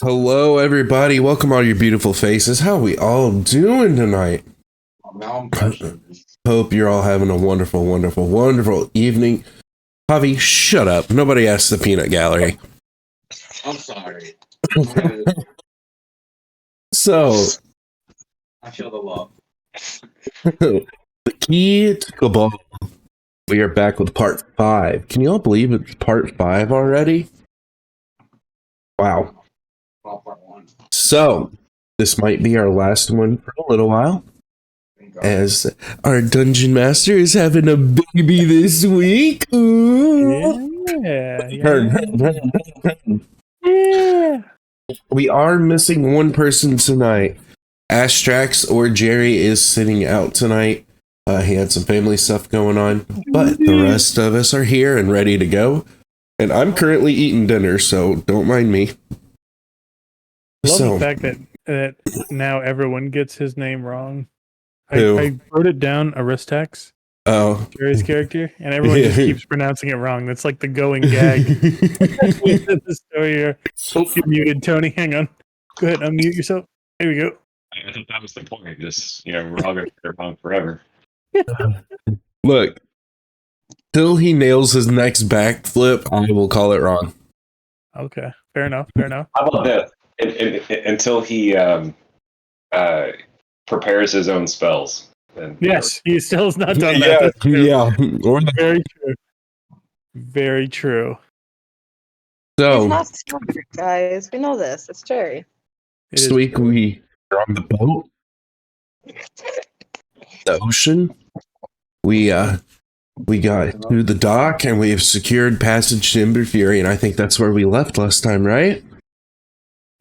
Hello, everybody. Welcome, all your beautiful faces. How are we all doing tonight? Now I'm questioning. Hope you're all having a wonderful, wonderful, wonderful evening. Javi, shut up. Nobody asked the peanut gallery. I'm sorry. So, I feel the love. the key to Cabal. We are back with part 5. Can you all believe it's part 5 already? Wow. Well, part one. So, this might be our last one for a little while, as our dungeon master is having a baby this week. Ooh. Yeah. We are missing one person tonight. Astrax or Jerry is sitting out tonight. He had some family stuff going on, but the rest of us are here and ready to go. And I'm currently eating dinner, so don't mind me. I love So, the fact that now everyone gets his name wrong. Who? I wrote it down, Aristax, oh, Jerry's character, and everyone just keeps pronouncing it wrong. That's like the going gag. The story here. Oh, you're muted, Tony. Hang on. Go ahead, unmute yourself. There we go. I think that was the point. Just, we're all going to be wrong forever. Look, till he nails his next backflip, I will call it wrong. Okay, fair enough. Fair enough. How about that? Until he prepares his own spells. Then Yes, he still has not done that. That's true. Yeah. Or the- Very true. Very true. He's so, not stupid, guys. We know this. It's Jerry. It this is week true. we are on the boat, the ocean. We got to the dock and we have secured passage to Ember Fury, and I think that's where we left last time, right?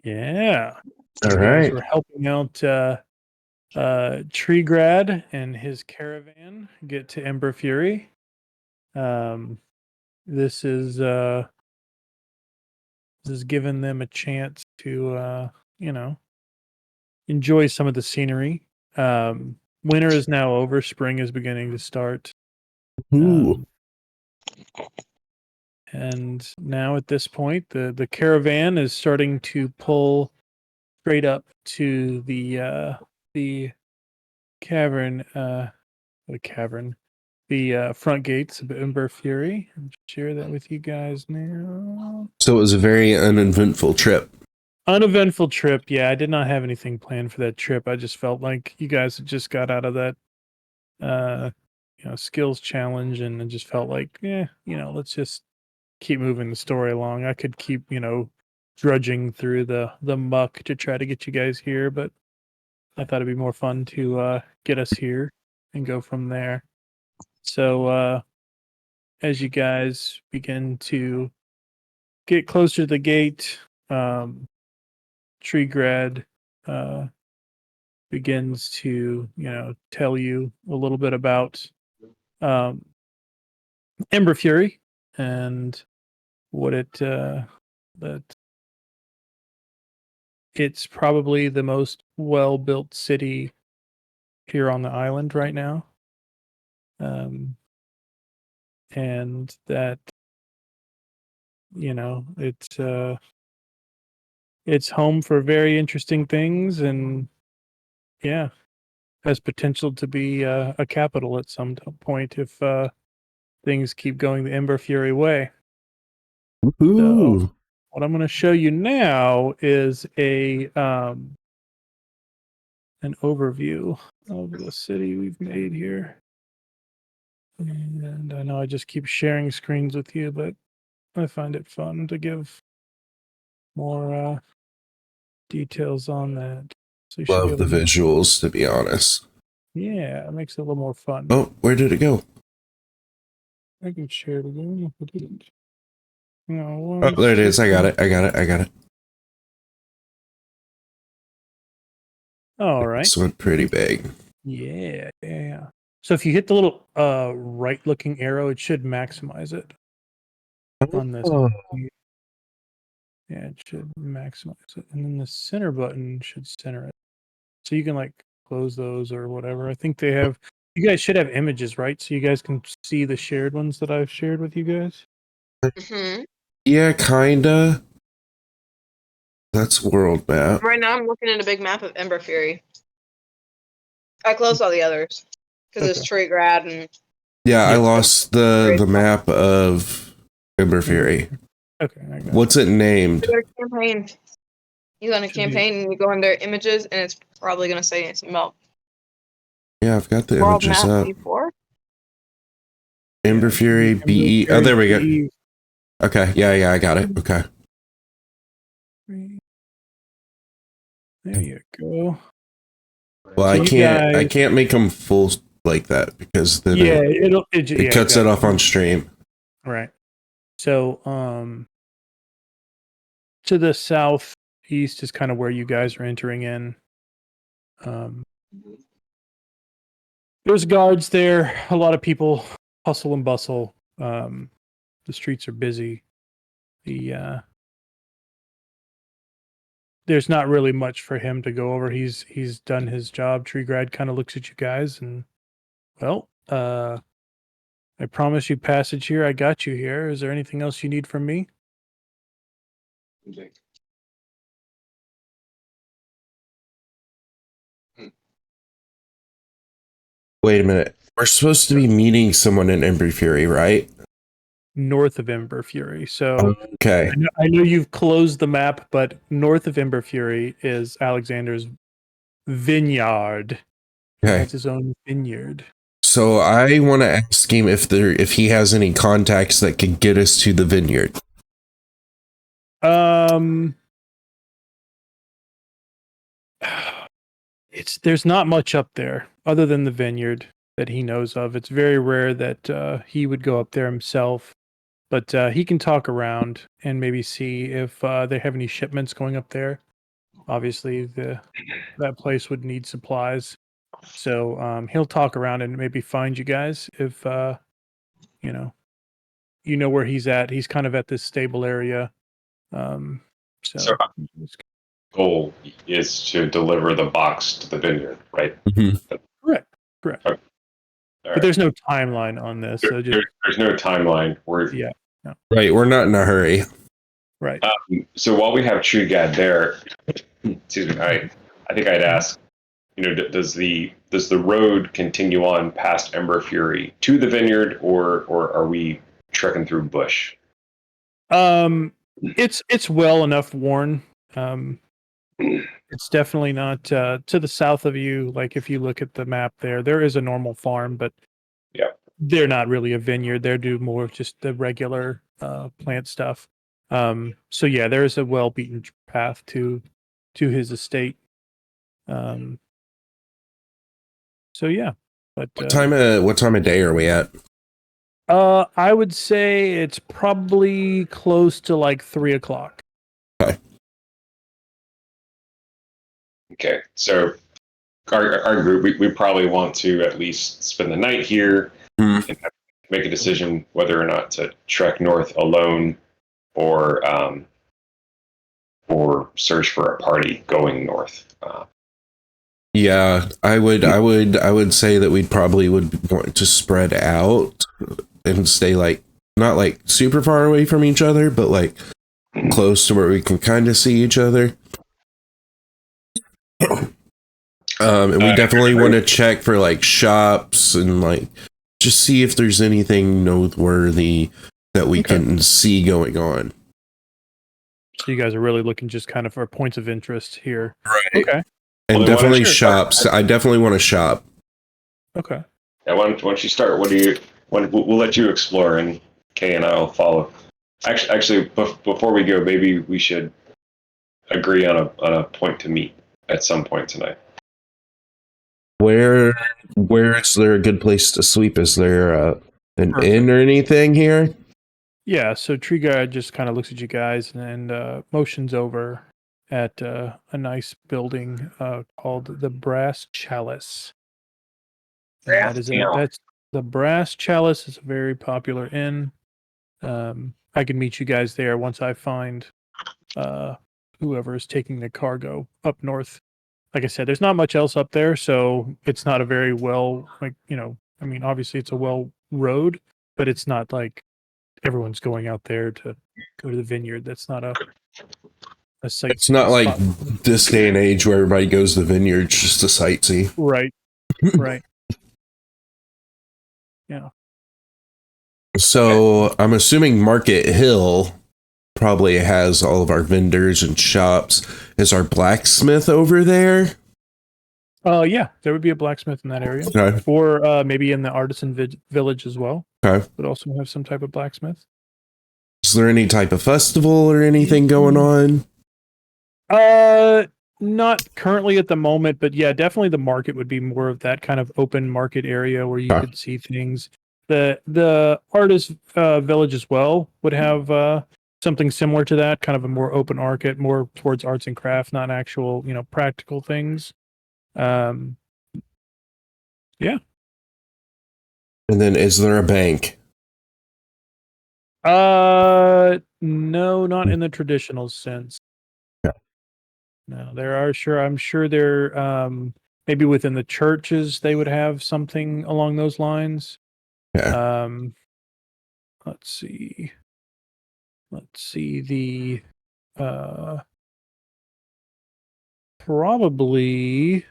Yeah. All You guys right. were helping out Treegrad and his caravan get to Ember Fury. This is giving them a chance to enjoy some of the scenery. Winter is now over, spring is beginning to start. Ooh. And now at this point, the caravan is starting to pull straight up to the cavern, the front gates of Ember Fury. I'll share that with you guys now. So it was a very uneventful trip. Uneventful trip. Yeah, I did not have anything planned for that trip. I just felt like you guys had just got out of that skills challenge, and it just felt like, let's just keep moving the story along. I could keep, drudging through the muck to try to get you guys here, but I thought it'd be more fun to get us here and go from there. So as you guys begin to get closer to the gate, Treegrad begins to, tell you a little bit about Ember Fury and what that it's probably the most well-built city here on the island right now. And that, it's home for very interesting things, and has potential to be a capital at some point if things keep going the Ember Fury way. Ooh. So, what I'm going to show you now is an overview of the city we've made here. And I know I just keep sharing screens with you, but I find it fun to give more details on that. So you should be Love the able to- visuals, to be honest. Yeah, it makes it a little more fun. Oh, where did it go? I can share it again if it didn't. No, Oh, there it is. I got it. All right. This went pretty big. Yeah. So if you hit the little right-looking arrow, it should maximize it on this. Oh. Yeah, it should maximize it, and then the center button should center it. So you can close those or whatever. I think they have. You guys should have images, right? So you guys can see the shared ones that I've shared with you guys. Mm-hmm. Yeah, kinda. That's world map. Right now, I'm looking at a big map of Ember Fury. I closed all the others because it's Tree Grad and Yeah, I Yeah. lost the map of Ember Fury. Okay. I got What's it named? you go to campaign. You go into Should be- campaign and you go under images and it's probably gonna say it's melt. Yeah, I've got the World images map up. before. Ember Fury, Ember BE. Oh, Fury, there we go. BE. Okay, yeah, I got it. Okay. There you go. Well, So I you can't. I guys- can't make them full like that because then Yeah, it yeah, cuts it off exactly. on stream. Right. So, to the southeast is kind of where you guys are entering in. There's guards there. A lot of people hustle and bustle. The streets are busy. There's not really much for him to go over. He's done his job. Tree Grad kind of looks at you guys and, well, I promise you passage here. I got you here. Is there anything else you need from me? Wait a minute. We're supposed to be meeting someone in Ember Fury, right? North of Ember Fury. So Okay. I know you've closed the map, but north of Ember Fury is Alexander's vineyard. He Okay. has his own vineyard. So I want to ask him if he has any contacts that could get us to the vineyard. There's not much up there other than the vineyard that he knows of. It's very rare that he would go up there himself, but he can talk around and maybe see if they have any shipments going up there. Obviously, that place would need supplies, so he'll talk around and maybe find you guys if you know where he's at. He's kind of at this stable area. So goal is to deliver the box to the vineyard, right? Correct. Okay. But All there's no timeline on this. So just There's no timeline. yeah, Right. We're not in a hurry. right. So while we have Tree Gad there, excuse me, I think I'd ask, does the road continue on past Ember Fury to the vineyard, or are we trekking through bush? It's well enough worn. It's definitely not to the south of you. Like if you look at the map there is a normal farm, but Yeah. they're not really a vineyard. They do more of just the regular plant stuff. So yeah, there is a well beaten path to his estate. So yeah, but What time of day are we at? I would say it's probably close to like 3:00. Okay, so our group, we probably want to at least spend the night here and make a decision whether or not to trek north alone or search for a party going north. Yeah, I would say that we probably would want to spread out and stay like not like super far away from each other, but like close to where we can kind of see each other. And we definitely want to check for like shops and like just see if there's anything noteworthy that we can see going on. So you guys are really looking just kind of for points of interest here. Right. Okay. And Well, definitely shops. I definitely want to shop. Okay. Yeah, why don't you start? We'll let you explore, and Kay and I'll follow. Actually, before we go, maybe we should agree on a point to meet at some point tonight. Where is there a good place to sleep? Is there an Perfect. inn or anything here? Yeah, so Tree Guy just kind of looks at you guys and motions over at a nice building called the Brass Chalice. And that's the Brass Chalice is a very popular inn. I can meet you guys there once I find whoever is taking the cargo up north. Like I said, there's not much else up there, so it's not a very well, I mean, obviously it's a well road, but it's not like everyone's going out there to go to the vineyard. That's not a site. It's not like spot. this day and age where everybody goes to the vineyards just to sightsee. Right. Right. Yeah. So I'm assuming Market Hill probably has all of our vendors and shops. Is our blacksmith over there? Yeah, there would be a blacksmith in that area, Okay. or maybe in the artisan village as well. Okay. Would also have some type of blacksmith. Is there any type of festival or anything going on? Not currently at the moment, but yeah, definitely the market would be more of that kind of open market area where you could see things. The artist village as well would have something similar to that, kind of a more open market, more towards arts and craft, not actual, practical things. Yeah. And then is there a bank? No, not in the traditional sense. Yeah. No, I'm sure there maybe within the churches they would have something along those lines. Yeah. Let's see. The probably if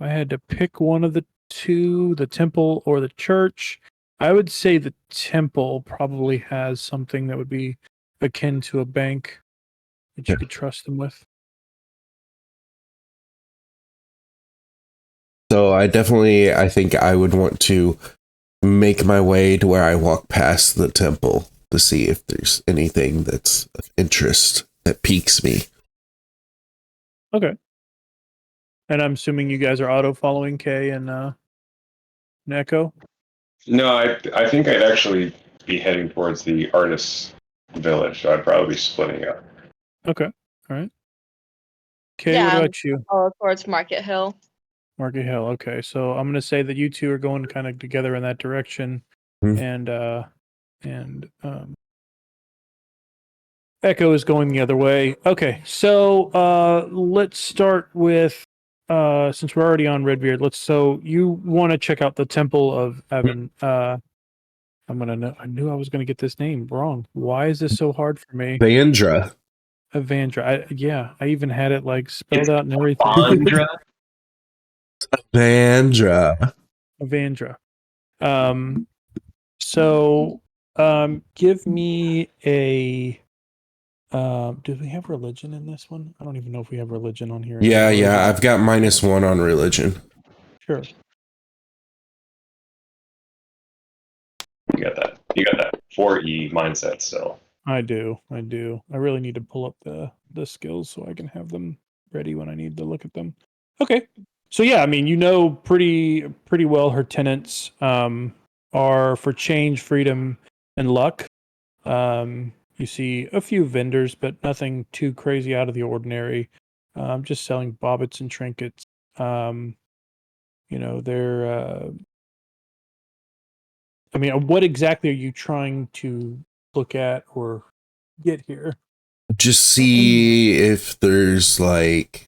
I had to pick one of the two, the temple or the church, I would say the temple probably has something that would be akin to a bank that you could trust them with. So I think I would want to make my way to where I walk past the temple to see if there's anything that's of interest that piques me. Okay. And I'm assuming you guys are auto following Kay and Neko. No, I think I'd actually be heading towards the artist's village, so I'd probably be splitting up. Okay. All right. Kay, Yeah, what I'm about you? towards Market Hill. Market Hill. Okay. So I'm gonna say that you two are going kind of together in that direction. Hmm. And Echo is going the other way. Okay. So let's start with since we're already on Redbeard, so you want to check out the Temple of Evan. I knew I was gonna get this name wrong. Why is this so hard for me? Vandra. Evandra. I even had it like spelled out and everything. Andra? Vandra. Evandra. So give me a do we have religion in this one? I don't even know if we have religion on here Yeah, anymore. yeah. I've got -1 on religion. Sure. You got that. You got that 4E mindset still. I do. I really need to pull up the skills so I can have them ready when I need to look at them. Okay. So yeah, I mean, pretty well her tenants are for change, freedom, and luck. You see a few vendors, but nothing too crazy out of the ordinary. Just selling bobbits and trinkets. They're I mean, what exactly are you trying to look at or get here? Just see if there's like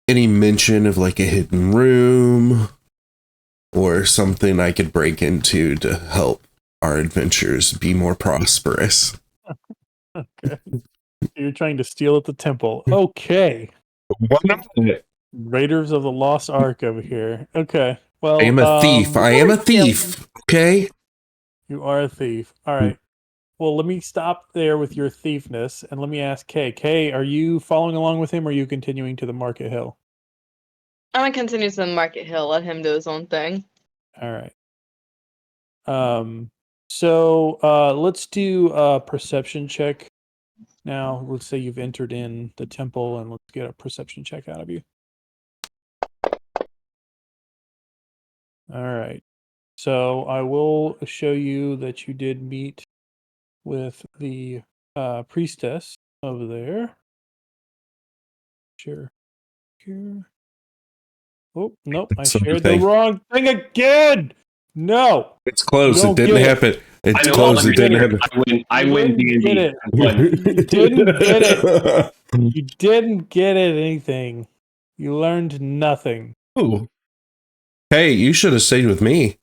any mention of like a hidden room or something I could break into to help our adventures be more prosperous. Okay. You're trying to steal at the temple. Okay. Raiders of the Lost Ark over here. Okay. Well, I am a thief. I am a thief. Okay. You are a thief. All right. Well, let me stop there with your thiefness and let me ask Kay. Kay, are you following along with him or are you continuing to the Market Hill? I'm gonna continue to the Market Hill. Let him do his own thing. All right. So let's do a perception check. Now, let's say you've entered in the temple and let's get a perception check out of you. All right. So I will show you that you did meet with the priestess over there. Sure. Here. Oh, nope. I shared the wrong thing again. No. It's closed. You It don't didn't get it. happen. It's I know, closed. It didn't Alexander, happen. I You win didn't get D&D. it. I won. You didn't get it. You didn't get it anything. You learned nothing. Ooh. Hey, you should have stayed with me.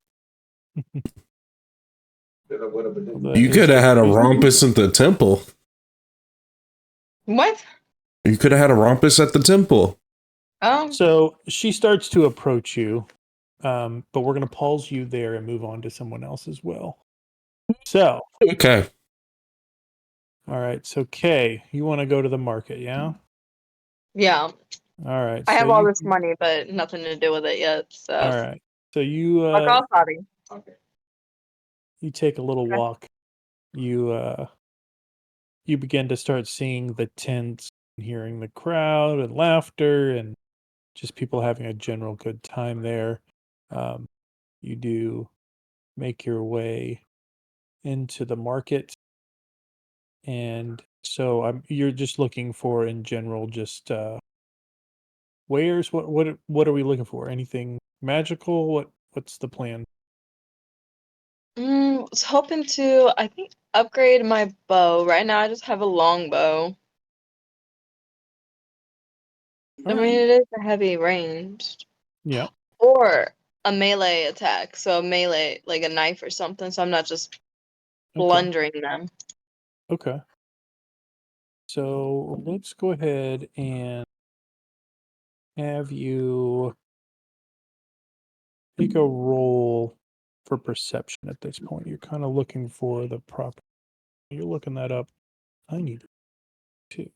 You could have had a rumpus at the temple. What? You could have had a rumpus at the temple. So she starts to approach you, but we're going to pause you there and move on to someone else as well. So, Okay. all right. So, Kay, you want to go to the market, yeah? Yeah. All right. I So have all you, this money, but nothing to do with it yet. So all right. So you fuck off, Bobby. Okay. you take a little Okay. walk. You begin to start seeing the tents, and hearing the crowd and laughter, and just people having a general good time there. You do make your way into the market, and so you're just looking for, in general, just wares. What are we looking for? Anything magical? What's the plan? Was hoping to, I think, upgrade my bow. Right now, I just have a long bow. I mean, Alright. it is a heavy range. Yeah. Or a melee attack. So a melee, like a knife or something. So I'm not just Okay. blundering them. Okay. So let's go ahead and have you make a roll for perception at this point. You're kind of looking for the proper. You're looking that up. I need to.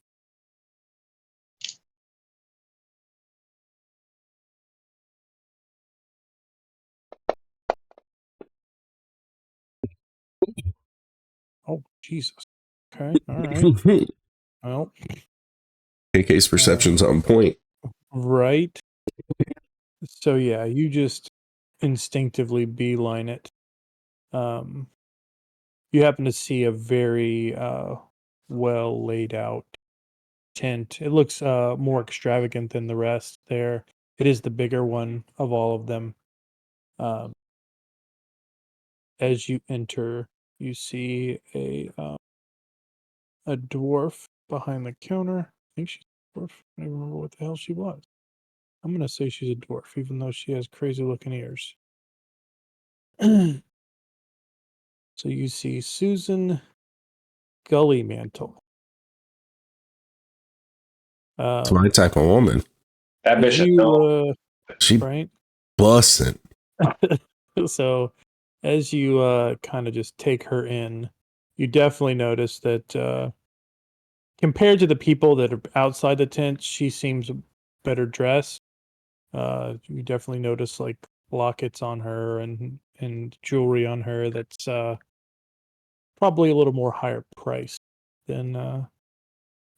Oh, Jesus. Okay. All right. Well, KK's perception's on point. right. So yeah, you just instinctively beeline it. You happen to see a very well laid out tent. It looks more extravagant than the rest there. It is the bigger one of all of them. Um, as you enter, you see a dwarf behind the counter. I think she's a dwarf. I don't even remember what the hell she was. I'm gonna say she's a dwarf, even though she has crazy looking ears. So you see Susan Gullymantle. It's my type of woman. That As bitch is no. She right? bussin'. So as you kind of just take her in, you definitely notice that compared to the people that are outside the tent, she seems better dressed. You definitely notice like lockets on her and jewelry on her that's probably a little more higher price than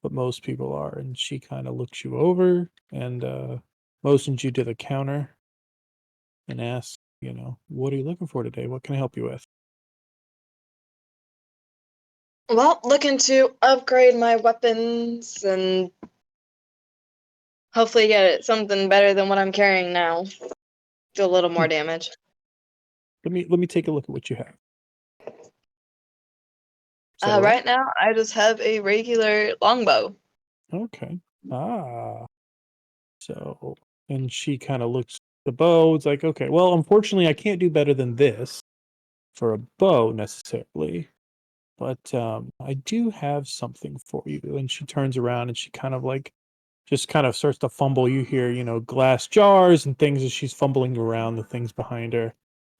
what most people are. And she kind of looks you over and motions you to the counter and asks, what are you looking for today? What can I help you with? Well, looking to upgrade my weapons and hopefully get something better than what I'm carrying now. Do a little more damage. Let me take a look at what you have. Is that all right? Right now, I just have a regular longbow. Okay. Ah. So, and she kind of looks at the bow. It's like, okay, well, unfortunately, I can't do better than this for a bow necessarily, but I do have something for you. And she turns around and she kind of like just kind of starts to fumble. You hear, glass jars and things as she's fumbling around the things behind her.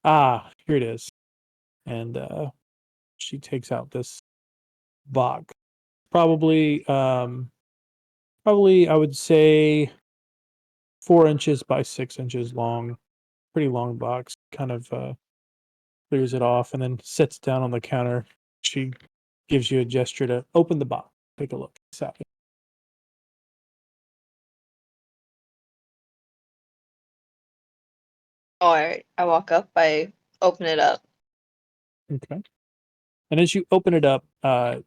Ah, here it is. And she takes out this box. Probably I would say 4 inches by 6 inches long, pretty long box. Kind of clears it off and then sits down on the counter. She gives you a gesture to open the box. Take a look inside. Alright, I walk up, I open it up. Okay. And as you open it up,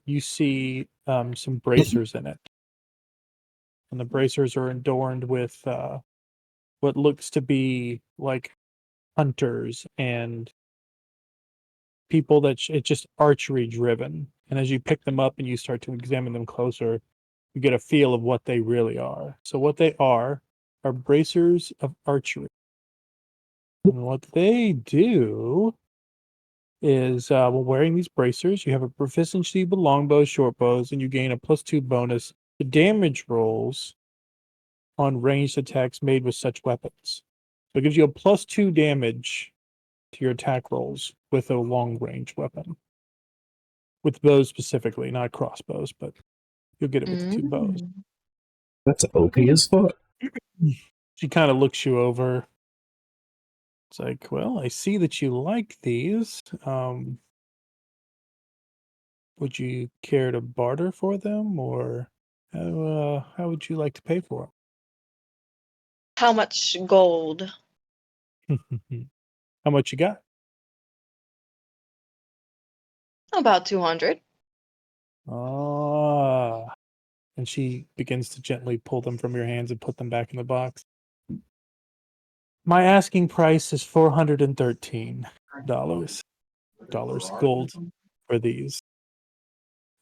you see some bracers in it, and the bracers are adorned with what looks to be like hunters and people it's just archery driven. And as you pick them up and you start to examine them closer, you get a feel of what they really are. So what they are bracers of archery. And what they do is, while wearing these bracers, you have a proficiency with longbows, short bows, and you gain a +2 bonus the damage rolls on ranged attacks made with such weapons. So it gives you a +2 damage to your attack rolls with a long range weapon. With bows specifically, not crossbows, but you'll get it with the 2 bows. That's OP as fuck. She kind of looks you over. It's like, well, I see that you like these. Would you care to barter for them, or how would you like to pay for How much gold? them? How much you got? About 200. Ah. And she begins to gently pull them from your hands and put them back in the box. My asking price is $413 gold for these.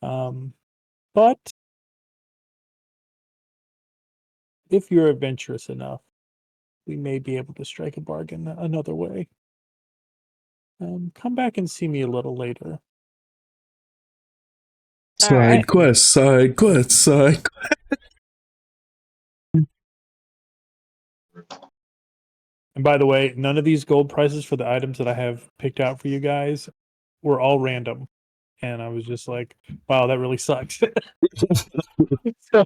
But if you're adventurous enough, we may be able to strike a bargain another way. Come back and see me a little later. Side Alright. quest, side quest, side quest. And by the way, none of these gold prices for the items that I have picked out for you guys were all random. And I was just like, wow, that really sucks. So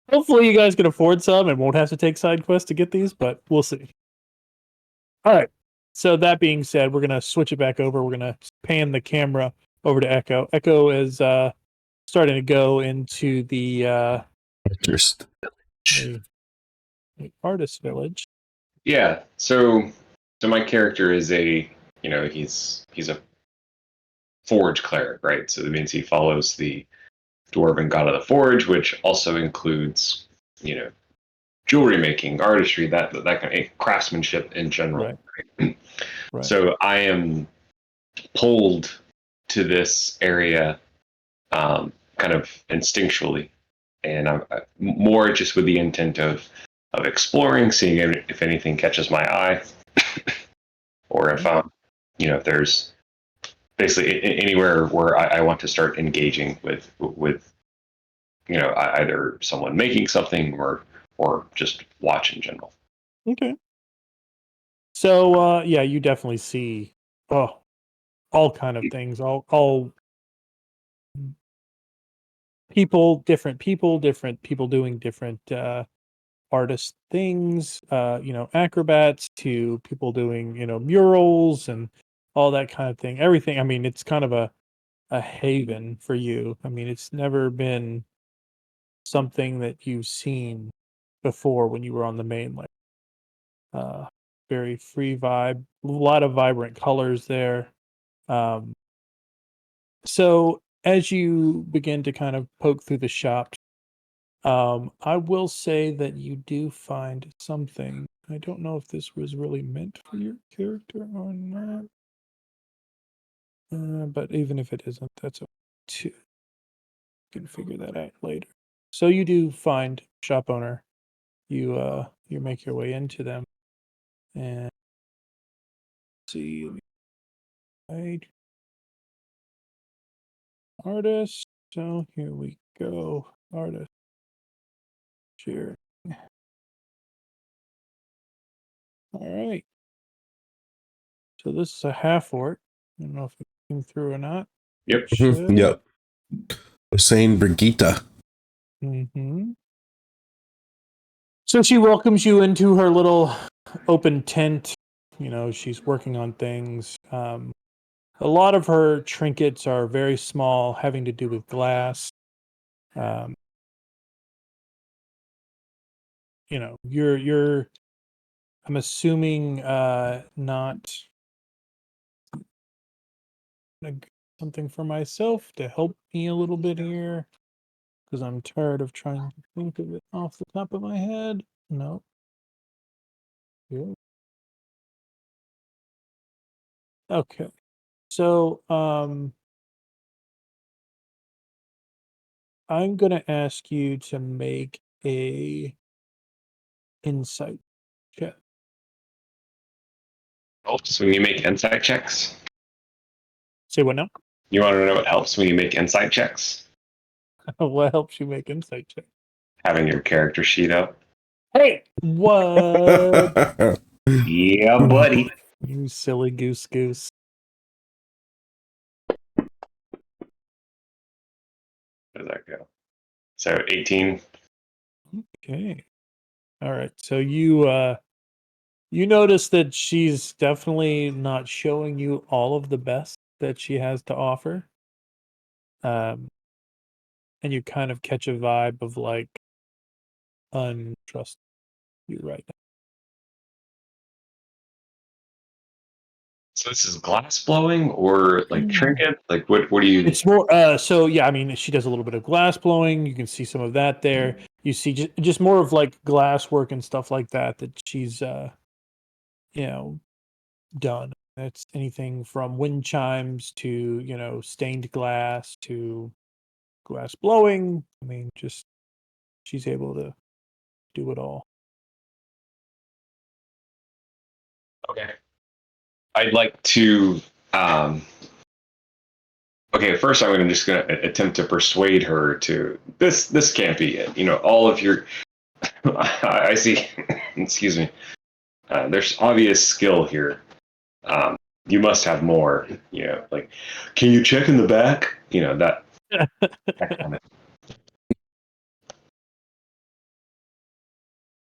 hopefully you guys can afford some and won't have to take side quests to get these, but we'll see. All right. So that being said, we're gonna switch it back over. We're gonna pan the camera over to Echo. Echo is starting to go into the Just the artist village. Yeah. So my character is he's a forge cleric, right? So that means he follows the dwarven god of the forge, which also includes, jewelry making, artistry, that kind of craftsmanship in general. Right. Right. So I am pulled to this area kind of instinctually, and I'm more just with the intent of exploring, seeing if anything catches my eye, or if if there's basically anywhere where I want to start engaging with either someone making something or just watch in general. Okay. So yeah, you definitely see all kind of things, all different people doing different artist things, acrobats to people doing, murals and all that kind of thing. Everything. I mean, it's kind of a haven for you. I mean, it's never been something that you've seen before when you were on the mainland. Very free vibe, a lot of vibrant colors there. So as you begin to kind of poke through the shop, I will say that you do find something. I don't know if this was really meant for your character or not. But even if it isn't, that's too. You can figure that out later. So you do find shop owner. You make your way into them and see right artist. So here we go. Artist. Share. All right. So this is a half orc. I don't know if it came through or not. Yep. Should. Yep. Hussein Brigitte. Mm-hmm. So she welcomes you into her little open tent. She's working on things. A lot of her trinkets are very small, having to do with glass. You're I'm assuming not something for myself to help me a little bit here, because I'm tired of trying to think of it off the top of my head. No. Yeah. Okay. So I'm gonna ask you to make a insight check. Helps when you make insight checks. Say what now? You want to know what helps when you make insight checks? What helps you make insight check? having your character sheet up. Hey, what? Yeah, buddy. You silly goose. Where does that go? So 18. Okay. All right. So you notice that she's definitely not showing you all of the best that she has to offer. And you kind of catch a vibe of like untrust you right now. So this is glass blowing or like trinket? Like what do you? It's more so yeah, I mean she does a little bit of glass blowing. You can see some of that there. You see just more of like glass work and stuff like that she's you know done. It's anything from wind chimes to, stained glass to glass blowing. I mean, just she's able to do it all. Okay. I'd like to. Okay, first I'm just going to attempt to persuade her to this. This can't be it. All of your. I see. Excuse me. There's obvious skill here. You must have more. Like, can you check in the back? That kind of.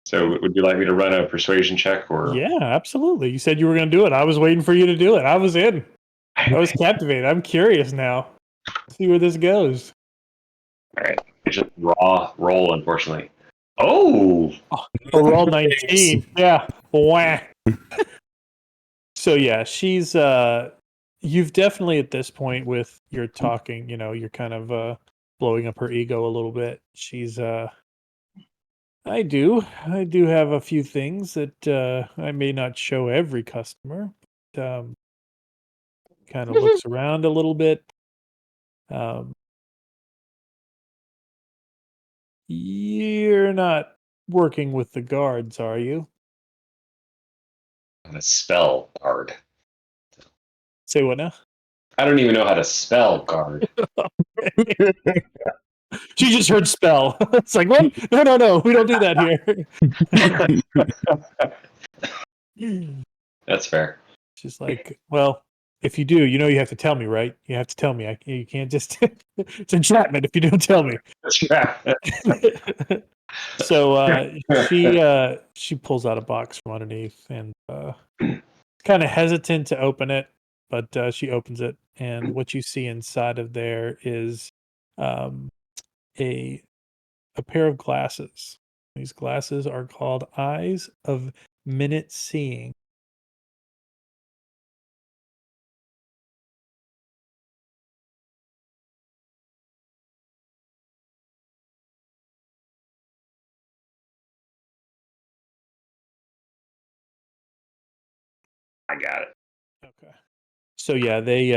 So, would you like me to run a persuasion check, or? Yeah, absolutely. You said you were going to do it. I was waiting for you to do it. I was in. I was captivated. I'm curious now. See where this goes. All right, it's just raw roll, unfortunately. Oh, we're all 19. Yeah. Wah. So yeah, she's you've definitely at this point with your talking, you're kind of blowing up her ego a little bit. She's I do have a few things that I may not show every customer. But, kind of looks around a little bit. You're not working with the guards, are you? I'm a spell guard. Say what now? I don't even know how to spell guard. She just heard spell. It's like, what? No. We don't do that here. That's fair. She's like, well, if you do, you have to tell me, right? You have to tell me. You can't just. It's entrapment if you don't tell me. So she pulls out a box from underneath and kind of hesitant to open it, but she opens it, and what you see inside of there is a pair of glasses. These glasses are called Eyes of Minute Seeing. I got it. Okay. So yeah, they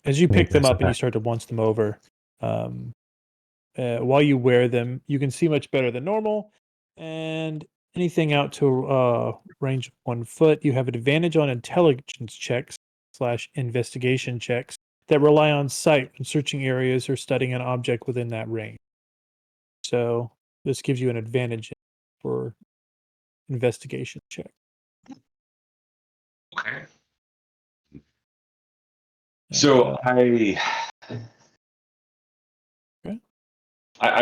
as you pick them up and you start to once them over, while you wear them, you can see much better than normal, and anything out to range of 1 foot, you have an advantage on intelligence checks / investigation checks that rely on sight when searching areas or studying an object within that range. So this gives you an advantage for investigation check. Okay. So I'm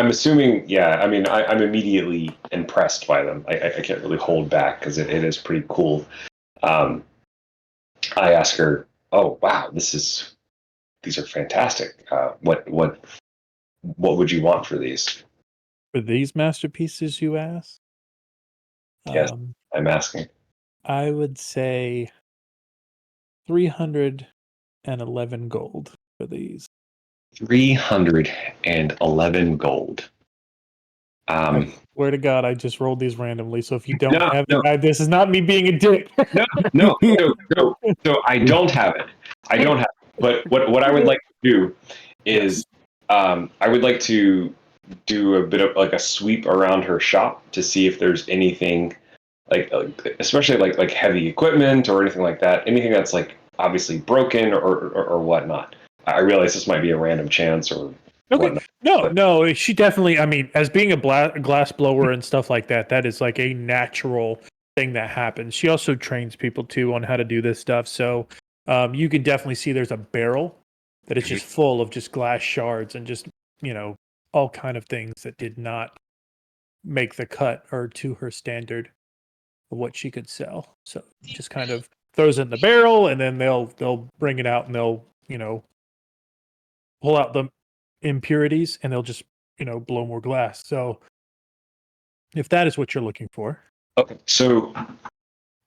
assuming, yeah. I mean, I'm immediately impressed by them. I can't really hold back because it is pretty cool. I ask her, "Oh, wow, these are fantastic. What would you want for these?" For these masterpieces, you ask? Yes, I'm asking. I would say 311 gold for these. 311 gold. I swear to God, I just rolled these randomly. So if you don't have no. it, this is not me being a dick. No. So I don't have it. But what I would like to do is, I would like to do a bit of like a sweep around her shop to see if there's anything like especially like heavy equipment or anything like that. Anything that's like obviously broken or whatnot. I realize this might be a random chance or Okay. whatnot. No. She definitely. I mean, as being a glass blower and stuff like that, that is like a natural thing that happens. She also trains people too on how to do this stuff. So you can definitely see there's a barrel that is just full of just glass shards and just all kind of things that did not make the cut or to her standard of what she could sell. So just kind of throws it in the barrel, and then they'll bring it out and they'll pull out the impurities and they'll just blow more glass. So if that is what you're looking for, Okay, so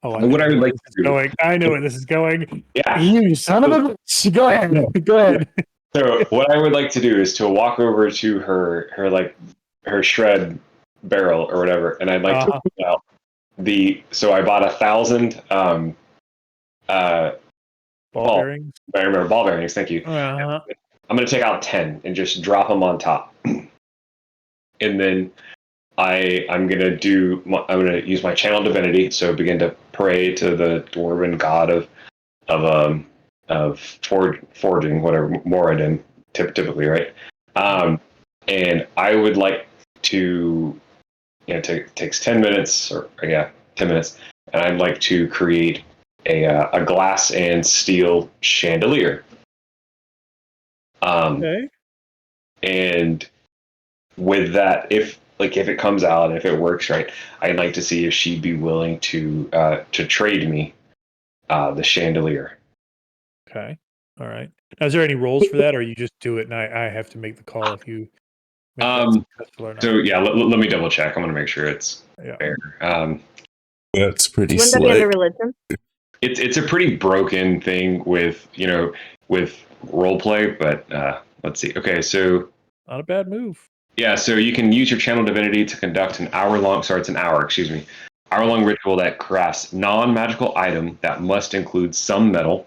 oh, what I would like to do, going. I know where this is going. yeah. You son of a bitch. Go ahead. Go ahead. So what I would like to do is to walk over to her shred barrel or whatever, and I'd like to pull out so I bought 1,000 Ball bearings. I remember ball bearings. Thank you. Uh-huh. I'm going to take out 10 and just drop them on top, and then I'm going to use my channel divinity. So begin to pray to the dwarven god of forging, whatever Moradin typically, right? And I would like to, takes 10 minutes 10 minutes, and I'd like to create a glass and steel chandelier. Okay. And with that, if it comes out and if it works right, I'd like to see if she'd be willing to trade me the chandelier. Okay. All right. Now, is there any rules for that, or you just do it and I have to make the call if you make that successful or not? So yeah, let me double check. I'm going to make sure it's fair. That's pretty Wouldn't that be under slick. religion? It's a pretty broken thing with role play, but let's see. Okay, so Not a bad move. yeah, so you can use your channel divinity to conduct it's an hour, hour-long ritual that crafts non-magical item that must include some metal,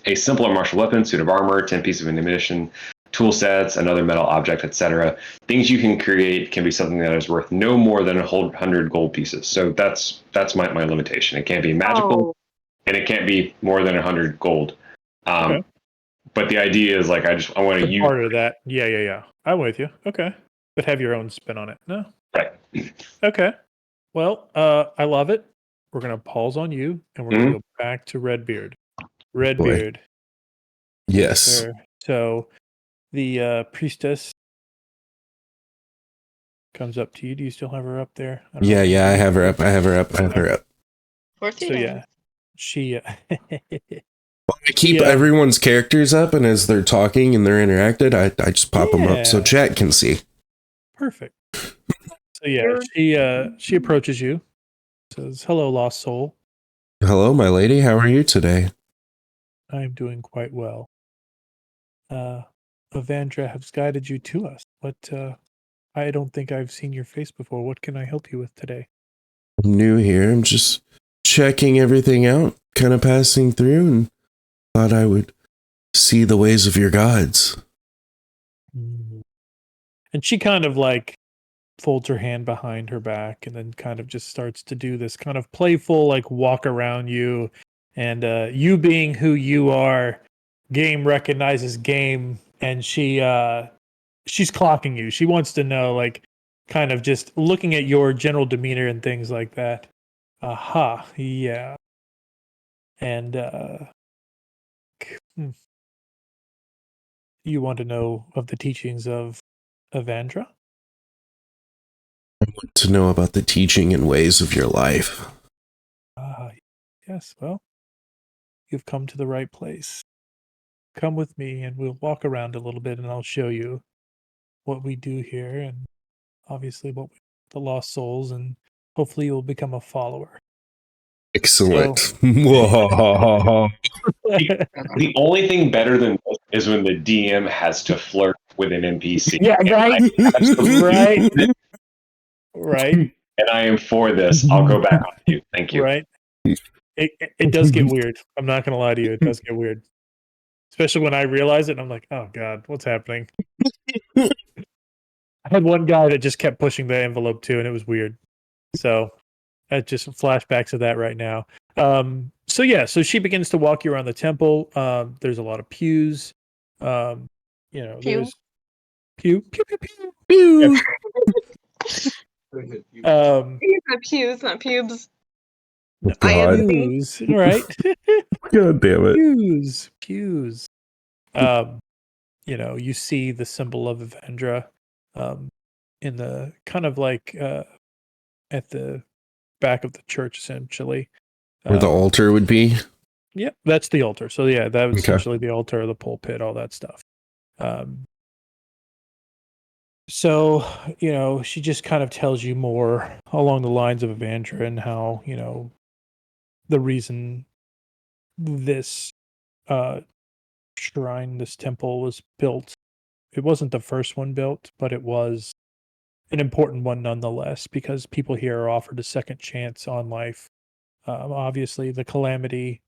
a simpler martial weapon, suit of armor, 10 pieces of ammunition, tool sets, another metal object, etc. Things you can create can be something that is worth no more than 100 gold pieces. So that's my limitation. It can't be magical, and it can't be more than 100 gold. Okay. But the idea is I want to use part of that. Yeah. I'm with you. Okay. But have your own spin on it. No. right. Okay. Well, I love it. We're gonna pause on you, and we're gonna go back to Redbeard. Redbeard. Yes. Sir. So the priestess comes up to you. Do you still have her up there? Yeah, I have her up. I have her up. So yeah, she. I keep everyone's characters up, and as they're talking and they're interacted, I just pop them up so chat can see. Perfect. So yeah, she approaches you, says, "Hello, lost soul. Hello, my lady. How are you today? I am doing quite well. Avandra has guided you to us, but I don't think I've seen your face before. What can I help you with today?" I'm new here. I'm just checking everything out, kind of passing through, and thought I would see the ways of your gods. And she kind of folds her hand behind her back and then kind of just starts to do this kind of playful walk around you, and you being who you are, game recognizes game, and she's clocking you. She wants to know kind of just looking at your general demeanor and things like that. Aha, yeah. And you want to know of the teachings of Avandra? I want to know about the teaching and ways of your life. Yes, well, you've come to the right place. Come with me and we'll walk around a little bit and I'll show you what we do here, and obviously the lost souls, and hopefully you'll become a follower. Excellent. So, The only thing better than this is when the DM has to flirt with an NPC. Yeah, right. And I am for this. I'll go back on you. Thank you. Right. It does get weird. I'm not going to lie to you. It does get weird. Especially when I realize it and I'm like, oh God, what's happening? I had one guy that just kept pushing the envelope too, and it was weird. So just flashbacks of that right now. So she begins to walk you around the temple. There's a lot of pews. There's Pew pew pew pew. Pew. These are pews, not pubes. No, I am God. pews, right? God damn it. Pews. You see the symbol of Avendra, in the kind of like at the back of the church, essentially. Where the altar would be. Yep, that's the altar. So yeah, that was Okay. essentially the altar, the pulpit, all that stuff. So, she just kind of tells you more along the lines of Avandra and how, the reason this shrine, this temple was built. It wasn't the first one built, but it was an important one nonetheless, because people here are offered a second chance on life. Obviously, the calamity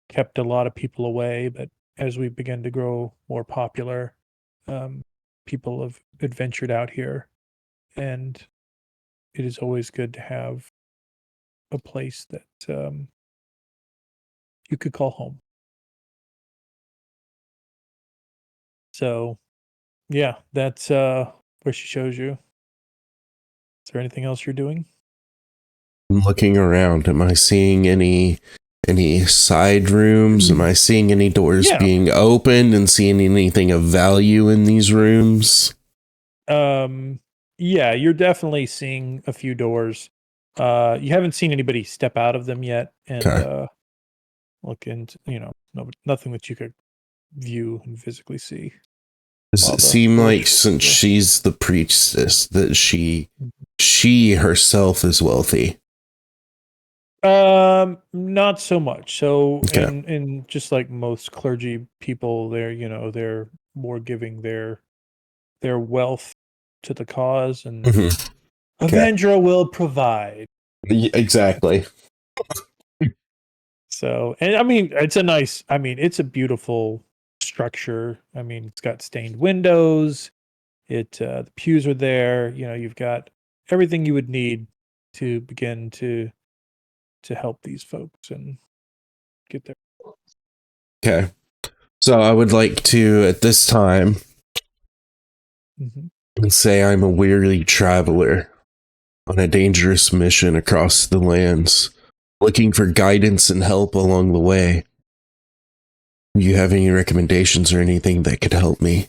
kept a lot of people away, but as we begin to grow more popular, people have adventured out here, and it is always good to have a place that you could call home. So, yeah, that's where she shows you. Is there anything else you're doing? I'm looking around. Am I seeing any side rooms? Am I seeing any doors Yeah. being opened and seeing anything of value in these rooms? Yeah, you're definitely seeing a few doors. You haven't seen anybody step out of them yet, and Okay. look into, nothing that you could view and physically see. Does While it the seem doors like are since still- she's the priestess that she herself is wealthy? Not so much. So, Okay. in just like most clergy people, they're more giving their wealth to the cause, and Mhm. Okay. Avendra will provide. Exactly. So, and I mean, it's a beautiful structure. I mean, it's got stained windows. The pews are there. You've got everything you would need to begin to help these folks and get there. Okay. So I would like to, at this time, Mhm. say I'm a weary traveler on a dangerous mission across the lands, looking for guidance and help along the way. Do you have any recommendations or anything that could help me?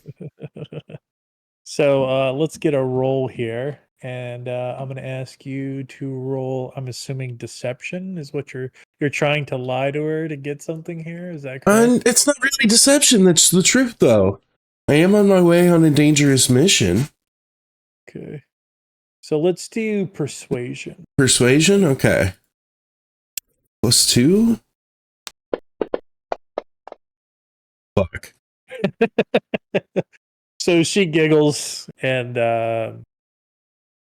So let's get a roll here, and I'm going to ask you to roll. I'm assuming deception is what you're trying to lie to her to get something here. Is that correct? And it's not really deception, that's the truth, though. I am on my way on a dangerous mission. Okay. So let's do persuasion. Persuasion? Okay. +2? Fuck. So she giggles and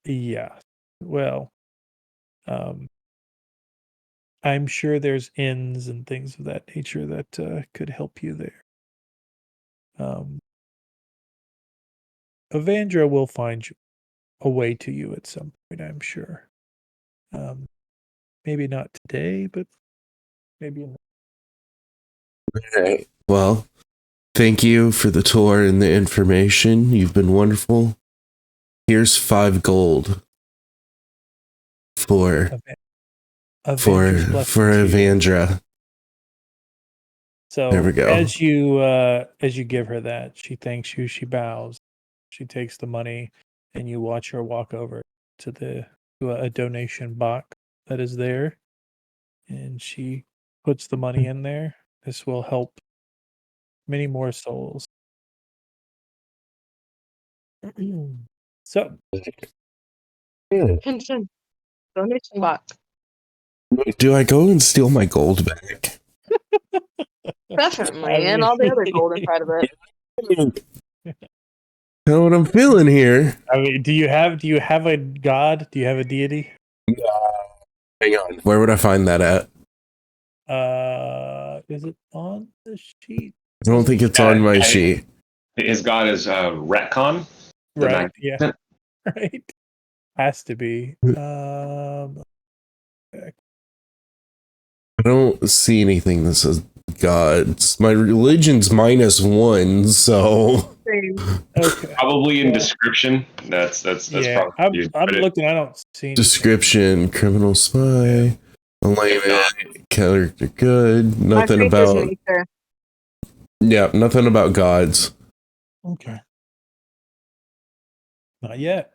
yeah. Well, um I'm sure there's inns and things of that nature that could help you there. Um Avandra will find a way to you at some point, I'm sure. Um Maybe not today, but maybe in Alright. Well, thank you for the tour and the information. You've been wonderful. Here's 5 gold for Avandra's blessing to you. Avandra. So There we go. as you give her that, she thanks you, she bows, she takes the money, and you watch her walk over to a donation box that is there, and she puts the money in there. This will help many more souls. So Pension. Donation box. Do I go and steal my gold back? Definitely. And all the other gold inside of it. Know what I'm feeling here. I mean, do you have a god? Do you have a deity? Hang on. Where would I find that at? Is it on the sheet? I don't think it's on my sheet. His god is Retcon. The Right. Yeah. magnificent. Right. Has to be. I don't see anything that says gods. My religion's -1, so Okay. Probably in Well, description. That's yeah, probably I'm but looking. I don't see anything. description: criminal spy, layman, character good. My Nothing faith is about nature. nothing about gods. Okay. Not yet.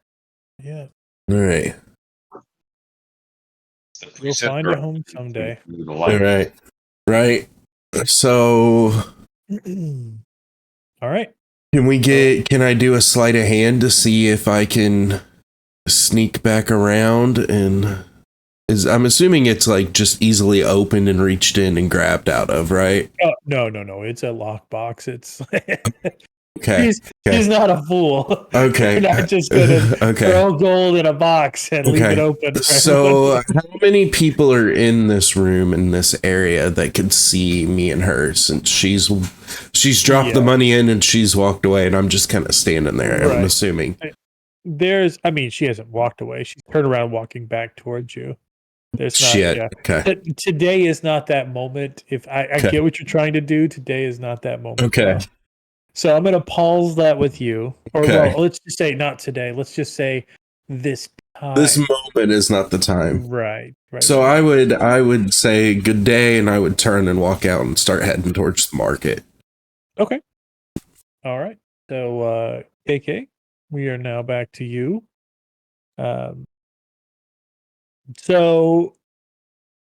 Yeah. All right, We'll find a home someday. all right, right. So All right. can I do a sleight of hand to see if I can sneak back around? And I'm assuming it's like just easily opened and reached in and grabbed out of, right? Oh, no. It's a lockbox. It's Okay. he's not a fool. Okay. You're not just gonna Okay. throw gold in a box and leave it Okay. open. For So, everyone. how many people are in this room in this area that could see me and her? Since she's dropped the Yeah. money in and she's walked away, and I'm just kind of standing there. I'm Right. assuming. She hasn't walked away. She's turned around, walking back towards you. There's not. Shit. Yeah. Okay. Today is not that moment. If I Okay. get what you're trying to do, today is not that moment. Okay. though. So I'm gonna pause that with you, or Okay. well, let's just say not today. Let's just say this time. This moment is not the time. Right. So I would say good day, and I would turn and walk out and start heading towards the market. Okay. All right. So, KK, we are now back to you. So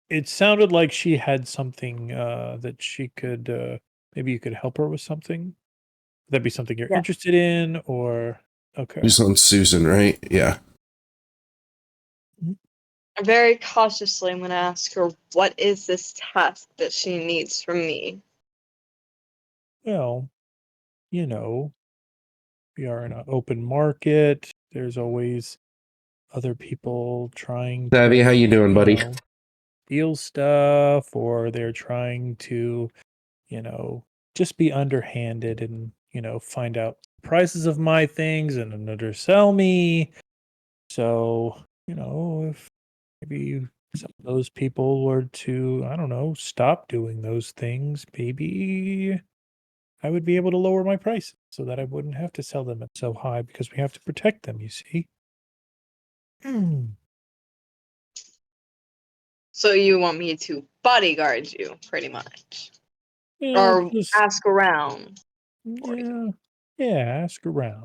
it sounded like she had something that she could maybe you could help her with something. Would that be something you're Yeah. interested in, or okay? Who's on Susan, right? Yeah. Very cautiously, I'm going to ask her, what is this task that she needs from me? Well, we are in an open market. There's always other people trying Savvy, to, how you doing, buddy? steal stuff, or they're trying to, just be underhanded and, find out prices of my things and undersell me. So, if maybe some of those people were to, I don't know, stop doing those things, maybe I would be able to lower my prices so that I wouldn't have to sell them at so high because we have to protect them, you see. So you want me to bodyguard you, pretty much? Yeah, Or just ask around? ask around.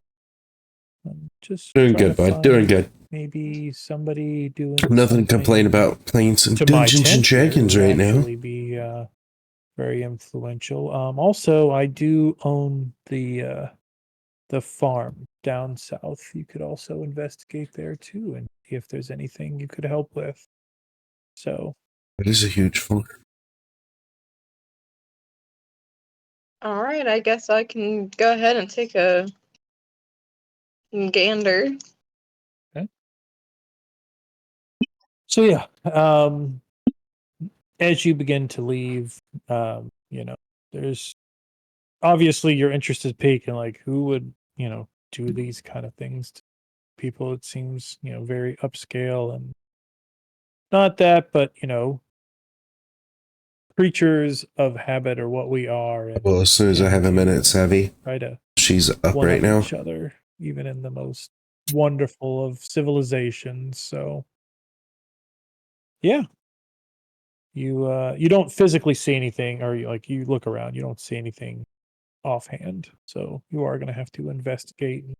Just Doing trying good, to bud. Doing find good. maybe somebody doing Nothing to complain something about. Playing some to my Dungeons and tent here Dragons would right now. actually be very influential. Also, I do own the farm down south. You could also investigate there too and see if there's anything you could help with. So, It is a huge farm. All right, I guess I can go ahead and take a gander. so yeah, as you begin to leave, there's obviously your interest is peaked in like who would, do these kind of things to people. It seems, very upscale and not that, but creatures of habit are what we are. And Well, as soon as I have a minute, Savvy, try to she's up one right up now. each other, even in the most wonderful of civilizations. So, yeah, you don't physically see anything, or you look around, you don't see anything offhand. So you are going to have to investigate and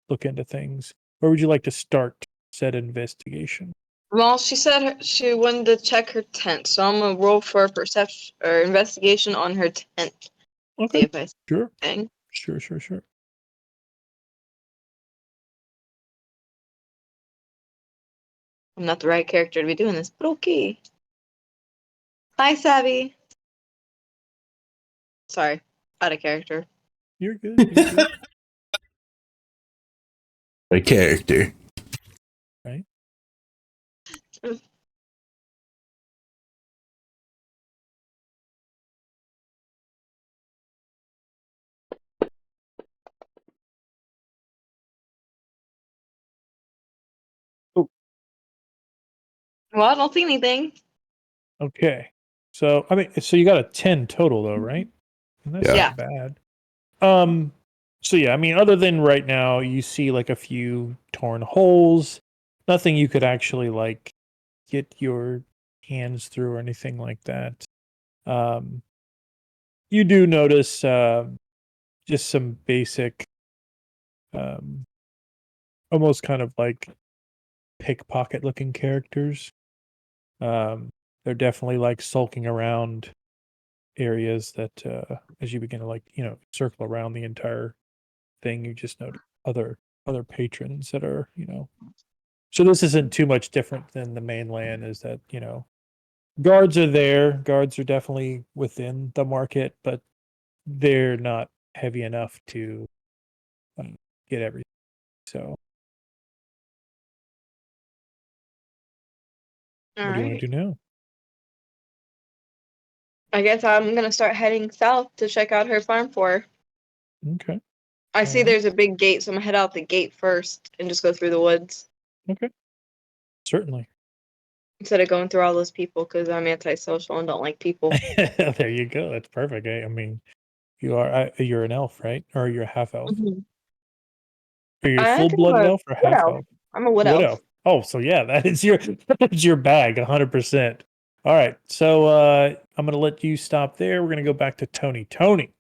look into things. Where would you like to start said investigation? Well, she said she wanted to check her tent, so I'm gonna roll for a perception or investigation on her tent. See Okay, if I see sure, anything. sure. I'm not the right character to be doing this, but okay. Hi, Savvy. Sorry, out of character. You're good. You're good. A character. Right. Well, I don't see anything. Okay. So I mean, so you got a 10 total though, right? And that's Yeah. not bad. So yeah, I mean, other than right now, you see like a few torn holes. Nothing you could actually like get your hands through or anything like that. Um, you do notice just some basic, um, almost kind of like pickpocket looking characters. They're definitely like sulking around areas that as you begin to like, circle around the entire thing, you just note other patrons that are, so this isn't too much different than the mainland, is that, guards are there. Guards are definitely within the market, but they're not heavy enough to um, get everything. So All what do you want right. to do now? I guess I'm gonna start heading south to check out her farm for her. Okay. I see Alright. there's a big gate, so I'm gonna head out the gate first and just go through the woods Okay. Certainly. instead of going through all those people because I'm antisocial and don't like people. There you go. That's perfect. I mean, you're an elf, right? Or you're a half elf? Mhm. Are you I full think I'm blooded a elf or wood half elf. elf? I'm a wood Wood elf. elf. Oh, so yeah, that is your that's your bag, 100%. All right, so I'm gonna let you stop there. We're gonna go back to Tony. Tony,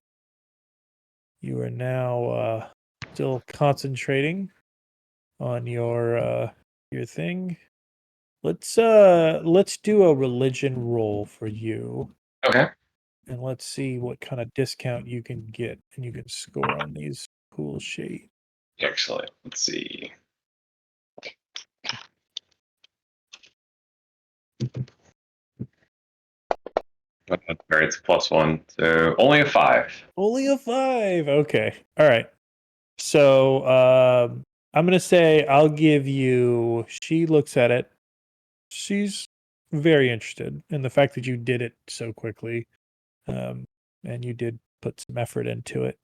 you are now still concentrating on your thing. Let's do a religion roll for you, Okay. and let's see what kind of discount you can get, and you can score on these cool shades. Excellent. Let's see. All right, it's +1, so only a 5. Only a 5. Okay. All right. So I'm gonna say I'll give you. She looks at it. She's very interested in the fact that you did it so quickly, and you did put some effort into it.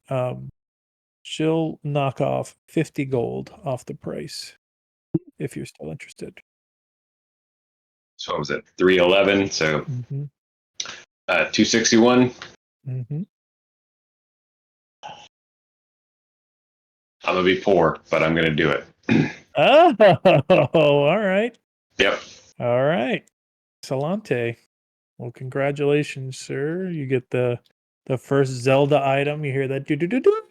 She'll knock off 50 gold off the price if you're still interested. So what was it? 311. So Mm-hmm. 261. Mm-hmm. I'm gonna be poor, but I'm gonna do it. Oh, all right, Yep. all right. Salante. Well, congratulations, sir. You get the first Zelda item. You hear that? Do do do do.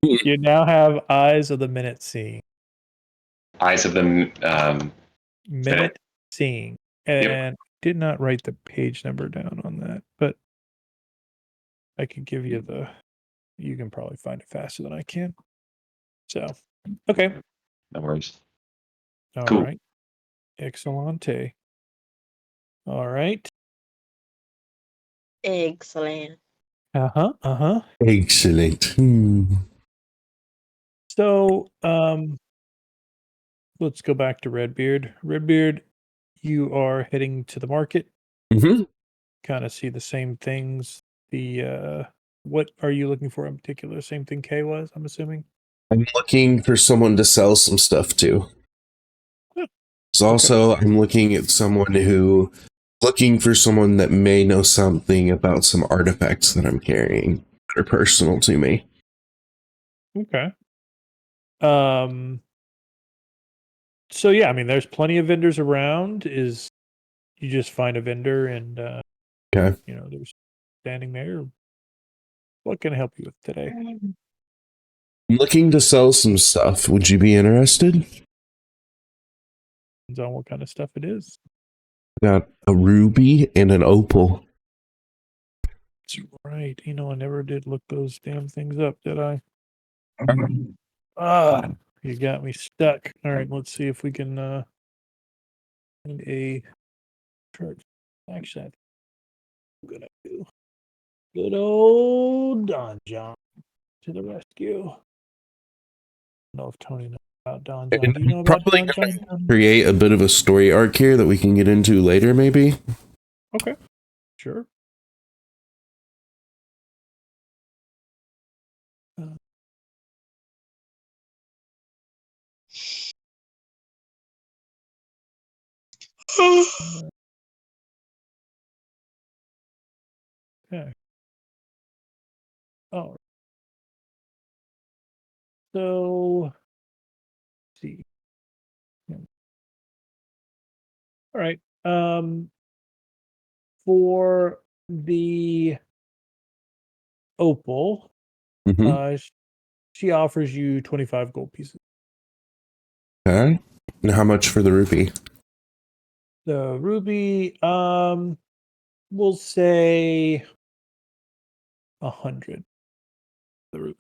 You now have Eyes of the Minute Seeing. Eyes of the Minute Seeing. Yep. And did not write the page number down on that, but I can give you you can probably find it faster than I can. So, okay. No worries. All Cool. right. Excellente. All right. Excellent. Uh-huh. Uh-huh. Excellent. So, let's go back to Redbeard. Redbeard, you are heading to the market. Mm-hmm. Kind of see the same things. What are you looking for in particular? Same thing Kay was, I'm assuming. I'm looking for someone to sell some stuff to. Hmm. So also, I'm looking for someone that may know something about some artifacts that I'm carrying that are personal to me. Okay. So yeah, I mean, there's plenty of vendors around. Is you just find a vendor and Okay. there's standing there. What can I help you with today? I'm looking to sell some stuff. Would you be interested? Depends on what kind of stuff it is. Got a ruby and an opal. That's right. I never did look those damn things up, did I? Ah, you got me stuck. All right, let's see if we can find a chart. Actually, I think I'm gonna do good old Don John to the rescue. I don't know if Tony knows about Don John. And Do you know I'm about probably Don going John? to Tony? create a bit of a story arc here that we can get into later, maybe. Okay, sure. Uh, Okay. Oh. So, let's see. All right. For the opal, Mm-hmm. she offers you 25 gold pieces. Okay. And how much for the rupee? The ruby, we'll say 100. The ruby.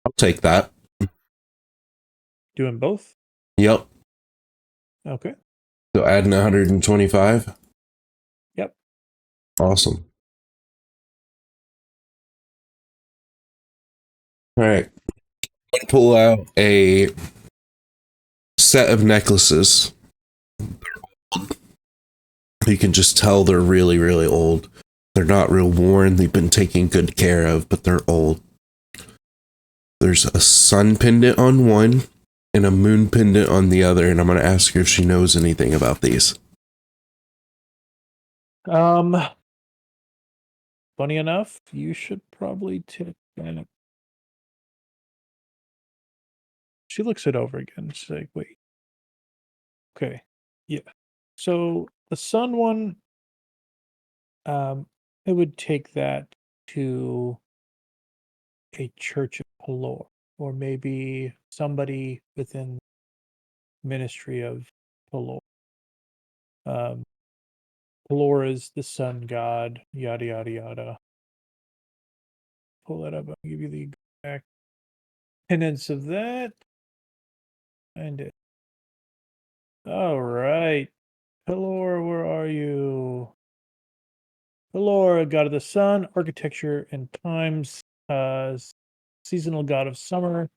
I'll take that. Doing both? Yep. Okay. So adding 125. Yep. Awesome. All right. Pull out a set of necklaces. You can just tell they're really, really old. They're not real worn. They've been taken good care of, but they're old. There's a sun pendant on one and a moon pendant on the other, and I'm going to ask her if she knows anything about these. Funny enough, you should probably take that. She looks it over again. She's like, wait. Okay. Yeah. So the sun one, it would take that to a church of Pelor, or maybe somebody within ministry of Pelor. Pelor is the sun god, yada yada yada. Pull that up. I'll give you the exact tenets of that. Find it. All right. Pelor, where are you? Pelor, god of the sun, architecture and times, seasonal god of summer.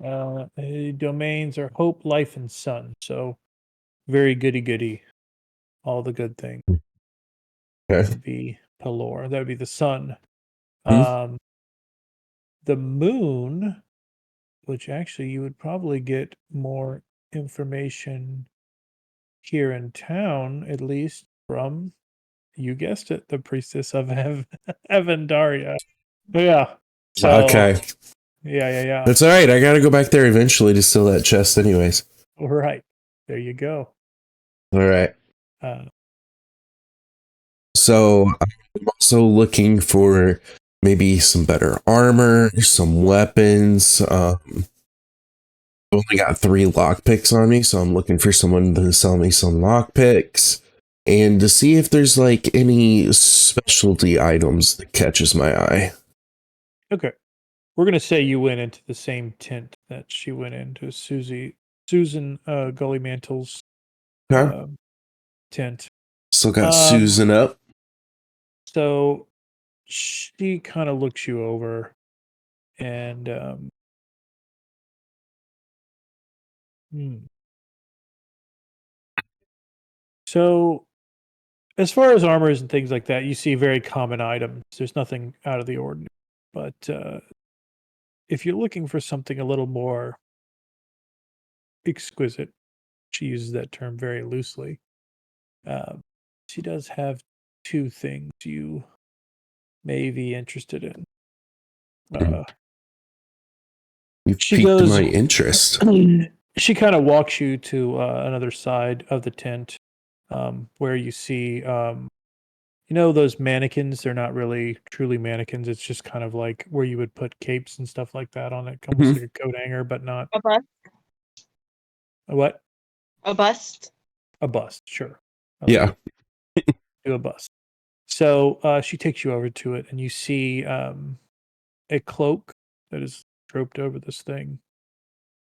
Domains are hope, life, and sun. So very goody goody. All the good things Okay. would be Pelor. That would be the sun. Hmm? The moon, which actually you would probably get more information here in town, at least from, you guessed it, the priestess of Evandaria. Yeah. So Okay. yeah. That's all right. I got to go back there eventually to steal that chest, anyways. All right. There you go. All right. Uh, So I'm also looking for maybe some better armor, some weapons. I've only got 3 lockpicks on me, so I'm looking for someone to sell me some lockpicks and to see if there's like any specialty items that catches my eye. okay. We're gonna say you went into the same tent that she went into, Susan Gully Mantle's Okay. tent. Still got Um, Susan up. So she kind of looks you over and hmm. So as far as armors and things like that, you see very common items. There's nothing out of the ordinary. But if you're looking for something a little more exquisite, she uses that term very loosely. She does have 2 things you may be interested in. You've She piqued goes my interest. she kind of walks you to another side of the tent, where you see those mannequins. They're not really truly mannequins. It's just kind of like where you would put capes and stuff like that on it, almost Mhm. like a coat hanger, but not A bust. a what? A bust. A bust. Sure. Yeah. Do a bust. So she takes you over to it, and you see a cloak that is draped over this thing,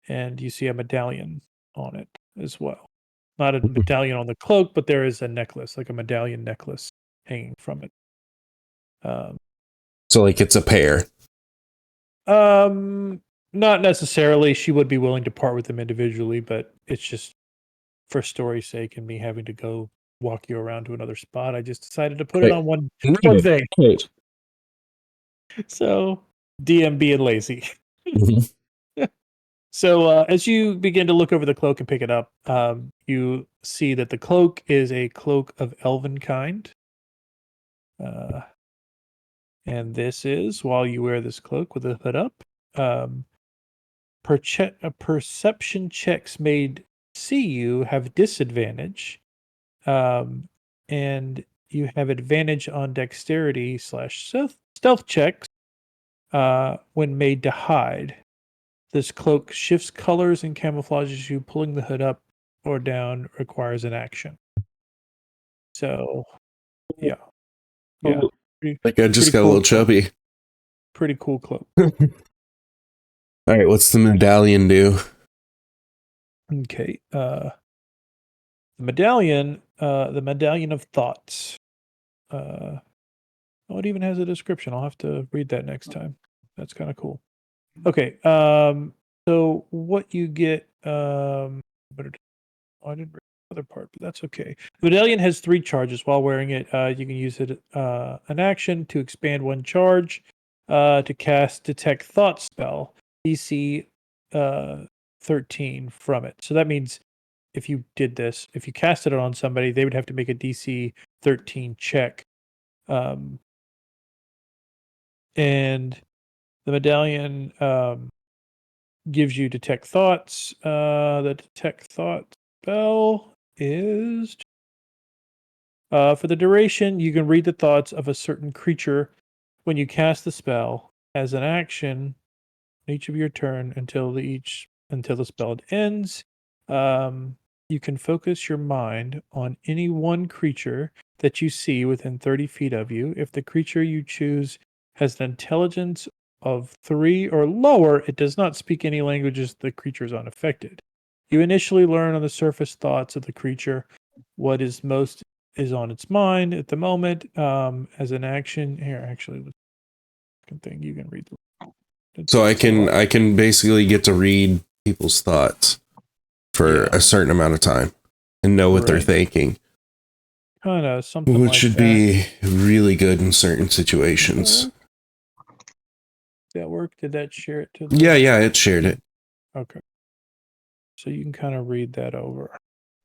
and you see a medallion on it as well. Not a medallion on the cloak, but there is a necklace, like a medallion necklace, hanging from it. So like it's a pair. Not necessarily. She would be willing to part with them individually, but it's just for story's sake and me having to go walk you around to another spot. I just decided to put it Wait. on one No. thing. Wait. So DM being lazy. Mhm. So as you begin to look over the cloak and pick it up, you see that the cloak is a cloak of elven kind. And this is while you wear this cloak with the hood up. Perception checks made see you have disadvantage, and you have advantage on dexterity / stealth checks when made to hide. This cloak shifts colors and camouflages you. Pulling the hood up or down requires an action. So, yeah. Like I just pretty got a cool little chubby. Pretty cool cloak. All right, what's the medallion do? Okay. The medallion of thoughts. Oh, it even has a description. I'll have to read that next time. That's kind of cool. Okay. So what you get, I didn't read the other part, but that's okay. The medallion has 3 charges. While wearing it, you can use it an action to expand 1 charge, to cast Detect Thought spell, DC 13 from it. So that means if you did this, if you casted it on somebody, they would have to make a DC 13 check. And the medallion gives you Detect Thoughts. The Detect Thought spell is for the duration, you can read the thoughts of a certain creature when you cast the spell as an action each of your turn until the spell ends. You can focus your mind on any one creature that you see within 30 feet of you. If the creature you choose has an intelligence of 3 or lower, it does not speak any languages. The creature is unaffected. You initially learn on the surface thoughts of the creature what is on its mind at the moment. As an action, here actually, the second thing you can read. So I can basically get to read people's thoughts for a certain amount of time and know what they're thinking. Kind of something which like should that. be really good in certain situations. Did that work? Did that share it to Yeah, it shared it. Okay. So you can kind of read that over.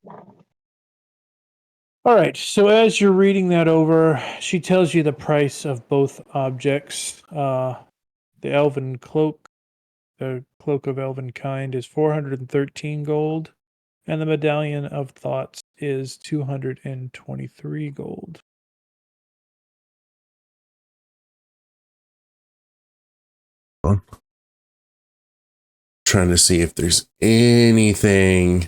All right. So as you're reading that over, she tells you the price of both objects. The elven cloak, the cloak of elven kind, is 413 gold, and the medallion of thoughts is 223 gold. Trying to see if there's anything.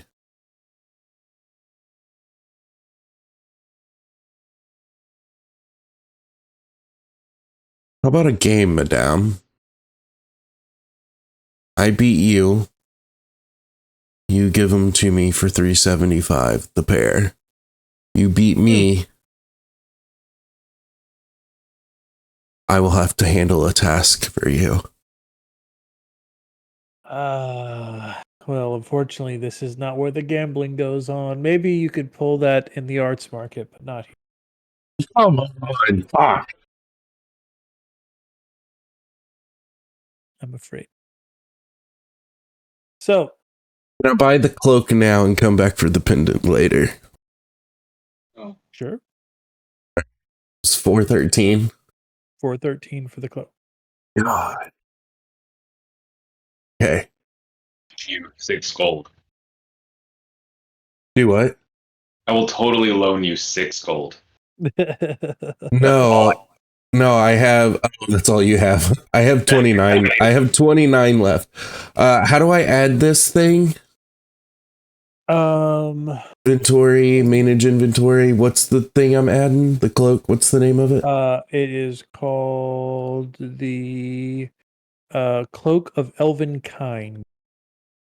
How about a game, madame? I beat you. You give them to me for 375, the pair. You beat me. I will have to handle a task for you. Well, unfortunately, this is not where the gambling goes on. Maybe you could pull that in the arts market, but not here. Come on, fuck. I'm afraid. So, Can I buy the cloak now and come back for the pendant later? Oh, sure. It's 413. 413 for the cloak. God. Okay. You 6 gold. Do what? I will totally loan you 6 gold. No. No, I have. Oh, that's all you have. I have 29. I have 29 left. How do I add this thing? Inventory, manage inventory. What's the thing I'm adding? The cloak. What's the name of it? It is called the Cloak of Elven Kind.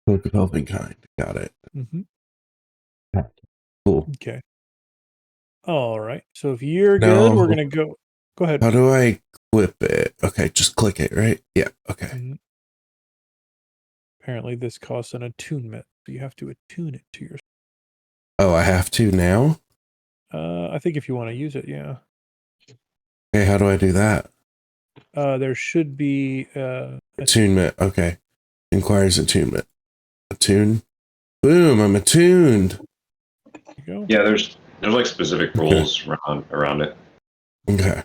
Cloak of Elven Kind. Got it. Mm-hmm. Cool. Okay. All right. So if you're good, we're gonna go. Go ahead. How do I clip it? Okay, just click it, right? Yeah. Okay. Mm-hmm. Apparently, this costs an attunement. So you have to attune it to your. Oh, I have to now? I think if you want to use it, yeah. Okay, how do I do that? There should be Attunement. Okay. Inquires attunement. Attune. Boom, I'm attuned. There you go. Yeah, there's like specific rules around it. Okay.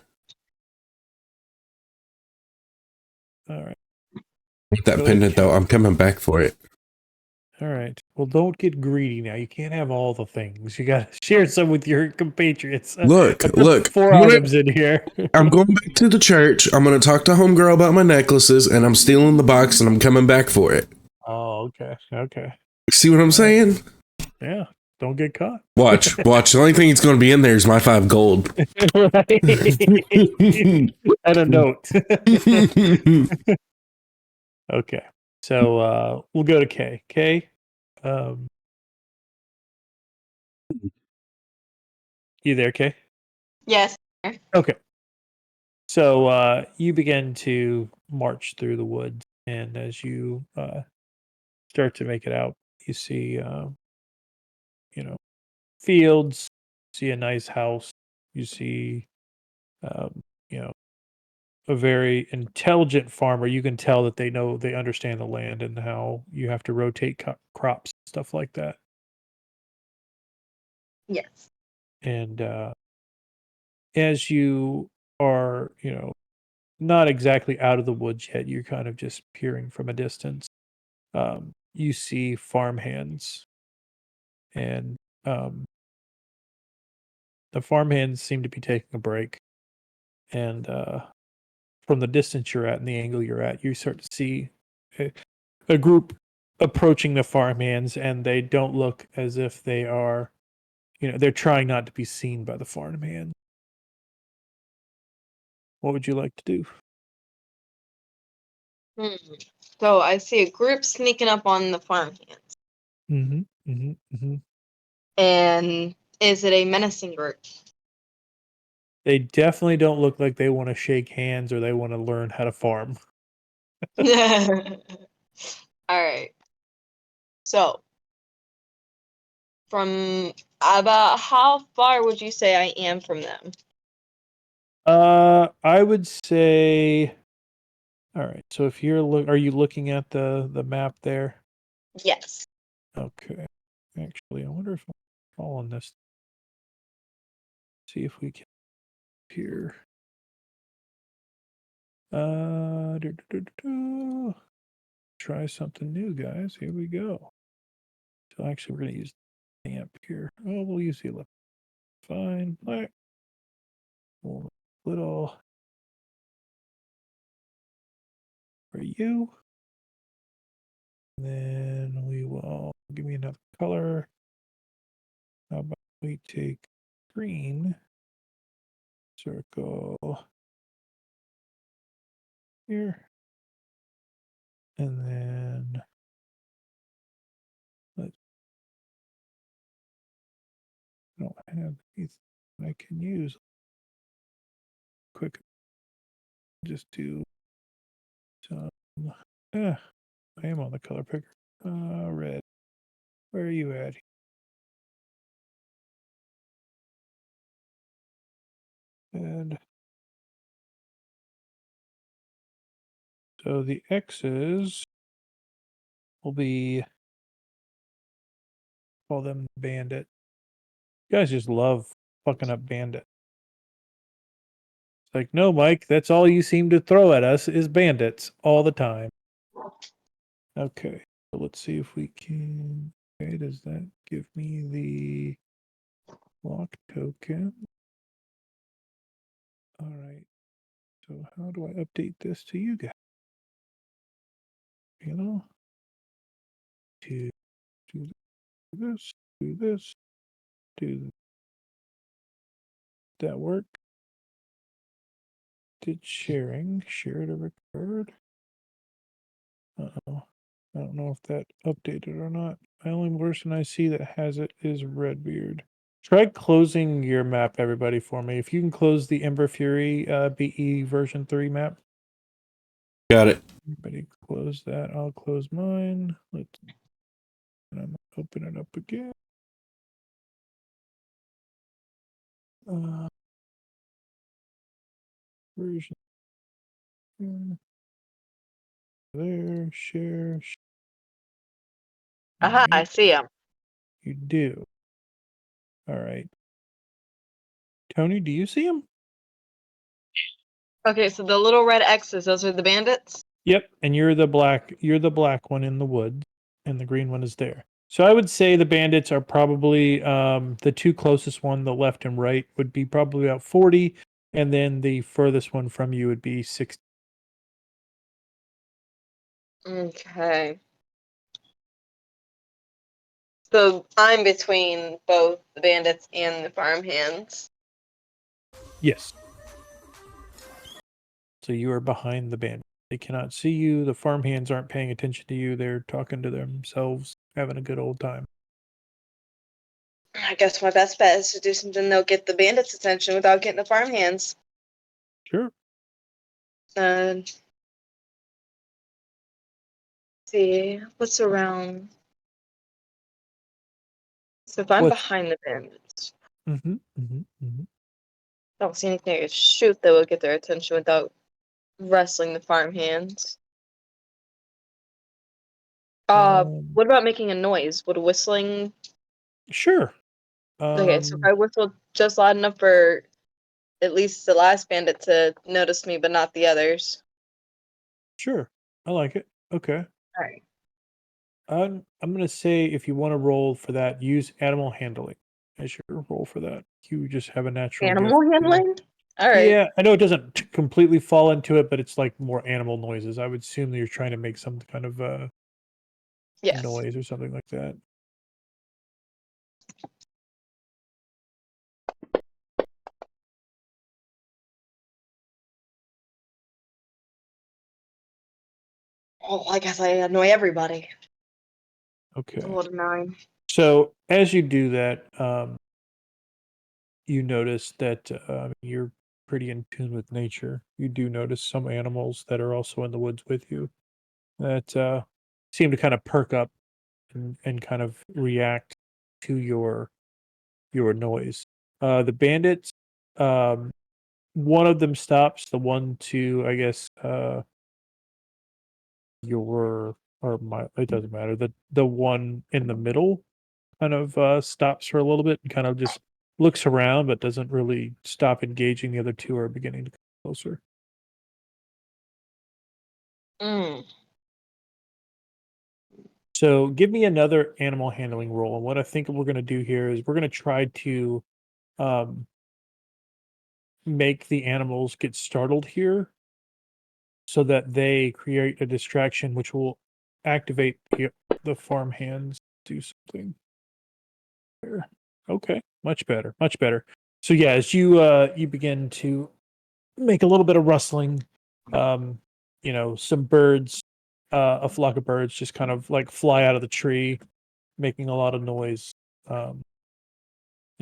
All right. With that Go pendant, ahead, though, I'm coming back for it. All right. Well, don't get greedy now. You can't have all the things. You got to share some with your compatriots. Look, I put look. 4 items in here. I'm going back to the church. I'm going to talk to homegirl about my necklaces, and I'm stealing the box, and I'm coming back for it. Oh, okay. Okay. See what I'm saying? Yeah. Don't get caught. Watch. The only thing that's going to be in there is my 5 gold. Right. And a note. Okay. So we'll go to K. K, you there, K? Yes. Okay. So you begin to march through the woods, and as you start to make it out, you see, fields. See a nice house. You see, um, you know, a very intelligent farmer. You can tell that they understand the land and how you have to rotate crops, stuff like that. Yes. And as you are, not exactly out of the woods yet, you're kind of just peering from a distance. You see farmhands, and the farmhands seem to be taking a break. And from the distance you're at and the angle you're at, you start to see a group approaching the farmhands, and they don't look as if they are, they're trying not to be seen by the farmhands. What would you like to do? So I see a group sneaking up on the farmhands. Mm-hmm. Mm-hmm. Mm-hmm. And is it a menacing group? They definitely don't look like they want to shake hands or they want to learn how to farm. All right. So, from about how far would you say I am from them? I would say. All right. So if are you looking at the map there? Yes. Okay. Actually, I wonder if I'm following this. See if we can here. Try something new, guys. Here we go. So actually, we're gonna use the amp here. Oh, we'll use the 11. Fine. Black. Little for you. And then we will give me another color. How about we take green, circle here, and then let's don't have these I can use quick. Just do some. I am on the color picker. Red. Where are you at? And so the X's will be, call them bandit. You guys just love fucking up bandit. It's like, no, Mike, that's all you seem to throw at us is bandits all the time. Okay, so let's see if we can. Okay, does that give me the lock token? All right. So how do I update this to you guys? To do this, do this, do that work? Did sharing, share to record? Uh-oh. I don't know if that updated or not. The only person I see that has it is Redbeard. Try closing your map, everybody, for me. If you can close the Ember Fury BE version 3 map. Got it. Everybody close that. I'll close mine. I'm gonna open it up again. Version there, share. Aha, I see him. You do. All right. Tony, do you see him? Okay, so the little red X's, those are the bandits? Yep, and you're the black one in the woods, and the green one is there. So I would say the bandits are probably the two closest one, the left and right, would be probably about 40, and then the furthest one from you would be 60. Okay. So I'm between both the bandits and the farmhands. Yes. So you are behind the bandit. They cannot see you. The farmhands aren't paying attention to you. They're talking to themselves, having a good old time. I guess my best bet is to do something that'll get the bandits' attention without getting the farmhands. Sure. See, what's around? So if I'm behind the bandits, Mm-hmm, mm-hmm, mm-hmm. I don't see anything I could shoot that will get their attention without wrestling the farmhands. What about making a noise? Would whistling? Sure. Okay, so if I whistle just loud enough for at least the last bandit to notice me, but not the others. Sure. I like it. Okay. All right. I'm gonna say if you want to roll for that, use animal handling as your roll for that. You just have a natural gift. Animal handling? All right. Yeah, I know it doesn't completely fall into it, but it's like more animal noises. I would assume that you're trying to make some kind of Yes. noise or something like that. Oh, I guess I annoy everybody. Okay. Roll a 9. So as you do that, you notice that you're pretty in tune with nature. You do notice some animals that are also in the woods with you that seem to kind of perk up and kind of react to your noise. The bandits, one of them stops. The one to, I guess, your or my. It doesn't matter. The one in the middle kind of stops for a little bit and kind of just looks around, but doesn't really stop engaging. The other two are beginning to come closer. Mm. So give me another animal handling roll. And what I think we're going to do here is we're going to try to um, make the animals get startled here so that they create a distraction which will activate the farm hands do something there. Okay, much better, much better. So yeah, as you begin to make a little bit of rustling, some birds, a flock of birds just kind of like fly out of the tree, making a lot of noise. And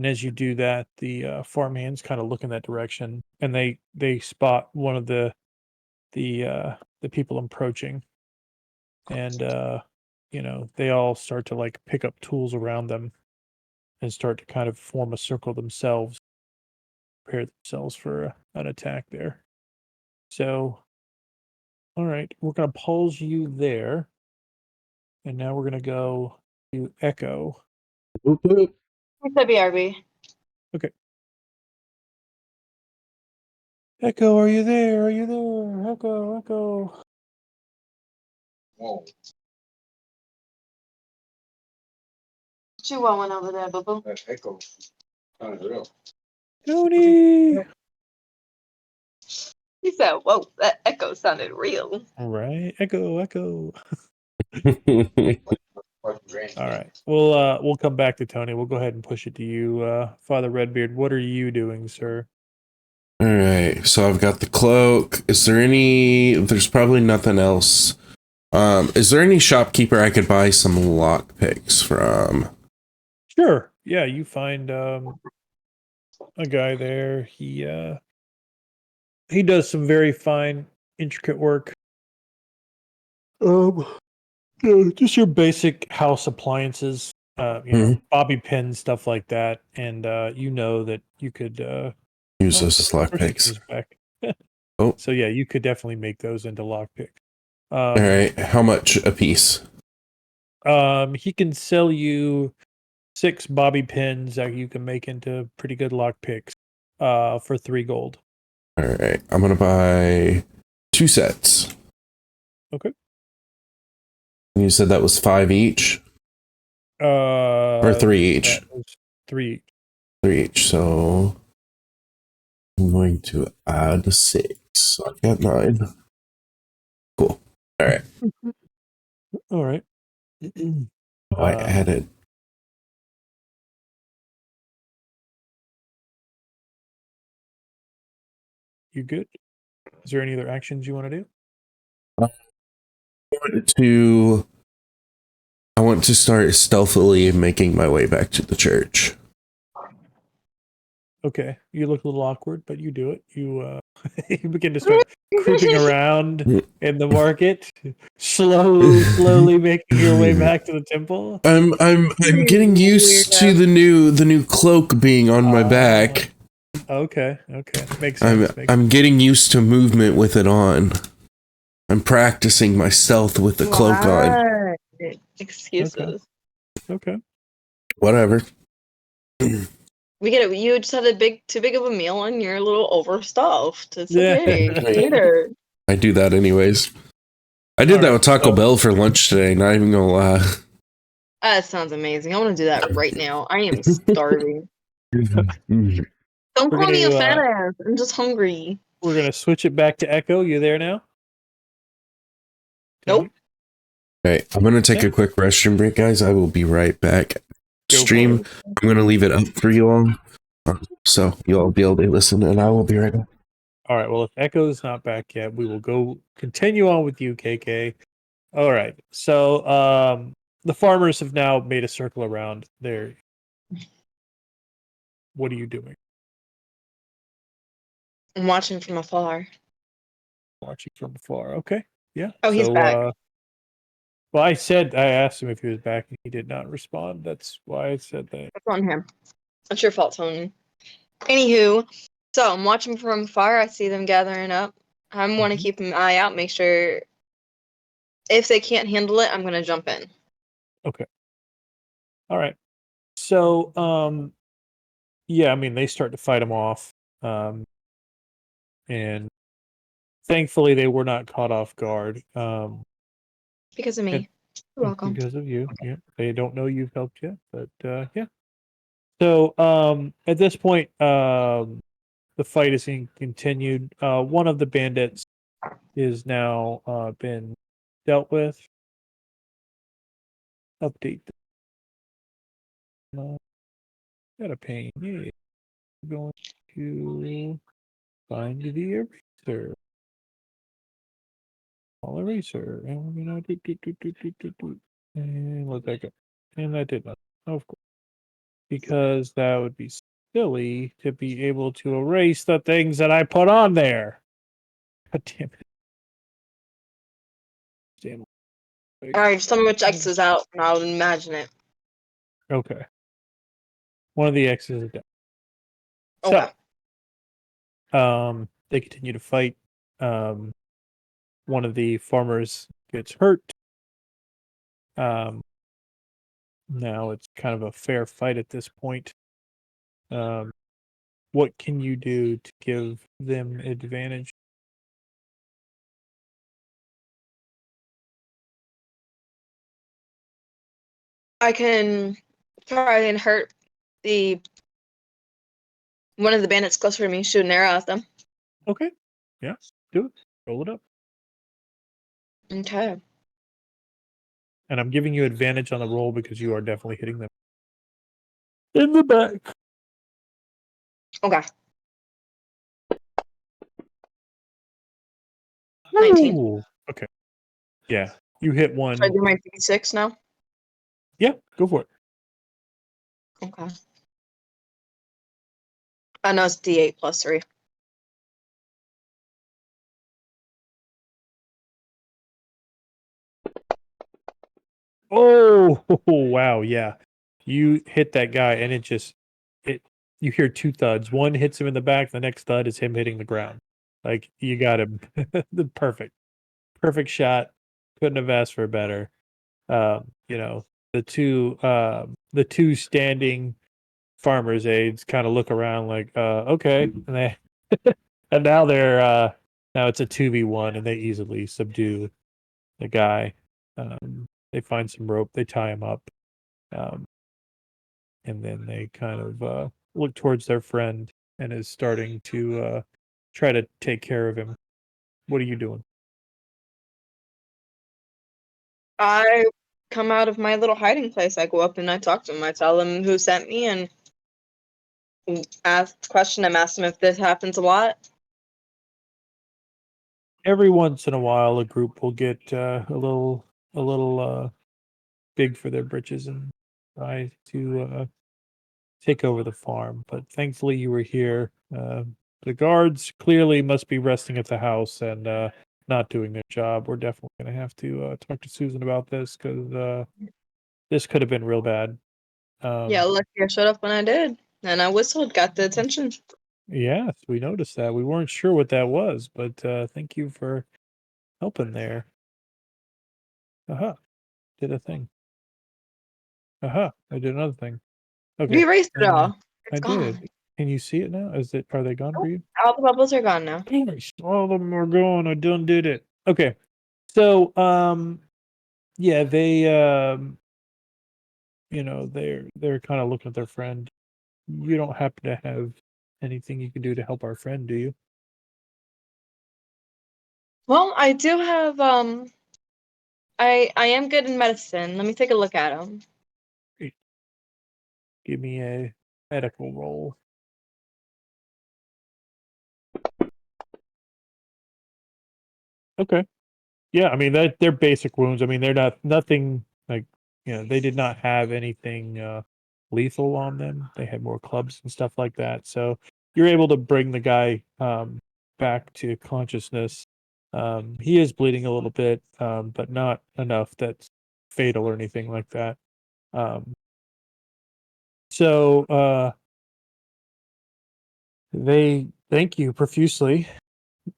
as you do that, the farmhands kind of look in that direction, and they spot one of the people approaching, and they all start to like pick up tools around them and start to kind of form a circle themselves, prepare themselves for an attack there. So, all right, we're gonna pause you there, and now we're gonna go to Echo. Whoop, whoop. It's a BRB. Okay. Echo, are you there? Are you there? Echo, Echo. Whoa. What you want over there, boo boo? That echo sounded real. Tony! He said, "Whoa, that echo sounded real." All right, Echo, Echo. Fucking grand. All right, we'll come back to Tony. We'll go ahead and push it to you, Father Redbeard. What are you doing, sir? All right, so I've got the cloak. There's probably nothing else. Is there any shopkeeper I could buy some lockpicks from? Sure. Yeah, you find a guy there. He does some very fine, intricate work. Just your basic house appliances. Bobby pins, stuff like that, and you know that you could Use those as lockpicks. Oh. So yeah, you could definitely make those into lockpick. All right, how much a piece? He can sell you 6 bobby pins that you can make into pretty good lockpicks for 3 gold. All right, I'm gonna buy 2 sets. Okay. You said that was 5 each or 3 each. That was 3 each. 3 each. So I'm going to add 6. So I got 9. Cool. All right. All right. I added. You good? Is there any other actions you want to do? I want to start stealthily making my way back to the church. Okay. You look a little awkward, but you do it. You you begin to start creeping around in the market, slowly making your way back to the temple. I'm getting used to the new cloak being on my back. Okay. Makes sense. I'm getting used to movement with it on. I'm practicing my stealth with the cloak on. Excuses. Okay. Whatever. We get it. You just had too big of a meal and you're a little overstuffed. It's Yeah. okay. Later. I do that anyways. I did that with Taco Bell for lunch today, not even gonna lie. That sounds amazing. I want to do that right now. I am starving. Don't We're call me a gonna, fat ass. I'm just hungry. We're going to switch it back to Echo. You there now? Nope. Okay, I'm gonna take a quick restroom break, guys. I will be right back. Stream, I'm gonna leave it up for you all, so you all be able to listen, and I will be right back. All right. Well, if Echo's not back yet, we will continue on with you, KK. All right. So, the farmers have now made a circle around there. What are you doing? I'm watching from afar. Watching from afar. Okay. Yeah. Oh, he's back. Well, I asked him if he was back, and he did not respond. That's why I said that. That's on him. That's your fault, Tony. Anywho, so I'm watching from afar. I see them gathering up. I want to keep an eye out, make sure if they can't handle it, I'm going to jump in. Okay. All right. So, yeah, I mean, they start to fight him off. And thankfully they were not caught off guard. Because of me. You're welcome. Because of you. Yeah. They don't know you've helped yet, but yeah. So at this point, the fight is being continued. One of the bandits is now been dealt with. Update. Got a pain. Yeah. Going to find the eraser. All eraser. And we're gonna do. And let that go. And that did not. Of course. Because that would be silly to be able to erase the things that I put on there. God damn it. Damn. Alright, just tell me which X is out and I'll imagine it. Okay. One of the X's is down. Okay. So, they continue to fight. One of the farmers gets hurt. Now it's kind of a fair fight at this point. What can you do to give them advantage? I can try and hurt one of the bandits closer to me, shoot an arrow at them. Okay. Yeah. Do it. Roll it up. Okay. And I'm giving you advantage on the roll because you are definitely hitting them in the back. Okay. 19. Ooh. Okay. Yeah. You hit one. Should I do my D6 now? Yeah, go for it. Okay. I know it's D8 plus 3. Oh, wow. Yeah. You hit that guy and you hear 2 thuds. One hits him in the back. The next thud is him hitting the ground. Like, you got him. Perfect. Perfect shot. Couldn't have asked for better. The two standing farmers aides kind of look around like, okay. And they, and now now it's a 2v1 and they easily subdue the guy. They find some rope, they tie him up, and then they kind of look towards their friend and is starting to try to take care of him. What are you doing? I come out of my little hiding place. I go up and I talk to him. I tell him who sent me and ask the question. I'm asking him if this happens a lot. Every once in a while, a group will get a little big for their britches and try to take over the farm. But thankfully, you were here. The guards clearly must be resting at the house and not doing their job. We're definitely going to have to talk to Susan about this because this could have been real bad. Yeah, lucky I showed up when I did. And I whistled, got the attention. Yes, we noticed that. We weren't sure what that was, but thank you for helping there. Aha, did a thing. Aha, I did another thing. Okay. We erased it all. I It's gone. did. Can you see it now? Are they gone for you? All the bubbles are gone now. Gosh, all of them are gone. I done did it. Okay. So yeah, they they're kind of looking at their friend. You don't happen to have anything you can do to help our friend, do you? Well, I do have I am good in medicine. Let me take a look at him. Give me a medical roll. Okay. Yeah, I mean they're basic wounds. I mean they're nothing like they did not have anything lethal on them. They had more clubs and stuff like that. So you're able to bring the guy back to consciousness. He is bleeding a little bit, but not enough that's fatal or anything like that. So they thank you profusely,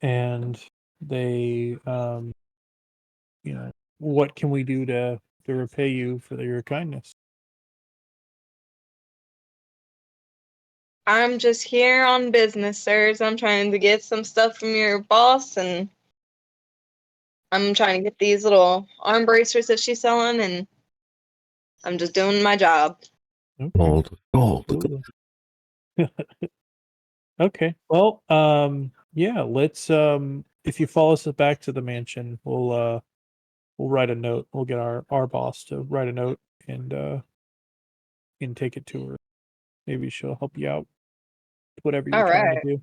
and they what can we do to repay you for your kindness? I'm just here on business, sirs. I'm trying to get some stuff from your boss, and I'm trying to get these little arm bracers that she's selling, and I'm just doing my job. Gold, gold. Absolutely. Okay. Well, yeah, let's if you follow us back to the mansion, we'll write a note. We'll get our boss to write a note and take it to her. Maybe she'll help you out, whatever you're All trying to right. do.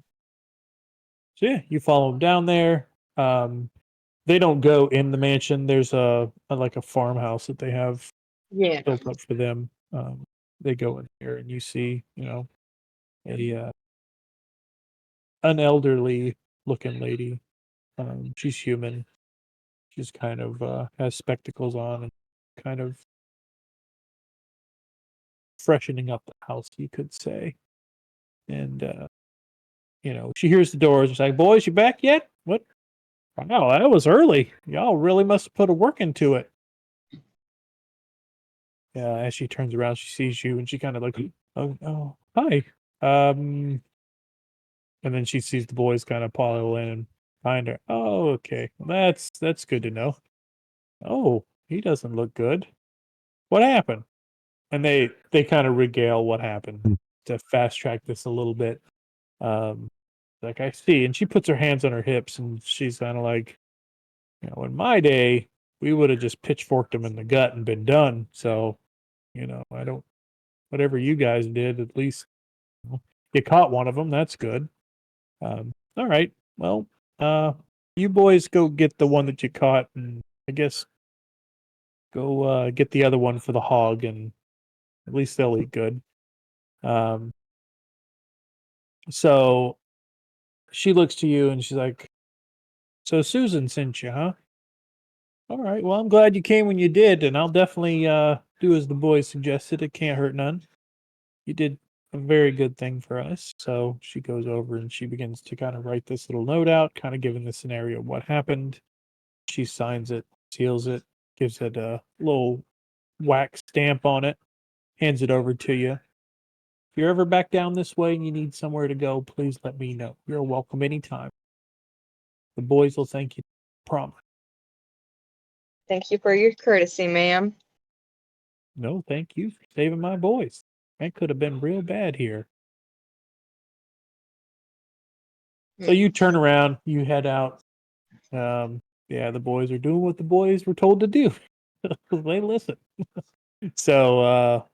So yeah, you follow them down there. They don't go in the mansion. There's a like a farmhouse that they have Yeah. built up for them. They go in here and you see, a an elderly looking lady. She's human. She's kind of has spectacles on and kind of freshening up the house, you could say. And she hears the doors. She's like, "Boys, you back yet? What? Wow, that was early. Y'all really must have put a work into it." As she turns around, she sees you, and she kind of like, "Oh, hi." Um, and then she sees the boys kind of pile in and find her. Oh, okay, well, that's good to know. Oh, he doesn't look good. What happened? And they kind of regale what happened to fast track this a little bit. Um, like I see, and she puts her hands on her hips, and she's kind of like, in my day, we would have just pitchforked him in the gut and been done. So, I don't. Whatever you guys did, at least you caught one of them. That's good. All right. Well, you boys go get the one that you caught, and I guess go get the other one for the hog, and at least they'll eat good. Um, so she looks to you and she's like, "So Susan sent you, huh? All right. Well, I'm glad you came when you did, and I'll definitely do as the boys suggested. It can't hurt none. You did a very good thing for us." So she goes over and she begins to kind of write this little note out, kind of giving the scenario of what happened. She signs it, seals it, gives it a little wax stamp on it, hands it over to you. If you're ever back down this way and you need somewhere to go, please let me know. You're welcome anytime. The boys will thank you. Promise. Thank you for your courtesy, ma'am. No, thank you for saving my boys. That could have been real bad here. So you turn around, you head out. Yeah, the boys are doing what the boys were told to do. They listen. So,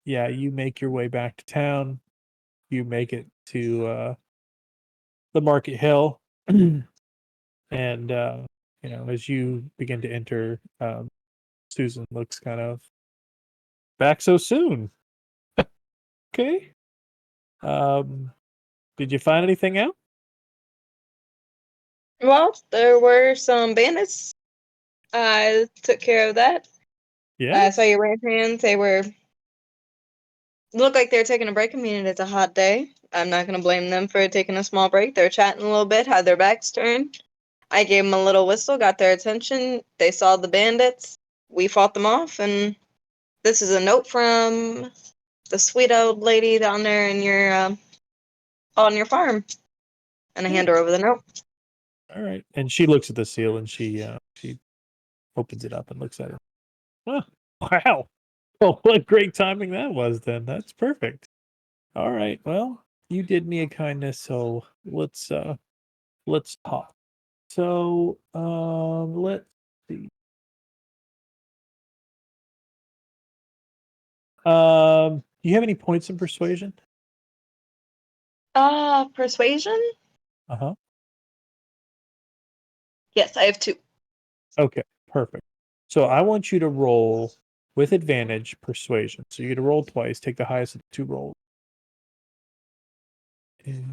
yeah, you make your way back to town. You make it to the Market Hill, and as you begin to enter, Susan looks kind of back so soon. Okay. Did you find anything out? Well, there were some bandits. I took care of that. Yeah. I saw your right hands. They were look like they're taking a break. I mean, it's a hot day. I'm not gonna blame them for taking a small break. They're chatting a little bit, had their backs turned. I gave them a little whistle, got their attention. They saw the bandits. We fought them off, and this is a note from the sweet old lady down there in your on your farm. And I hand her over the note. All right. And she looks at the seal and she opens it up and looks at it. Oh, wow. Well, what great timing that was then. That's perfect. All right. Well, you did me a kindness, so let's talk. So, let's see. Do you have any points in persuasion? Persuasion? Uh-huh. Yes, I have 2. Okay, perfect. So I want you to roll with advantage persuasion. So you get to roll twice, take the highest of the 2 rolls. And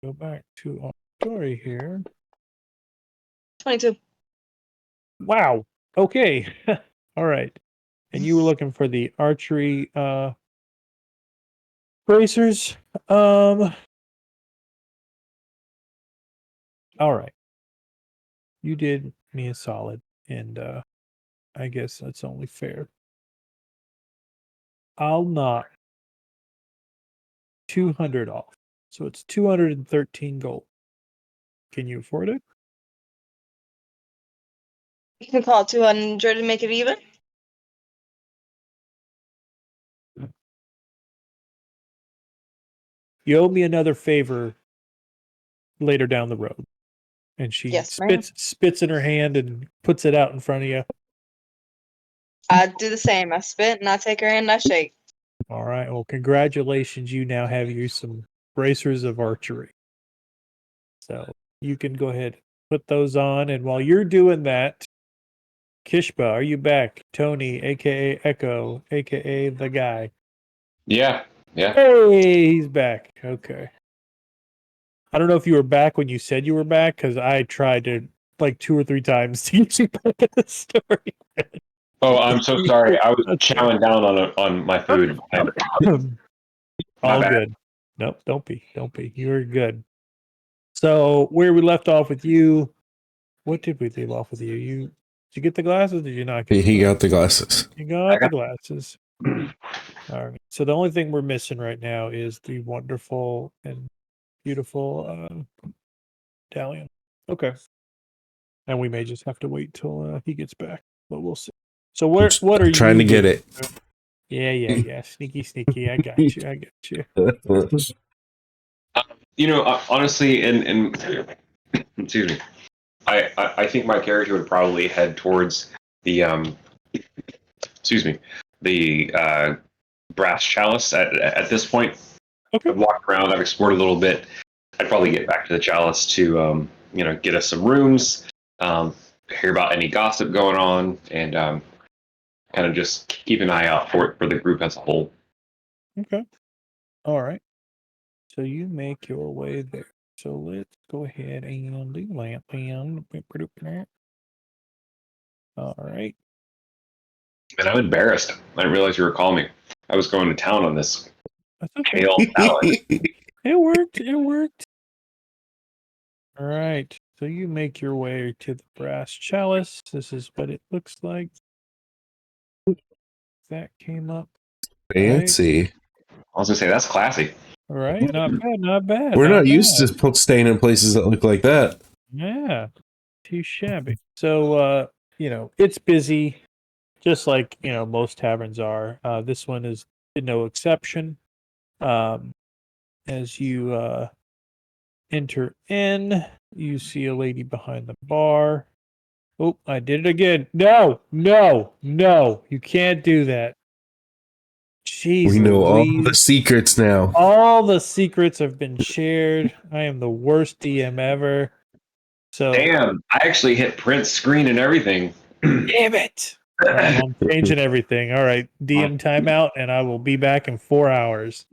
go back to our story here. 22. Wow. Okay. All right. And you were looking for the archery bracers. All right. You did me a solid, and I guess that's only fair. I'll knock 200 off. So it's 213 gold. Can you afford it? You can call it 200 and make it even. You owe me another favor later down the road. And she Yes, ma'am. spits in her hand and puts it out in front of you. I do the same. I spit and I take her hand and I shake. All right. Well, congratulations. You now have you some bracers of archery. So you can go ahead and put those on. And while you're doing that, Kishba, are you back? Tony, aka Echo, aka the guy. Yeah. Hey, he's back. Okay. I don't know if you were back when you said you were back, because I tried to like 2 or 3 times to get you back in the story. Oh, I'm so sorry. I was Okay. chowing down on my food. All bad. good. Nope, don't be. You're good. So where we left off with you, what did we leave off with you? Did you get the glasses? Did you not get He got the glasses. You got the glasses. All right. So the only thing we're missing right now is the wonderful and beautiful Dalian. Okay. And we may just have to wait till he gets back, but we'll see. So what are you Trying to get doing? it. Yeah. Sneaky. I got you. Honestly, and excuse me, I think my character would probably head towards the the brass chalice at this point. Okay. I've walked around, I've explored a little bit. I'd probably get back to the chalice to get us some rooms, hear about any gossip going on, and kind of just keep an eye out for the group as a whole. Okay. All right. So you make your way there. So let's go ahead and do lamp and all right. And I'm embarrassed. I didn't realize you were calling me. I was going to town on this That's okay. kale salad. It worked. All right. So you make your way to the brass chalice. This is what it looks like. That came up. Fancy. I was gonna say that's classy. All right. Not bad. We're not used to staying in places that look like that. Yeah. Too shabby. So it's busy, just like most taverns are. This one is no exception. As you enter in, you see a lady behind the bar. Oh, I did it again. No, no, no! You can't do that. Jeez, We know all Louise. the secrets now. All the secrets have been shared. I am the worst DM ever. So Damn, I actually hit print screen and everything. damn it. All right, well, I'm changing everything. All right, DM timeout, and I will be back in 4 hours.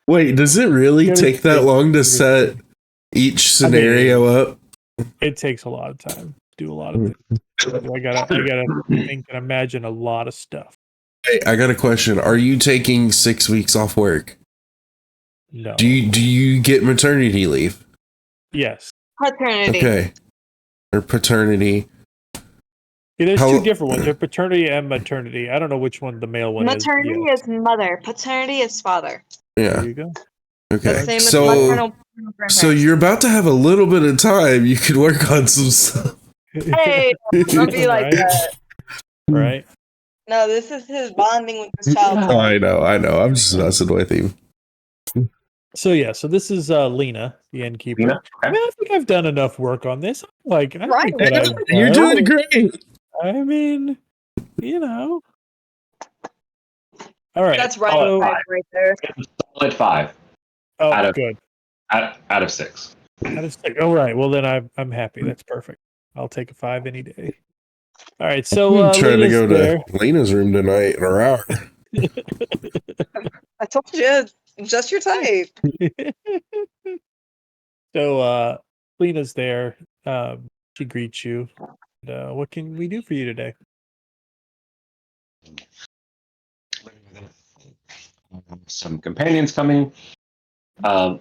Wait, does it really Gotta take that think. long to set each scenario up? It takes a lot of time to do a lot of things. I gotta think and imagine a lot of stuff. Hey, I got a question. Are you taking 6 weeks off work? No. Do you get maternity leave? Yes. Paternity. Okay. Or paternity. Yeah, there's How- two different ones. There's paternity and maternity. I don't know which one the male one Maternity is. is mother. Paternity is father. There Yeah. you go. The Okay. same as So maternal so grandparents. you're about to have a little bit of time. You could work on some stuff. Hey, don't be like Right? that. Right. No, this is his bonding with his child. I know. I'm just messing with him. So yeah, so this is Lena, the innkeeper. Lena? I mean, I think I've done enough work on this. I Right. think that I've You're done. doing great. I mean, All right. That's right, So, right there. Solid 5 oh, out of- good. out of 6. Out of 6. All right. Well, then I'm happy. That's perfect. I'll take a 5 any day. All right. So I'm trying to Lena's go there. to Lena's room tonight in an hour. I told you, just your type. So Lena's there. She greets you. And, what can we do for you today? Some companions coming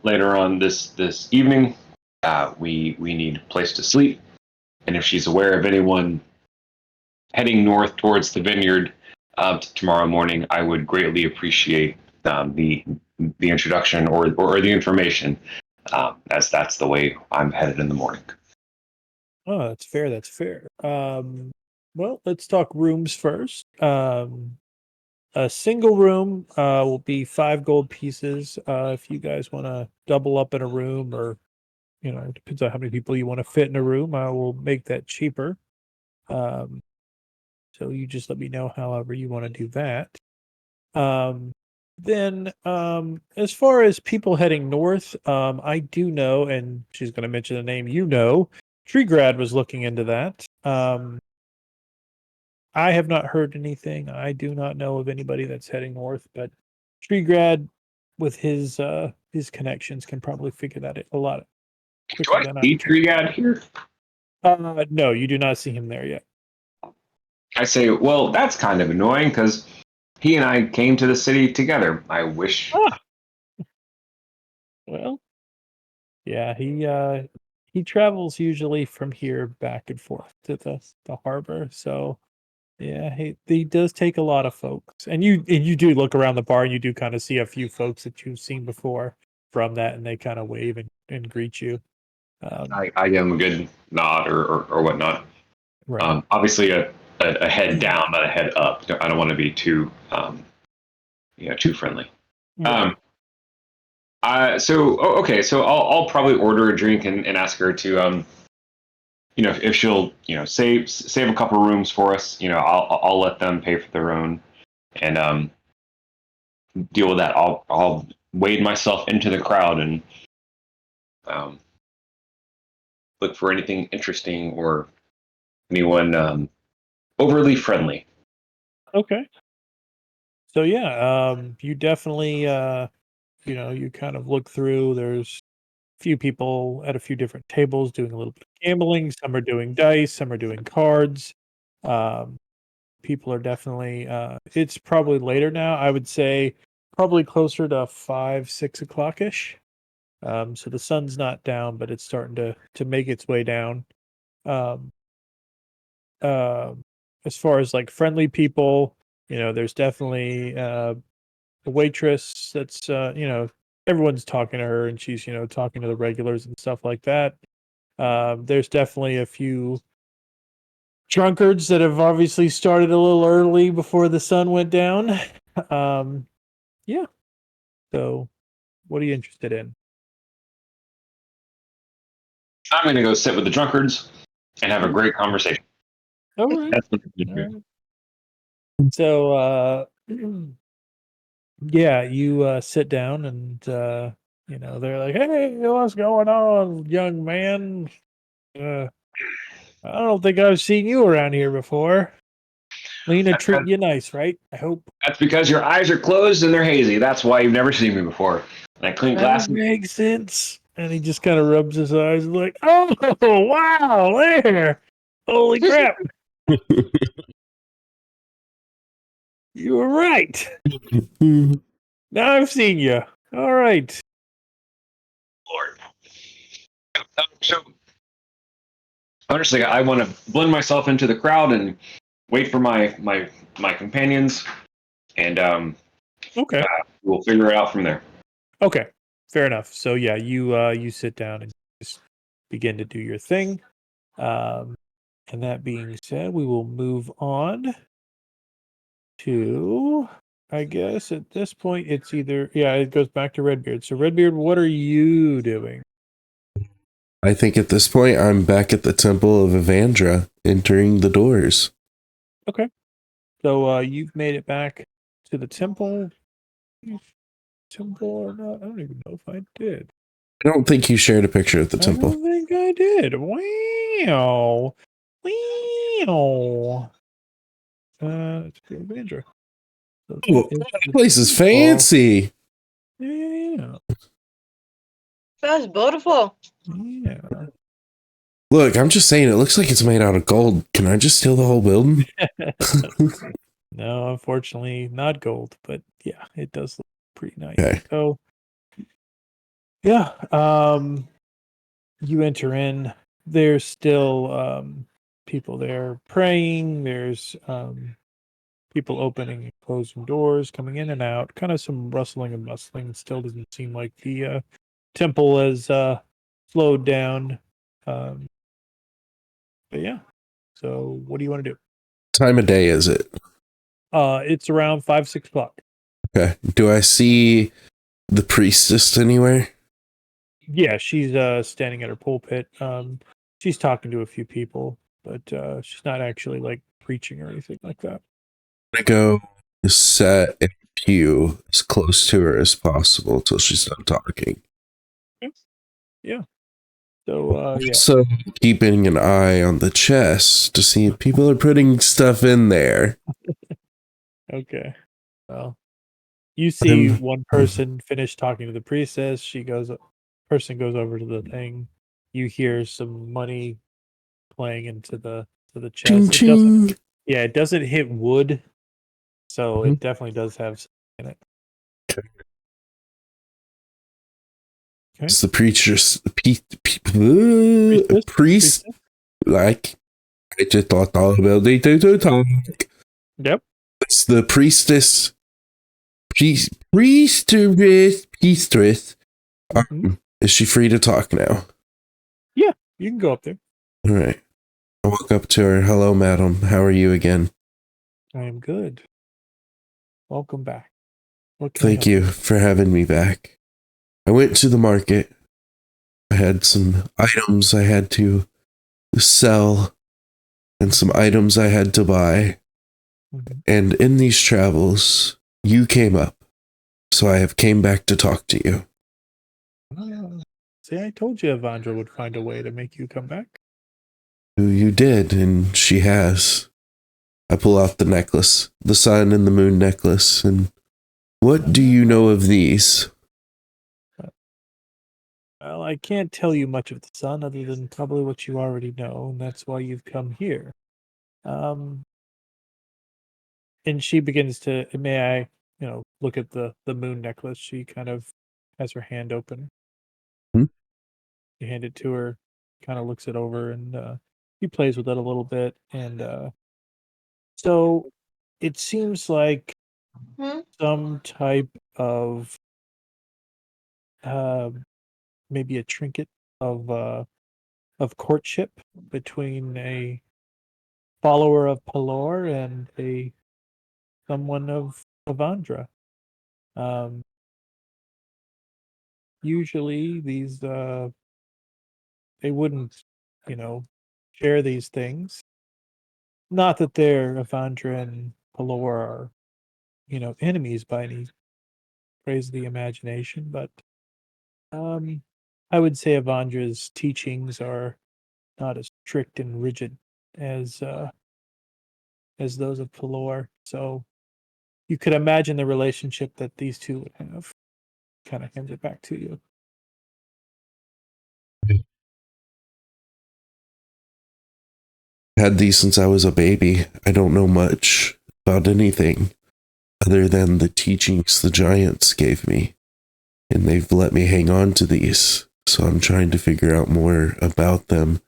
later on this evening. We need a place to sleep, and if she's aware of anyone heading north towards the vineyard tomorrow morning, I would greatly appreciate the introduction or the information, as that's the way I'm headed in the morning. Oh, that's fair. That's fair. Well, let's talk rooms first. A single room will be 5 gold pieces. If you guys want to double up in a room, or it depends on how many people you want to fit in a room, I will make that cheaper. So you just let me know however you want to do that. Then, as far as people heading north, I do know, and she's going to mention the name. Treegrad was looking into that. I have not heard anything. I do not know of anybody that's heading north, but Treegrad, with his connections, can probably figure that a lot Do quicker I than I see can. Triad here? No, you do not see him there yet. I say, well, that's kind of annoying because he and I came to the city together. I wish. Well, yeah, he travels usually from here back and forth to the harbor. So yeah, he does take a lot of folks, and you do look around the bar, and you do kind of see a few folks that you've seen before from that, and they kind of wave and greet you. I give him a good nod or whatnot. Right. Obviously, a head down, not a head up. I don't want to be too too friendly. Right. Okay, so I'll probably order a drink and ask her to if she'll save a couple rooms for us. I'll let them pay for their own and deal with that. I'll wade myself into the crowd and look for anything interesting or anyone overly friendly. Okay. So yeah, you definitely you kind of look through. There's a few people at a few different tables doing a little bit of gambling. Some are doing dice. Some are doing cards. Um, People are definitely. It's probably later now. I would say probably closer to 5, 6 o'clock ish. So the sun's not down, but it's starting to make its way down. Um, uh, as far as like friendly people, there's definitely the waitress that's everyone's talking to her, and she's talking to the regulars and stuff like that. There's definitely a few drunkards that have obviously started a little early before the sun went down. Yeah. So, what are you interested in? I'm going to go sit with the drunkards and have a great conversation. All right. That's what I'm All gonna do. right. So, yeah, you sit down and they're like, "Hey, what's going on, young man? I don't think I've seen you around here before. Lena treating you nice, right? I hope." That's because your eyes are closed and they're hazy. That's why you've never seen me before. And I clean That glasses. makes sense. And he just kind of rubs his eyes like, "Oh, wow, there. Holy crap. You were right. Now I've seen you. All right." Lord. So honestly, I want to blend myself into the crowd and wait for my companions, and Okay. we'll figure it out from there. Okay. Fair enough. So yeah, you sit down and just begin to do your thing. Um, and that being said, we will move on to, I guess at this point, it's either, yeah, it goes back to Redbeard. So, Redbeard, what are you doing? I think at this point I'm back at the Temple of Evandra, entering the doors. Okay. So, you've made it back to the temple. Temple or not? I don't even know if I did. I don't think you shared a picture of the I temple. don't think I did. Wow. Wow. It's Evandra. So Oh, that is that the place is temple. fancy. Yeah. That's beautiful. Yeah. Look, I'm just saying, it looks like it's made out of gold. Can I just steal the whole building? No, unfortunately, not gold, but yeah, it does look pretty nice. Okay. So, yeah, you enter in. There's still people there praying. There's people opening and closing doors, coming in and out. Kind of some rustling and bustling. It still doesn't seem like the temple has slowed down. Um, but yeah. So, what do you want to do? Time of day is it? It's around 5, 6 o'clock. Okay. Do I see the priestess anywhere? Yeah, she's standing at her pulpit. She's talking to a few people, but she's not actually like preaching or anything like that. I'm gonna go set a pew as close to her as possible till she's done talking. Yeah. So yeah. So keeping an eye on the chest to see if people are putting stuff in there. Okay. Well, you see I'm- one person finish talking to the priestess. Person goes over to the thing. You hear some money playing into the Ching chest. It doesn't. ching. Yeah, it doesn't hit wood, so Mhm. it definitely does have something in it. Okay. Okay. It's the preacher's Priestess? priest. Like I just thought all about it to talk. Yep. It's the priestess. Priestess. Mhm. Is she free to talk now? Yeah, you can go up there. All right. I walk up to her. Hello, madam. How are you again? I am good. Welcome back. What can I Thank help you for having me back. I went to the market. I had some items I had to sell and some items I had to buy. Mhm. And in these travels, you came up. So I have came back to talk to you. See, I told you Evandra would find a way to make you come back. You did, and she has. I pull out the necklace, the sun and the moon necklace, and what do you know of these? Well, I can't tell you much of the sun other than probably what you already know, and that's why you've come here. Um, and she begins to, may I, look at the moon necklace. She kind of has her hand open. Hmm? You hand it to her, kind of looks it over, and he plays with it a little bit. And so it seems like Hmm? some type of uh, maybe a trinket of courtship between follower of Pelor and someone of Avandra. Usually these they wouldn't, share these things. Not that they're Avandra and Pelor are, enemies by any praise of the imagination, but I would say Avandra's teachings are not as strict and rigid as those of Pelor. So you could imagine the relationship that these two would have. Kind of hands it back to you. Had these since I was a baby. I don't know much about anything other than the teachings the giants gave me. And they've let me hang on to these. So I'm trying to figure out more about them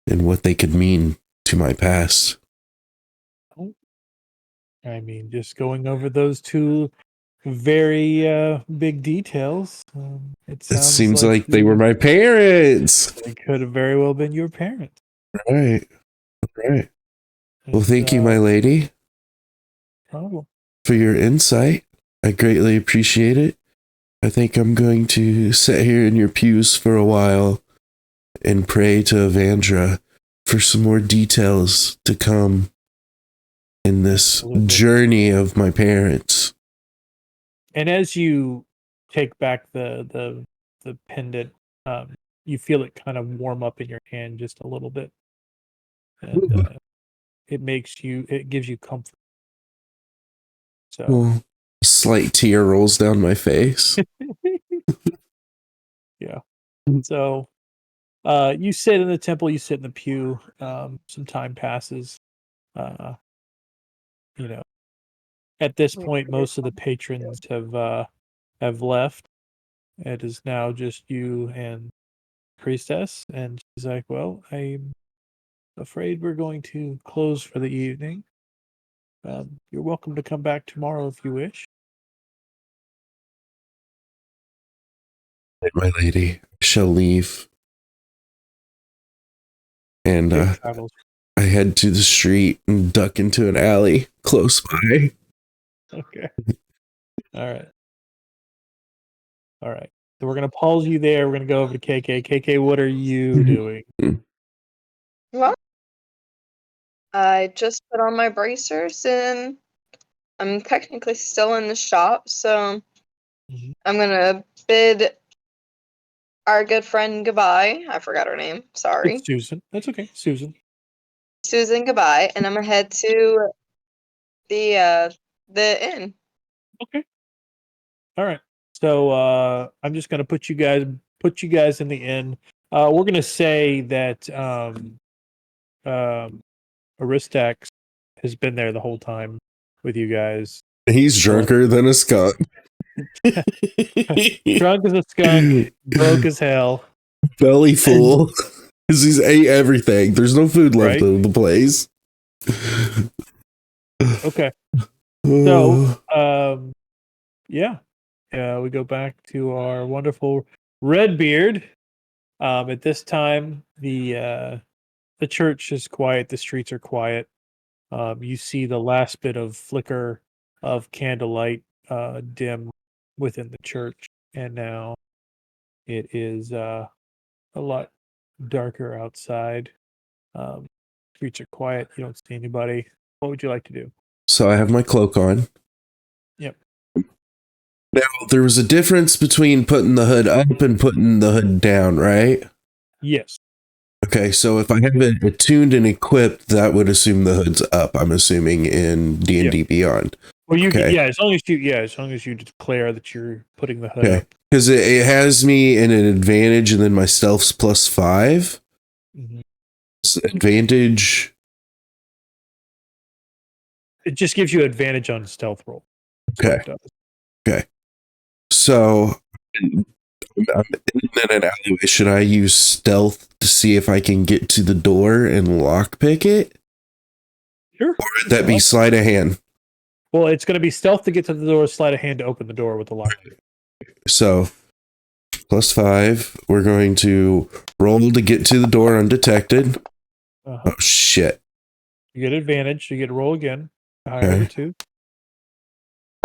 and what they could mean to my past. I mean, just going over those two very big details. It It sounds seems like they were you- my parents. They could have very well been your parents. Right. Right. Well, It's, thank you, my lady, problem. for your insight. I greatly appreciate it. I think I'm going to sit here in your pews for a while and pray to Avandra for some more details to come in this Absolutely. journey of my parents. And as you take back the pendant, you feel it kind of warm up in your hand just a little bit, and it gives you comfort. So Well, a slight tear rolls down my face. yeah. So you sit in the temple, you sit in the pew. Some time passes. You know, at this point, most of the patrons have left. It is now just you and priestess, and she's like, "Well, I'm afraid we're going to close for the evening. You're welcome to come back tomorrow if you wish." My lady, I shall leave. And Safe travels. I head to the street and duck into an alley close by. Okay. All right. So we're gonna pause you there. We're gonna go over to KK. KK, what are you doing? Well, I just put on my bracers and I'm technically still in the shop, so Mhm. I'm gonna bid our good friend goodbye. I forgot her name. Sorry. It's Susan. That's okay, Susan. Susan goodbye, and I'm gonna head to the inn. Okay. All right. So I'm just gonna put you guys in the inn. We're gonna say that Aristax has been there the whole time with you guys. He's drunker than a skunk. Drunk as a skunk, broke as hell. Belly full. Because he's ate everything. There's no food left Right. in the place. Okay. So we go back to our wonderful Redbeard. At this time, the church is quiet. The streets are quiet. You see the last bit of flicker of candlelight dim within the church, and now it is a lot darker outside. Streets are quiet. You don't see anybody. What would you like to do? So I have my cloak on. Yep. Now, there was a difference between putting the hood up and putting the hood down, right? Yes. Okay, so if I have it attuned and equipped, that would assume the hood's up, I'm assuming, in D&D Beyond. Well, you Okay. as long as you declare that you're putting the hood Okay. up. Because it has me in an advantage, and then my stealth's +5. Mhm. Advantage. It just gives you advantage on stealth roll. That's what Okay. it does. Okay. So I'm in an alleyway. Should I use stealth to see if I can get to the door and lockpick it? Sure. Or would that be sleight of hand? Well, it's going to be stealth to get to the door, sleight of hand to open the door with the lock. So +5. We're going to roll to get to the door undetected. Uh-huh. Oh shit. You get advantage. You get to roll again. Higher of the two.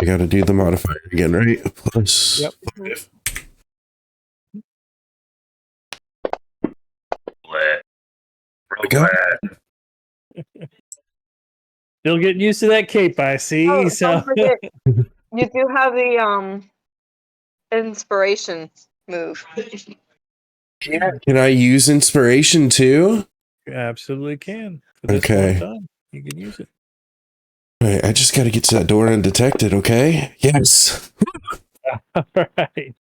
I got to do the modifier again, right? Plus Yep. 5. Go. Still getting used to that cape, I see. Oh, So don't forget, you do have the inspiration move. Can I use inspiration too? you absolutely can. For this Okay. one time, you can use it. All right, I just got to get to that door undetected, okay? Yes. All right.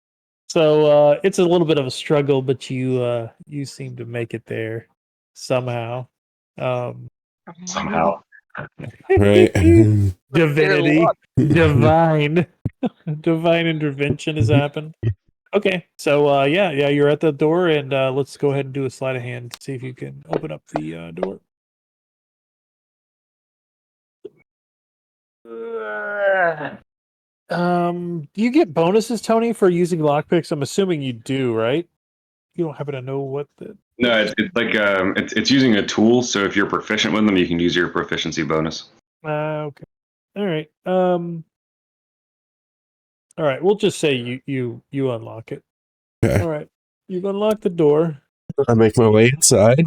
So it's a little bit of a struggle, but you seem to make it there somehow. Somehow. Right. Divinity, luck. divine intervention has happened. Okay, so yeah, you're at the door, and let's go ahead and do a sleight of hand to see if you can open up the door. Do you get bonuses, Tony, for using lockpicks? I'm assuming you do, right? You don't happen to know what the No, it's like it's using a tool. So if you're proficient with them, you can use your proficiency bonus. okay. All right. All right, we'll just say you unlock it. Okay. All right. You've unlocked the door. I make my way inside,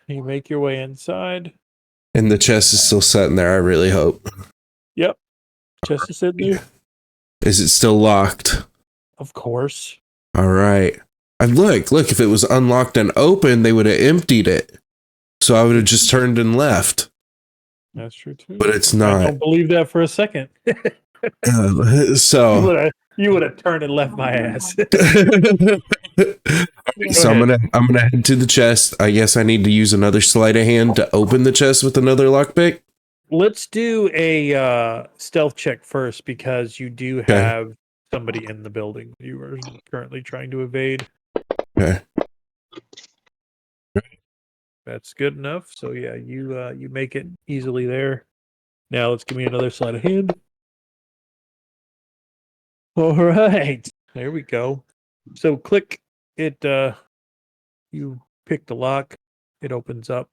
You make your way inside. and the chest is still sitting there. I really hope. Yep. Chest is sitting there. Is it still locked? Of course. All right. And look, if it was unlocked and open, they would have emptied it. So I would have just turned and left. That's true too. But it's I not. don't believe that for a second. So you would have turned and left my ass. so I'm gonna head to the chest. I guess I need to use another sleight of hand to open the chest with another lockpick. Let's do a stealth check first because you do have somebody in the building you are currently trying to evade. Okay. That's good enough. So yeah, you make it easily there. Now let's give me another sleight of hand. All right, there we go. So click it. You pick the lock. It opens up.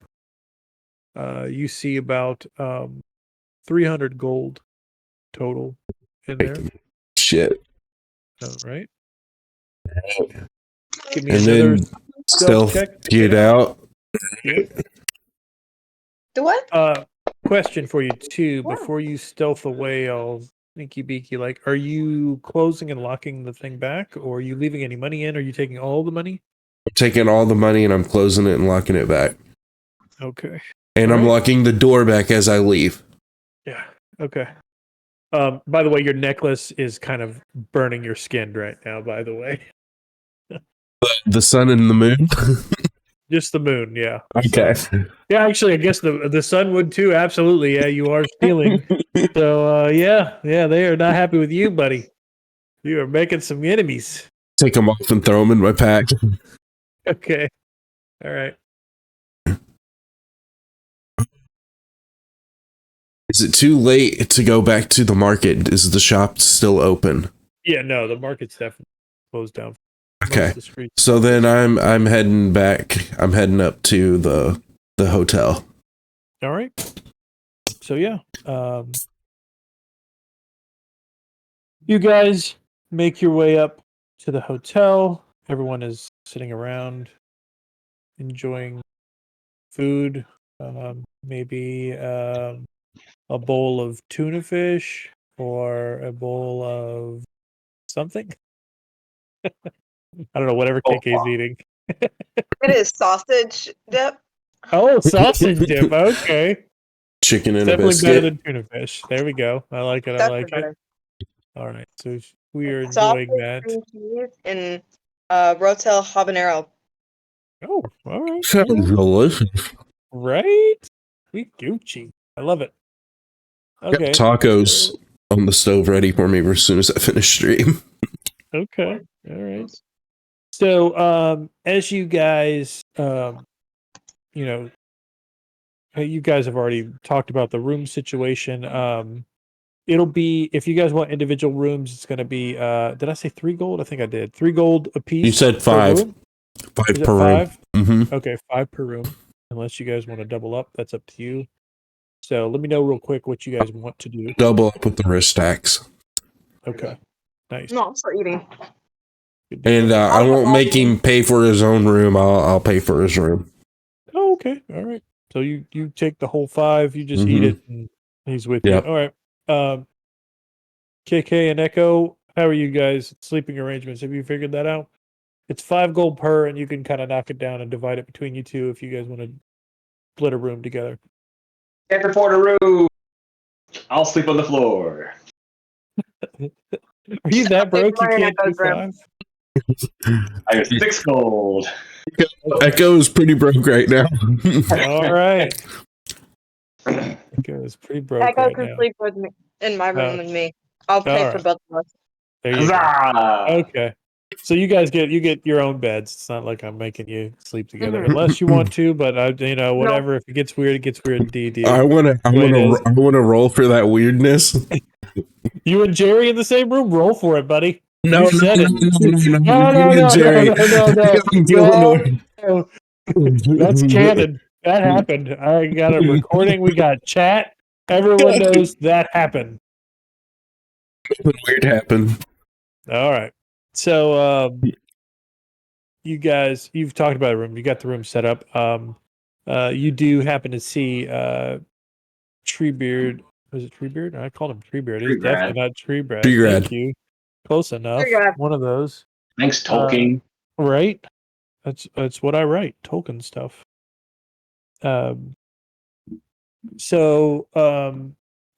You see about 300 gold total in there. Shit. All right. Give me And another then stealth check. get out. Do what? Question for you too. Before you stealth away, all sneaky beaky. Like, are you closing and locking the thing back, or are you leaving any money in? Are you taking all the money? I'm taking all the money and I'm closing it and locking it back. Okay. And I'm Alright. locking the door back as I leave. Yeah. Okay. By the way, your necklace is kind of burning your skin right now. By the way, The sun and the moon. just the moon. Yeah. Okay. Yeah. Actually, I guess the sun would too. Absolutely. Yeah. You are stealing. So yeah. They are not happy with you, buddy. You are making some enemies. Take them off and throw them in my pack. Okay. All right. Is it too late to go back to the market? Is the shop still open? Yeah. No, the market's definitely closed down. Okay. The streets. So then I'm heading back. I'm heading up to the hotel. All right. So yeah, you guys make your way up to the hotel. Everyone is sitting around, enjoying food. Maybe a bowl of tuna fish or a bowl of something. I don't know. Whatever KK's eating. It is sausage dip. Oh, sausage dip. Okay. Chicken and Definitely a better biscuit. than tuna fish. There we go. I like it. I That's like it. better. All right. So we are Sausage, enjoying that. cream cheese, and rotel habanero. Oh, all right. Sounds delicious. Right? We Gucci. I love it. Got Okay. tacos on the stove ready for me as soon as I finish stream. Okay. All right. So, as you guys, you guys have already talked about the room situation. It'll be, if you guys want individual rooms, it's going to be, did I say 3 gold? I think I did. 3 gold a piece. You said per 5. room? 5 Is it per room. 5? Mm-hmm. Okay, 5 per room. Unless you guys want to double up, that's up to you. So let me know real quick what you guys want to do. Double up with the wrist stacks. Okay. Nice. No, I'm still eating. Good deal. And I won't make him pay for his own room. I'll pay for his room. Oh, okay. All right. So you take the whole 5, you just eat Mhm. it, and he's with Yep. you. All right. KK and Echo, how are you guys? Sleeping arrangements. Have you figured that out? It's 5 gold per, and you can kind of knock it down and divide it between you two if you guys want to split a room together. Can't afford a room. I'll sleep on the floor. Are you that broke? You Mine can't do Echo's room. 5? I got 6 gold. Echo is pretty broke right now. All right. Echo is pretty broke Echo right can now. sleep with me in my room Oh. with me. I'll pay for Alright. both of us. There you go. Huzzah! Okay. So you guys get your own beds. It's not like I'm making you sleep together Mhm. unless you want to, but whatever. If it gets weird, it gets weird in D&D. I want to roll for that weirdness. You and Jerry in the same room? Roll for it, buddy. No, You said it. no, Jerry. No. That's canon. That happened. I got a recording. We got chat. Everyone knows that happened. Something weird happened. All right. So you guys, you've talked about the room. You got the room set up. You do happen to see Treebeard. Was it Treebeard? I called him Treebeard. He's Treegrad. definitely not Treebeard. Treegrad. Thank you. Close enough. Treegrad. One of those. Thanks, Tolkien. Right? That's what I write. Tolkien stuff. So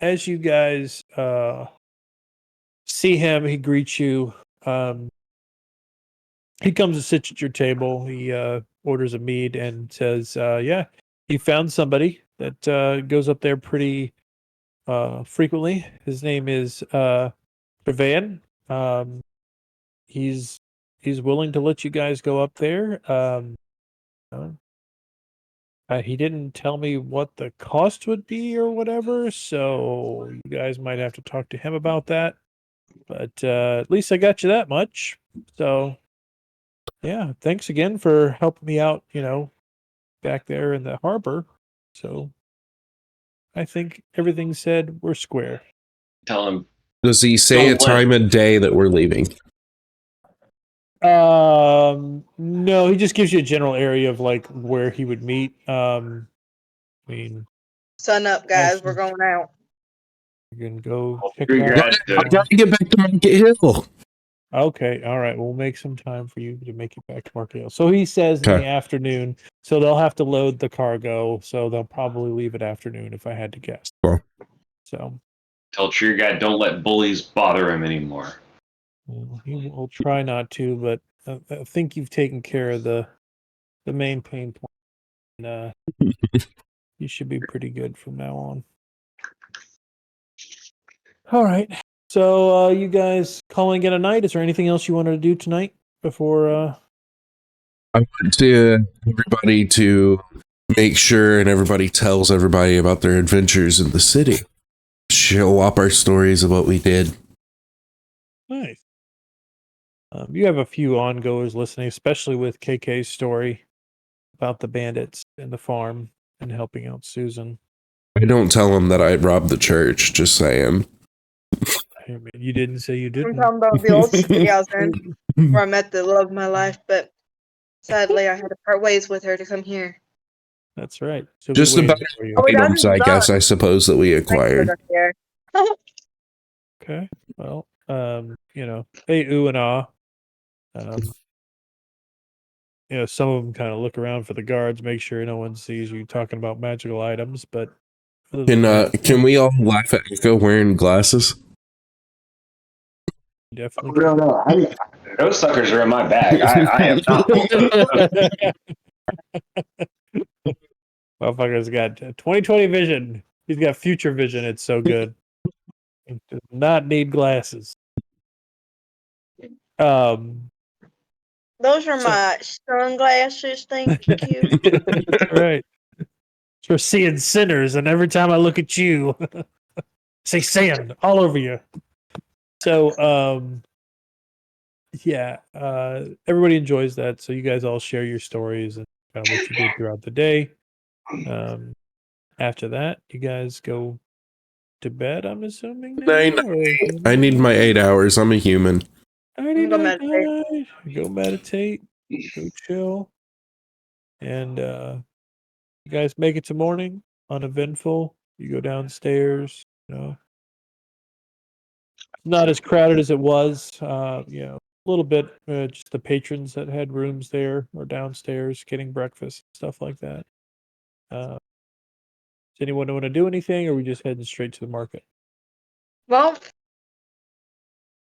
as you guys see him, he greets you. He comes and sits at your table. He orders a mead and says, yeah, he found somebody that goes up there pretty frequently. His name is Trevan. He's willing to let you guys go up there. He didn't tell me what the cost would be or whatever, so you guys might have to talk to him about that. But at least I got you that much. So yeah, thanks again for helping me out, back there in the harbor. So I think everything said we're square. Tell him. Does he say a Don't let- time of day that we're leaving? No, he just gives you a general area of like where he would meet. I mean, Sun up, guys. Nice. We're going out. you can go check it out. Treegrad, I gotta get back to Market Hill. Okay, all right. We'll make some time for you to make it back to Market Hill. So he says in Okay. the afternoon. So they'll have to load the cargo. So they'll probably leave it afternoon if I had to guess. Cool. So tell Treegrad don't let bullies bother him anymore. he will try not to, but I think you've taken care of the main pain point. And, you should be pretty good from now on. All right. So you guys calling it a night? Is there anything else you wanted to do tonight before? I want to everybody to make sure and everybody tells everybody about their adventures in the city. Show up our stories of what we did. Nice. You have a few ongoers listening, especially with KK's story about the bandits and the farm and helping out Susan. I don't tell them that I robbed the church, just saying. I mean, you didn't say you I'm didn't. talking about the old city I was in, where I met the love of my life, but sadly I had to part ways with her to come here. That's right. So Just about for you. Oh, it items, I doesn't guess, suck. I suppose, that we Thanks for acquired. the care. Okay. Well, hey, ooh and ah. Some of them kind of look around for the guards, make sure no one sees you talking about magical items. But other than that, Can we all laugh at Echo wearing glasses? definitely. No. Those suckers are in my bag. I am not. Motherfucker's got 20/20 vision. He's got future vision. It's so good. He does not need glasses. Those are So- my sunglasses. Thank you. Right. For seeing sinners, and every time I look at you, say sin all over you. So, yeah, everybody enjoys that. So you guys all share your stories and kind of what you did throughout the day. After that, you guys go to bed, I'm assuming. Now, Night, I need my 8 hours. I'm a human. Nighty, Go night, meditate. night. Go meditate. Go chill. And you guys make it to morning, uneventful. You go downstairs. Not as crowded as it was. A little bit. Just the patrons that had rooms there or downstairs getting breakfast, stuff like that. Does anyone want to do anything, or are we just heading straight to the market? Well,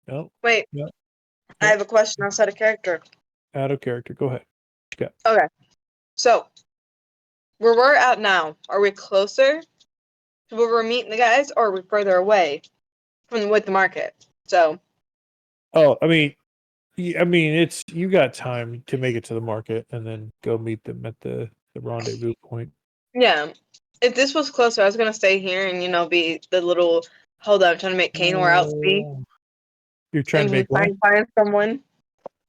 No, wait. no. I have a question outside of character. Out of character. Go ahead. What you got? Okay. So, where we're at now, are we closer to where we're meeting the guys, or are we further away from with the market? So, Oh, I mean, it's you got time to make it to the market and then go meet them at the rendezvous point. yeah. If this was closer, I was gonna stay here and be the little. Hold on, I'm trying to make Kane or else be. Oh, you're trying And to make try what? and find someone.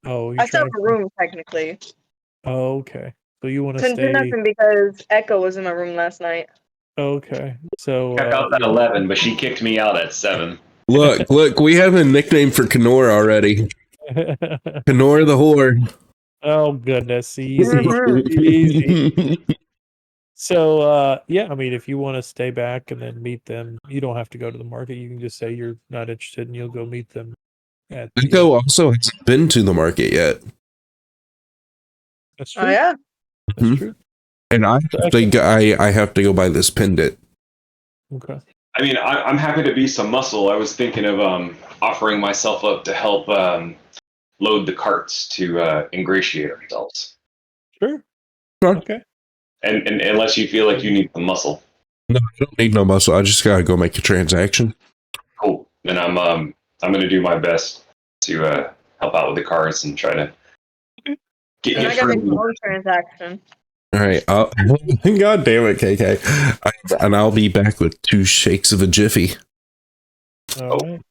Oh, you're I still trying have to. a room technically. Oh, okay. So you want to Couldn't do stay? nothing because Echo was in my room last night. Okay. So Check out at 11, but she kicked me out at 7. Look, we have a nickname for Kenora already. Kenora the whore. Oh goodness, easy. Easy. So yeah, I mean, if you want to stay back and then meet them, you don't have to go to the market. You can just say you're not interested, and you'll go meet them at the. Echo also hasn't been to the market yet. That's true. Oh yeah. That's Mhm. true. And I have to go buy this pendant. Okay. I mean, I'm happy to be some muscle. I was thinking of offering myself up to help load the carts to ingratiate ourselves. Sure. Sure. Okay. And unless you feel like you need the muscle, No, I don't need no muscle. I just gotta go make a transaction. cool. Then I'm going to do my best to help out with the carts and try to get And you I gotta make my through. own transaction. All right. God damn it, KK. And I'll be back with 2 shakes of a jiffy. All right.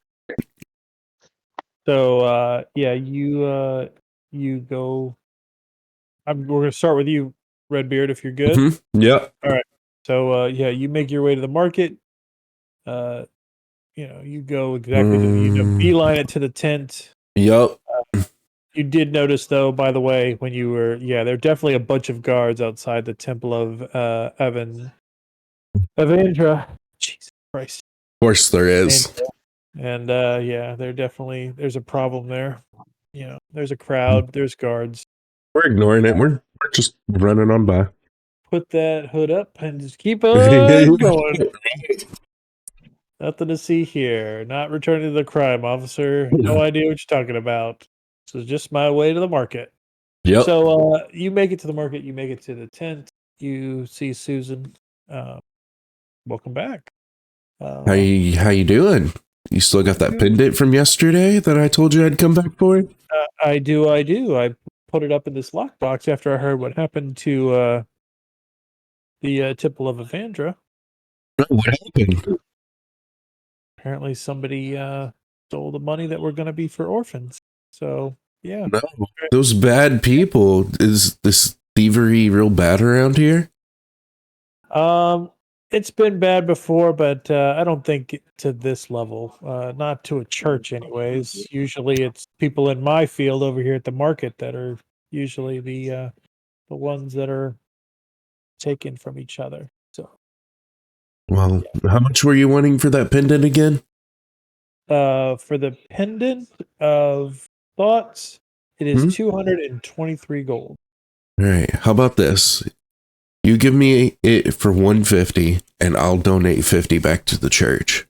So yeah, you go. We're gonna start with you, Redbeard, if you're good. Mhm. Yep. So yeah, you make your way to the market. You go exactly to beeline it to the tent. Yep. You did notice, though, by the way, when you were, there are definitely a bunch of guards outside the temple of Evandra. Jesus Christ. Of course there is. And yeah, there's a problem there. There's a crowd, there's guards. We're ignoring it. We're just running on by. Put that hood up and just keep on going. Nothing to see here. Not returning to the crime, officer. No idea what you're talking about. This is just my way to the market. Yep. So you make it to the market. You make it to the tent. You see Susan. Welcome back. How you doing? You still got that pendant from yesterday that I told you I'd come back for? I do. I put it up in this lockbox after I heard what happened to the Temple of Evandra. What happened? Apparently, somebody stole the money that were going to be for orphans. So yeah. No, those bad people. Is this thievery real bad around here? It's been bad before, but I don't think to this level. Not to a church, anyways. Usually, it's people in my field over here at the market that are usually the ones that are taken from each other. So, Well, how much were you wanting for that pendant again? for the pendant of thoughts, it is 223 gold. All right. How about this? You give me it for 150, and I'll donate 50 back to the church.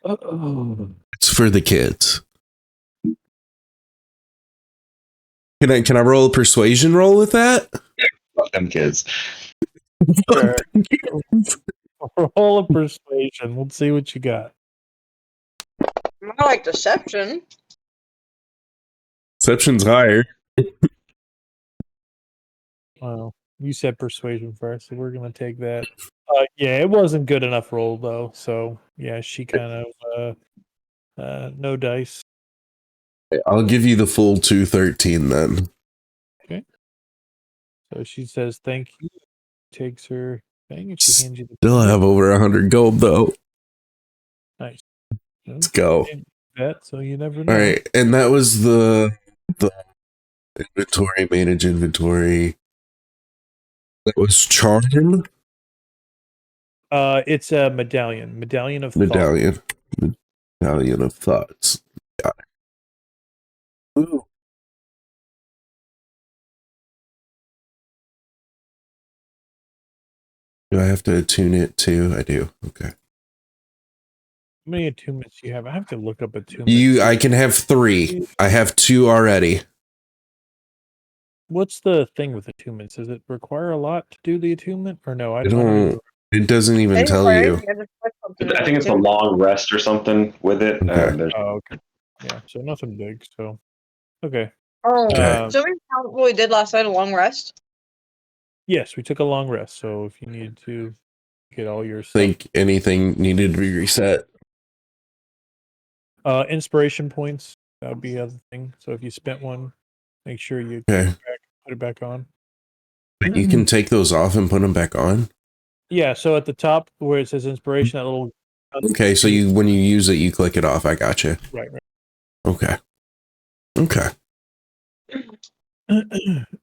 It's for the kids. Can I roll a persuasion roll with that? Fuck them kids. Sure. Roll a persuasion. Let's see what you got. More like deception. Deception's higher. Wow. You said persuasion first, so we're gonna take that. Yeah, it wasn't good enough roll though. So yeah, she kind of no dice. I'll give you the full 213 then. So she says thank you. Takes her thing and she hands you the Still have over 100 gold though. nice. Let's go. That so you never know. All right, and that was the inventory, manage inventory. That was charm. It's a medallion. Medallion of thought. Medallion of thoughts. Got it. Ooh. Do I have to attune it too? I do. Okay. How many attunements do you have? I have to look up attunements. I can have 3. I have 2 already. What's the thing with attunements? Does it require a lot to do the attunement, or no? I It don't don't. even. It doesn't even Any tell player, you. you can just click something I and think it's a do it. long rest or something with it. Okay. There's Oh, okay. Yeah. So nothing big. So okay. Oh, Okay. so we count what we did last night, a long rest? Yes, we took a long rest. So if you need to get all your stuff, Think anything needed to be reset. inspiration points, that would be the other thing. So if you spent one, make sure you Okay. put it back on. But you can take those off and put them back on. Yeah. So at the top where it says inspiration, that little. Okay, so when you use it, you click it off. I got you. Right. Okay. Okay.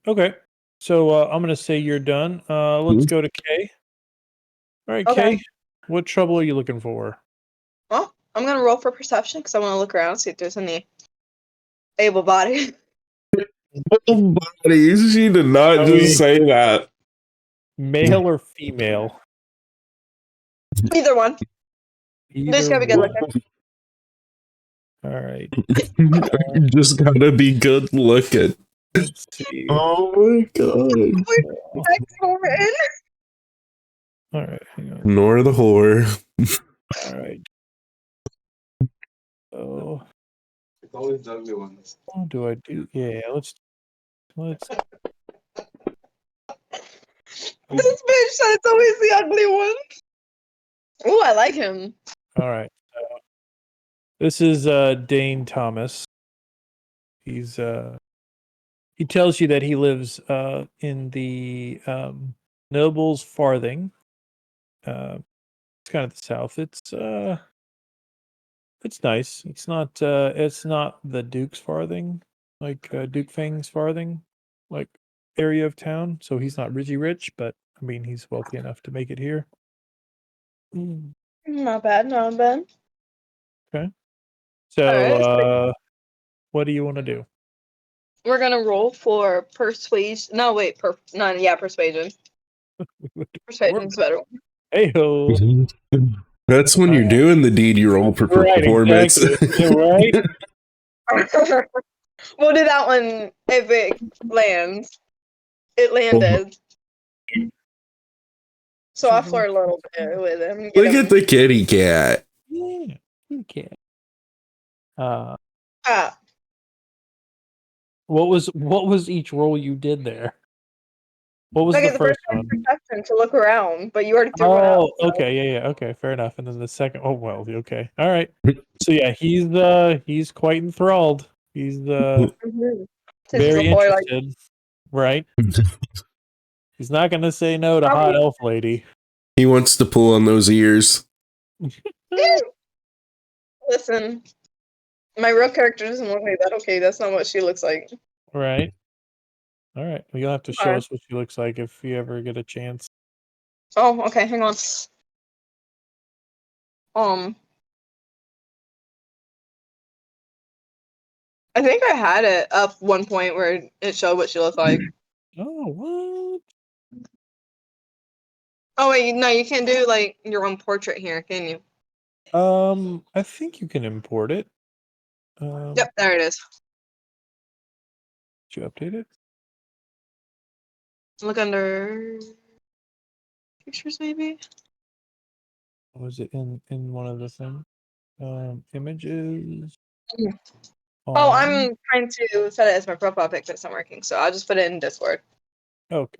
Okay. So I'm gonna say you're done. Let's go to Kay. All right, Okay. Kay. What trouble are you looking for? Well, I'm gonna roll for perception because I want to look around, see if there's any able body. Buddy, she did not just say that. Male or female? Either one. Just gotta be good one. looking. All right. You just gotta be good looking. Let's see. Oh my god. All right. Hang on. Nor the whore. All right. Oh, It's always the ugly ones. what do I do? Yeah. Let's. This bitch said it's always the ugly one. Oh, I like him. All right. This is Dane Thomas. He's he tells you that he lives in the Noble's Farthing. It's kind of the south. It's nice. It's not the Duke's Farthing, like Duke Fang's Farthing, like area of town. So he's not really rich, but I mean he's wealthy enough to make it here. Not bad, not bad. Okay. So Alright. what do you want to do? We're gonna roll for persuasion. No, wait, persuasion. Persuasion's better. Hey ho. That's when you're doing the deed you roll for performance. Exactly. Right? We'll do that one if it lands. It landed. So I'll flirt a little bit with him. Look at the kitty cat. Yeah. Okay. Ah, What was each roll you did there? What was like the the first one one? perception to look around, but you already threw one out. Oh, so- okay, yeah, okay, fair enough. And then the second, oh well, okay, all right. So yeah, he's quite enthralled. He's Mhm. Since very before, like, interested, right? He's not gonna say no to hot elf lady. He wants to pull on those ears. listen, my real character doesn't look like that. Okay, that's not what she looks like. Right. All right. Well, you'll have to show Alright. us what she looks like if you ever get a chance. Oh, okay, hang on. I think I had it up one point where it showed what she looked like. Oh, what? Oh wait, no, you can't do like your own portrait here, can you? I think you can import it. Yep, there it is. Did you update it? Look under pictures, maybe. Was it in one of the things? Images. Mhm. Oh, On- I'm trying to set it as my profile pic, but it's not working, so I'll just put it in Discord. Okay.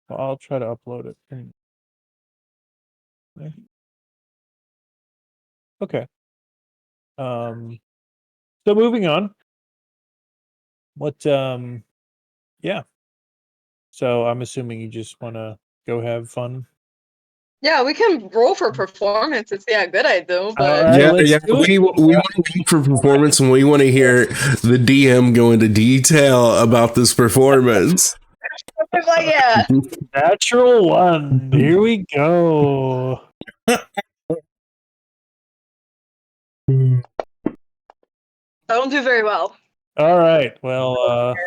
Well, I'll try to upload it. Okay. So moving on. What? Yeah. So I'm assuming you just want to go have fun. Yeah, we can roll for performance and see how good I do, All but right, Yeah, let's yeah. do it. We want to be for performance, and we want to hear the DM go into detail about this performance. I'm like, yeah. Natural one. Here we go. I don't do very well. All right. Well, it's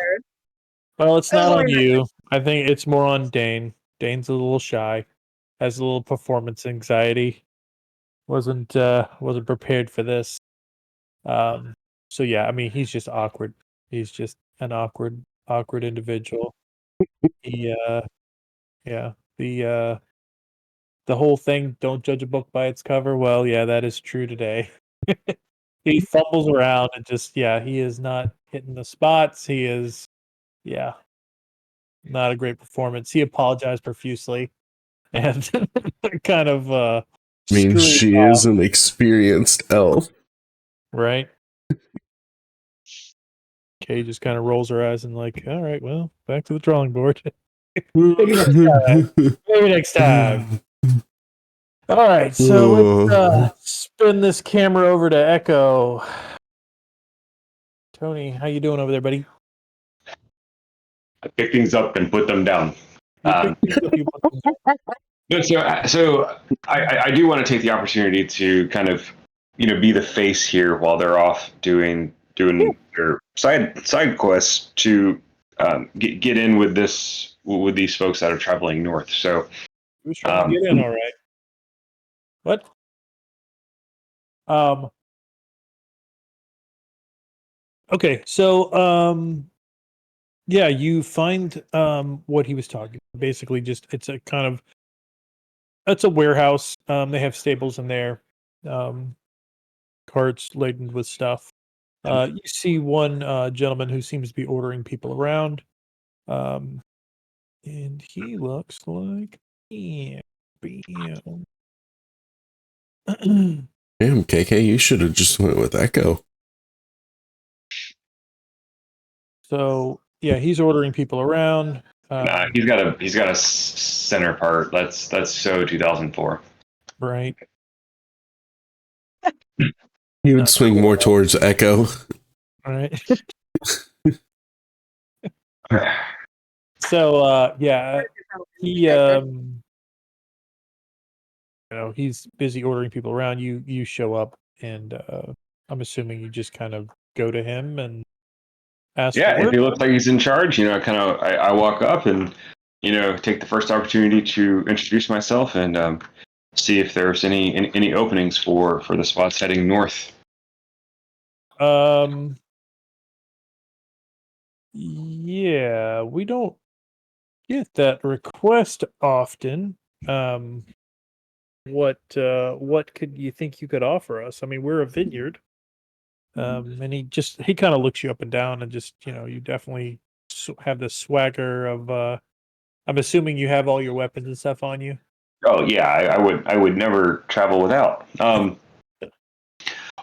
That was not on only my you. I think it's more on Dane. Dane's a little shy, has a little performance anxiety. Wasn't prepared for this. So yeah, I mean, he's just awkward. He's just an awkward individual. He yeah, the whole thing, don't judge a book by its cover. Well, yeah, that is true today. He fumbles around and just, yeah, he is not hitting the spots. He is, yeah, not a great performance. He apologized profusely and kind of I mean, scurried she off, is an experienced elf. right? Kay just kind of rolls her eyes and like, all right, well, back to the drawing board. Maybe next time. Maybe next time. All right, so let's spin this camera over to Echo. Tony, how you doing over there, buddy? I pick things up and put them down. You Um, pick things up, you put them down. so I do want to take the opportunity to kind of, be the face here while they're off doing their side quests to get in with these folks that are traveling north. So Who's trying to get in? All right. What? Okay, so yeah, you find what he was talking. Basically, just it's a warehouse. They have stables in there, um, carts laden with stuff. You see one gentleman who seems to be ordering people around, um, and he looks like bam. Damn, KK, you should have just went with Echo. So yeah, he's ordering people around. nah, he's got a center part. That's so 2004. Right. He would Not swing more towards Echo. All right. So yeah, he he's busy ordering people around. You show up and I'm assuming you just kind of go to him and ask for Yeah, if work. he looks like he's in charge, I walk up and take the first opportunity to introduce myself and see if there's any openings for the spots heading north. Yeah, we don't get that request often. What could you think you could offer us? I mean, we're a vineyard. And he kind of looks you up and down and just, you definitely have the swagger of I'm assuming you have all your weapons and stuff on you. Oh yeah, I would never travel without.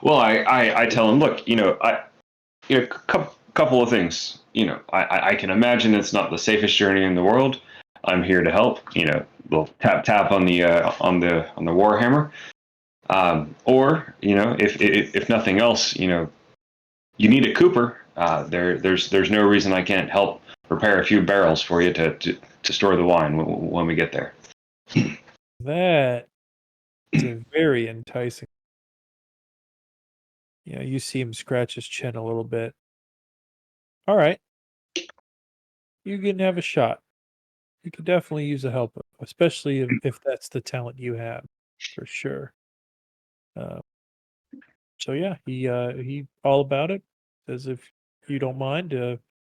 Well, I tell him, look, couple of things. I can imagine it's not the safest journey in the world. I'm here to help. We'll tap on the warhammer. Or if nothing else, you need a cooper. There's no reason I can't help prepare a few barrels for you to store the wine when we get there. That is a very enticing. Yeah, you see him scratch his chin a little bit. All right, you can have a shot. You could definitely use a help, especially if that's the talent you have, for sure. Uh, so yeah, he all about it. Says if you don't mind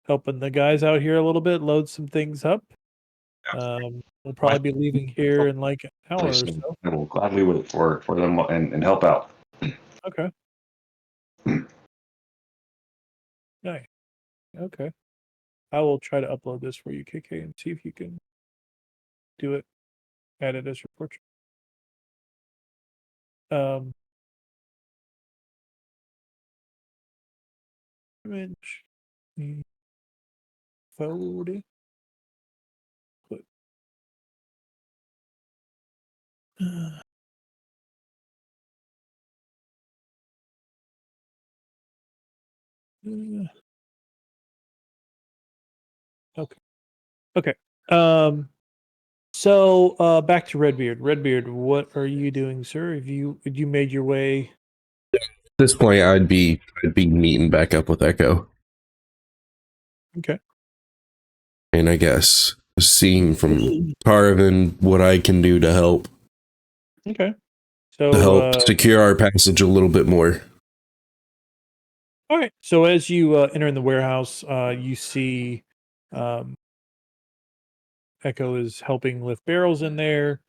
helping the guys out here a little bit, load some things up. We'll probably be leaving here in like an hour or so. I will gladly wait for them and help out. Okay. Nice. Okay. I will try to upload this for you, KK, and see if you can do it. Add it as your portrait. Image. Photo. Okay. Okay. So back to Redbeard. Redbeard, what are you doing, sir? Have you made your way? At this point, I'd be meeting back up with Echo, Okay. and I guess seeing from Tarvin what I can do to help Okay. So secure our passage a little bit more. all right. So as you enter in the warehouse, you see um, Echo is helping lift barrels in there.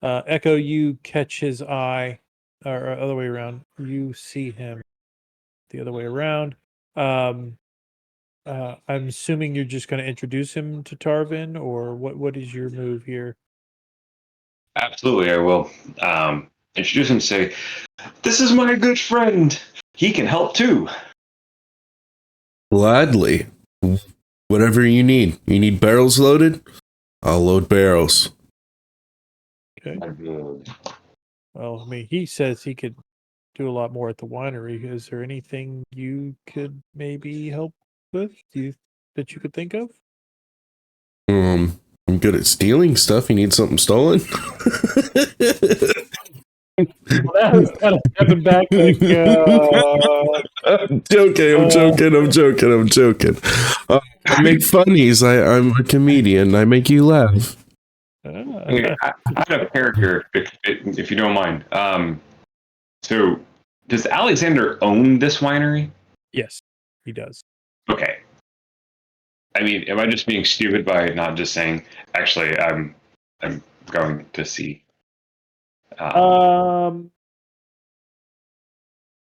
Echo, you catch his eye, or other way around. You see him the other way around. I'm assuming you're just going to introduce him to Tarvin, or what is your move here? Absolutely, I will introduce him and say, "This is my good friend. He can help too." Gladly. Whatever you need. You need barrels loaded? I'll load barrels. Okay. Well, I mean, he says he could do a lot more at the winery. Is there anything you could maybe help with? That you could think of? I'm good at stealing stuff. You need something stolen? Well, that was kind of stepping back, like, I'm joking. I make funnies. I'm a comedian. I make you laugh. Okay, I have a character, if you don't mind. So, does Alexander own this winery? yes, he does. Okay. I mean, am I just being stupid by not just saying, actually, I'm going to see?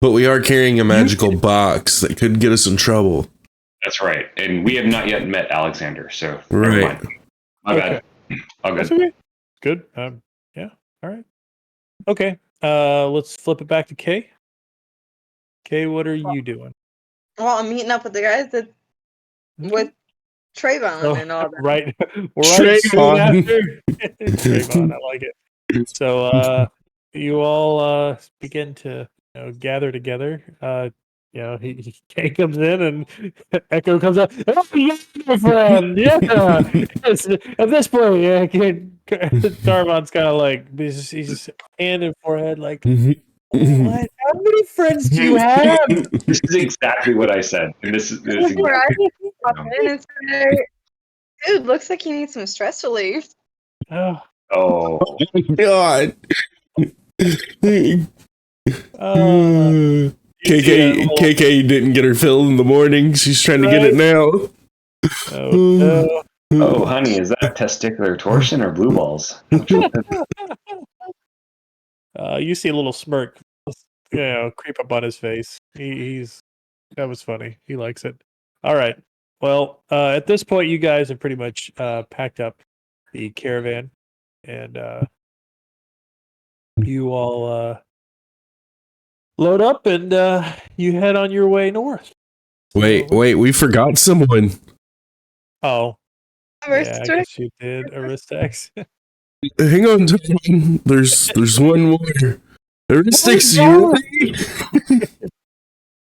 But we are carrying a magical box that could get us in trouble. That's right. And we have not yet met Alexander, so Right. never mind. My bad. All That's good. okay. Good. Yeah. All right. Okay. Let's flip it back to Kay. Kay, what are you doing? Well, I'm meeting up with the guys that with Trayvon Oh, and all that. right soon Trayvon. after. Trayvon, I like it. So you all begin to gather together. Kay comes in and Echo comes up. Oh, yeah, my friend. Yeah. At this point, yeah, Darvon's kind of like he's just hand in forehead, like, what? How many friends do you have? This is exactly what I said, and this is Where I exactly. pop in and say, dude, looks like you need some stress relief. Oh, Oh, God. KK didn't get her fill in the morning. She's trying to get it now. oh, honey, is that testicular torsion or blue balls? You see a little smirk, creep up on his face. That was funny. He likes it. All right. Well, at this point, you guys have pretty much packed up the caravan, and you all load up and you head on your way north. Wait, we forgot someone. Oh, yeah, I Aristax? guess you did, Aristax. Hang on, Tom. There's one more. Aristax, Oh, you ready?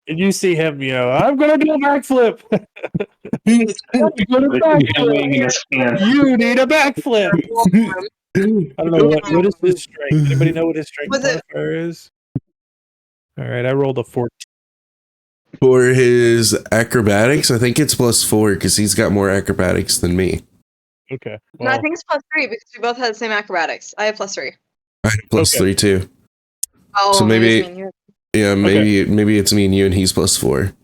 And you see him, I'm gonna do a backflip. I'm gonna backflip. You need a backflip. I don't know what is his strength. Anybody know what his strength Was it- modifier is? All right, I rolled a 14. For his acrobatics, I think it's +4 because he's got more acrobatics than me. Okay. No, I Well, think it's +3 because we both had the same acrobatics. I have +3. I have +3 too. Oh, So maybe maybe- it's me and you. Yeah, maybe it's me and you, and he's +4.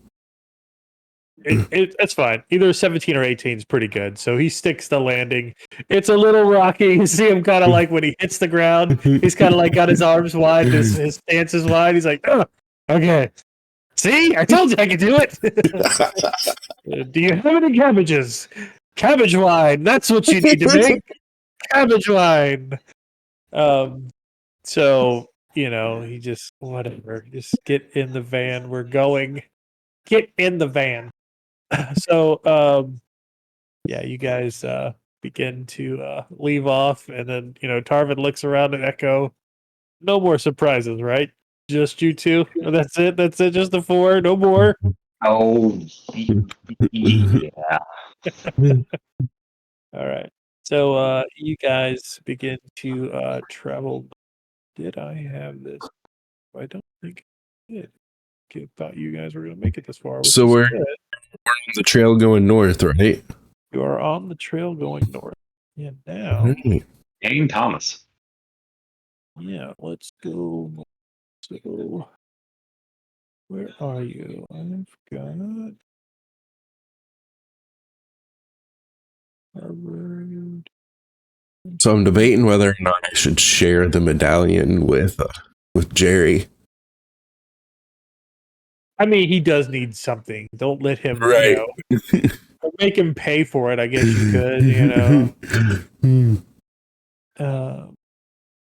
it's fine. Either 17 or 18 is pretty good. So he sticks the landing. It's a little rocky. You see him kind of like when he hits the ground, he's kind of like got his arms wide, his stance is wide. He's like, oh, okay. See, I told you I could do it. Do you have any cabbages? Cabbage wine. That's what you need to make. Cabbage wine. So, he just, whatever. Just get in the van. We're going. Get in the van. So, yeah, you guys begin to leave off, and then Tarvin looks around at Echo. No more surprises, right? Just you two. That's it. That's it. Just the four. No more. Oh, yeah. All right. So you guys begin to travel. Did I have this? I don't think I did. I thought you guys were going to make it this far. Which So is we're good. on the trail going north, right? You are on the trail going north. And now, Right. Dane Thomas. yeah, let's go. So, where are you? I've got Harvard. So I'm debating whether or not I should share the medallion with Jerry. I mean, he does need something. Don't let him, Right. make him pay for it. I guess you could,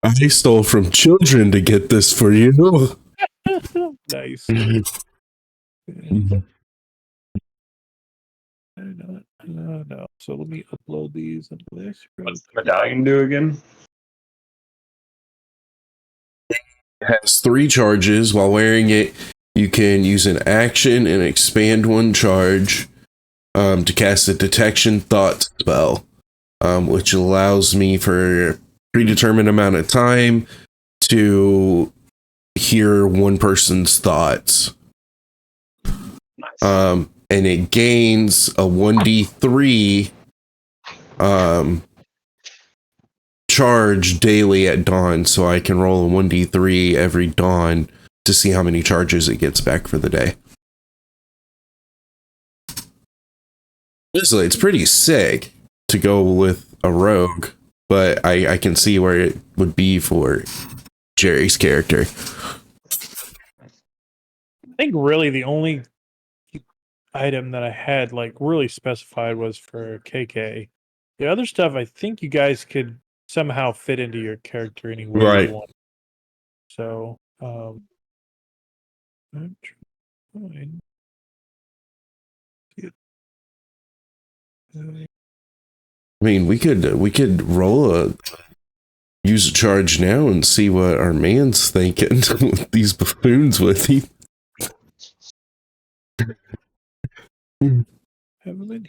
I stole from children to get this for you. Nice. No. So let me upload these into this. What's the medallion do again? It has 3 charges. While wearing it, you can use an action and expand 1 charge to cast a detection thought spell, which allows me for a predetermined amount of time to hear one person's thoughts. Nice. And it gains a 1d3 charge daily at dawn, so I can roll a 1d3 every dawn to see how many charges it gets back for the day. Honestly, it's pretty sick to go with a rogue, but I can see where it would be for Jerry's character. I think really the only item that I had really specified was for KK. The other stuff, I think you guys could somehow fit into your character any way Right. you want. So, I'm trying. I mean, we could use a charge now and see what our man's thinking with these buffoons with him. Haven't been.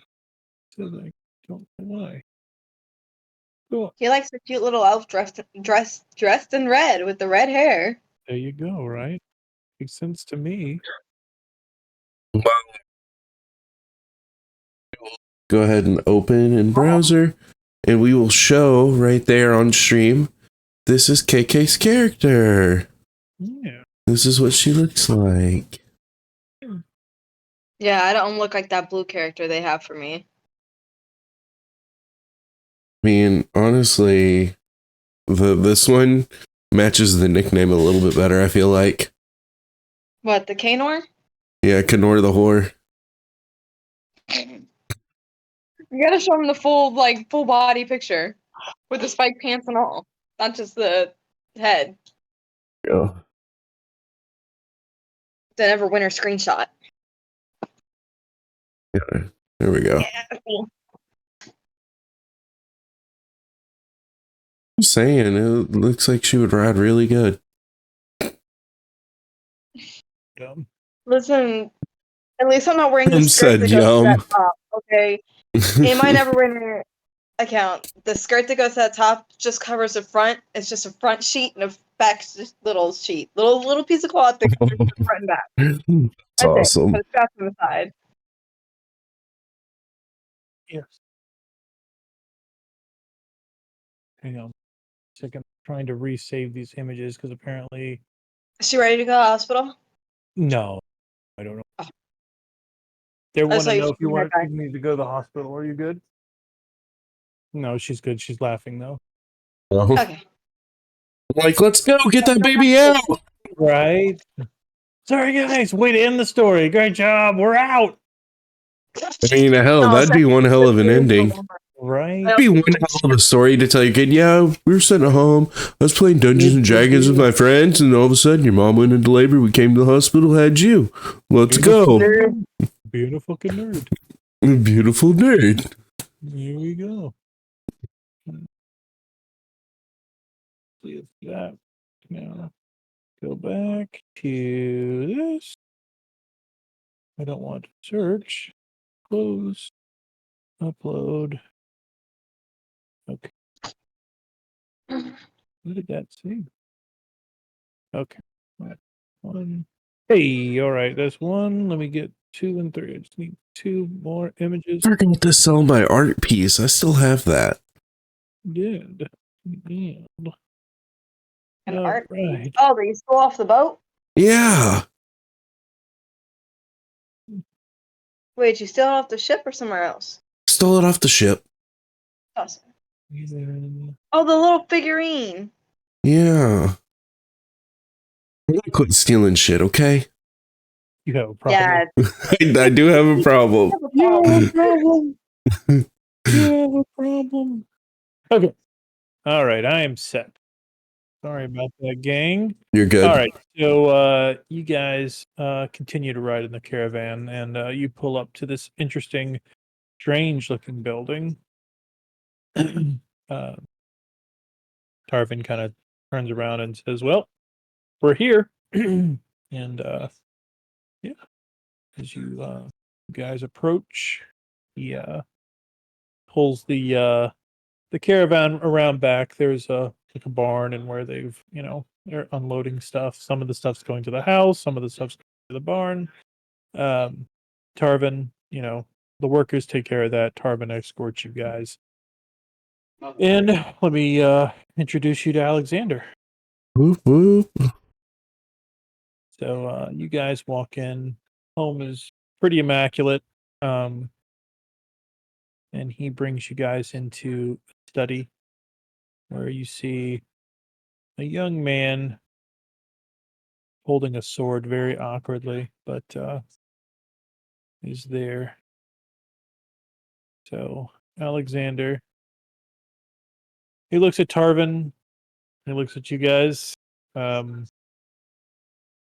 Says I don't know why. Cool. He likes the cute little elf dressed in red with the red hair. There you go. Right. Makes sense to me. Go ahead and open in browser, and we will show right there on stream. This is KK's character. Yeah. This is what she looks like. Yeah, I don't look like that blue character they have for me. I mean, honestly, this one matches the nickname a little bit better, I feel like. What, the Kanor? Yeah, Kenor the whore. You gotta show him the full body picture with the spiked pants and all, not just the head. Yeah. The Neverwinter screenshot. Yeah, there we go. Yeah, cool. I'm saying, it looks like she would ride really good. Listen, at least I'm not wearing the Yum skirt that said goes to yum. that top, okay? In my Neverwinter account, the skirt that goes to that top just covers the front. It's just a front sheet and a back little sheet. Little piece of cloth that covers the front and back. It's That's awesome. it, but it's got on the side. Yes. Hang on. Second, trying to resave these images because apparently Is she ready to go to the hospital? no, I don't know. Oh. They want saw to you know if you shaking her want me to go to the hospital. Are you good? No, she's good. She's laughing though. Okay. Like, let's go get that baby out. Right. Sorry, guys. Way to end the story. Great job. We're out. I mean, hell, that'd be one hell of an ending. Right. That'd be one hell of a story to tell your kid. Yeah, we were sitting at home. I was playing Dungeons and Dragons with my friends, and all of a sudden, your mom went into labor. We came to the hospital, had you. Let's go. Beautiful nerd. Beautiful nerd. Here we go. see if that. Now go back to this. I don't want to search. Close. Upload. Okay. What did that say? Okay. Right. One. Hey, all right. That's one. Let me get 2 and 3. I just need 2 more images. I forgot to sell my art piece. I still have that. Did. And, An all art. right. Oh, that you stole off the boat? Yeah. Wait, you steal it off the ship or somewhere else? Stole it off the ship. Awesome. Then- Oh, the little figurine. Yeah. I'm gonna quit stealing shit, okay? You have a problem. Yeah. I do have a problem. You have a problem. You have a problem. Okay. All right. I am set. Sorry about that, gang. You're good. All right. So you guys continue to ride in the caravan, and you pull up to this interesting, strange-looking building. uh, Tarvin kind of turns around and says, "Well, we're here." And yeah, as you guys approach, he pulls the caravan around back. There's a like a barn, and where they're unloading stuff. Some of the stuff's going to the house, some of the stuff's going to the barn. Tarvin, the workers take care of that. Tarvin escorts you guys. And let me introduce you to Alexander. Whoop, whoop. So you guys walk in. Home is pretty immaculate. And he brings you guys into study where you see a young man holding a sword very awkwardly, but is there. So Alexander, he looks at Tarvin. He looks at you guys. I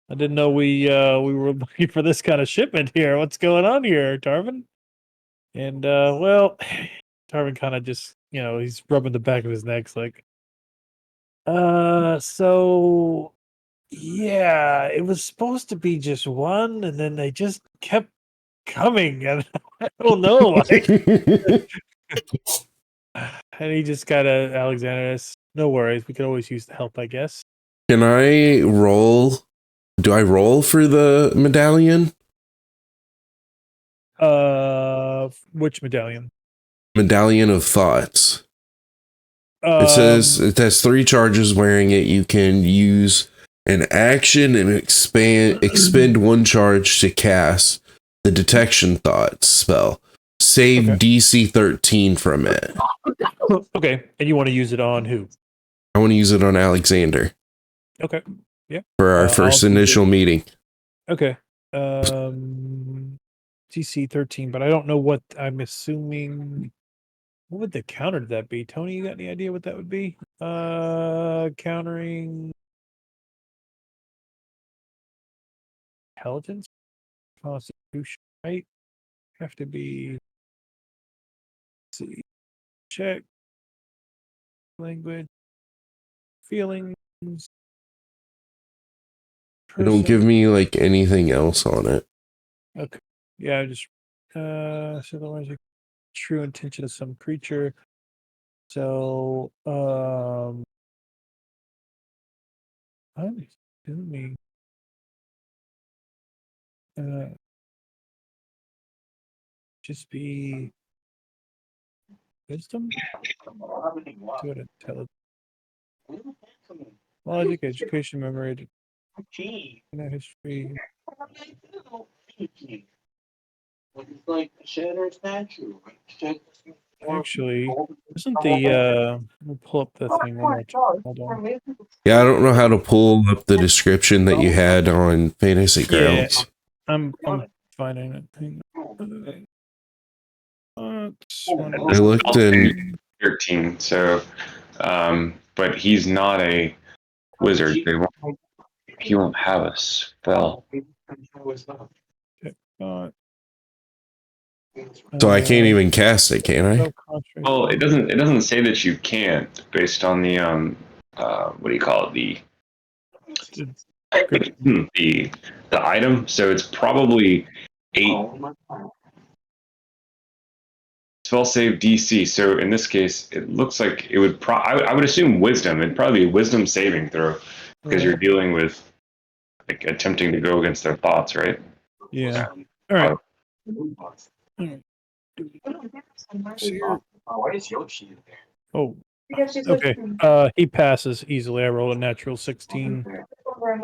didn't know we were looking for this kind of shipment here. What's going on here, Tarvin? And well, Tarvin kind of just he's rubbing the back of his neck, like, so yeah, it was supposed to be just one, and then they just kept coming, and I don't know, like, and he just got Alexander. No worries, we could always use the help, I guess. Can I roll? Do I roll for the medallion? Which medallion? Medallion of Thoughts. It says it has 3 charges wearing it. You can use an action and expend 1 charge to cast the Detection Thoughts spell. Save Okay. DC 13 from it. Okay, and you want to use it on who? I want to use it on Alexander Okay, for our I'll first do it. initial meeting. Okay. DC 13, but I don't know what I'm assuming. What would the counter to that be? Tony, you got any idea what that would be? Countering intelligence? Constitution, right? Have to be, let's see. Check. Language. Feelings. They don't give me like anything else on it. Okay. Yeah, just so otherwise true intention of some creature. So I'm assuming just be wisdom, good intelligence, logic, education, memory, history. It's like a shattered statue. Actually, isn't the we'll pull up the thing one more time. Hold on. Yeah, I don't know how to pull up the description that you had on Fantasy Grounds. I'm finding it. Hang on. I looked in. 13. So, but he's not a wizard. He won't have a spell. So I can't even cast it, can I? Well, it doesn't say that you can't based on the what what do you call it, Great. the item. So it's probably 8 spell save DC. So in this case, it looks like it would. I would assume wisdom. It'd probably be a wisdom saving throw because you're dealing with like attempting to go against their thoughts, right? Yeah. All right. Why is Yoshi in there? Oh, okay. He passes easily. I rolled a natural 16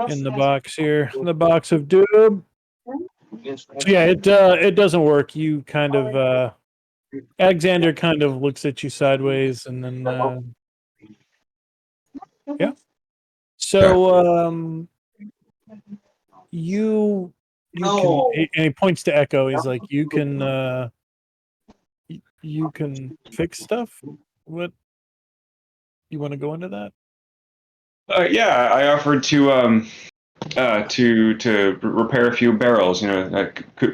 in the box here. The box of doom. So yeah, it doesn't work. You kind of Alexander kind of looks at you sideways, and then yeah. So you can, and he points to Echo. He's like, you can fix stuff. What, you want to go into that? Yeah, I offered to repair a few barrels. You know,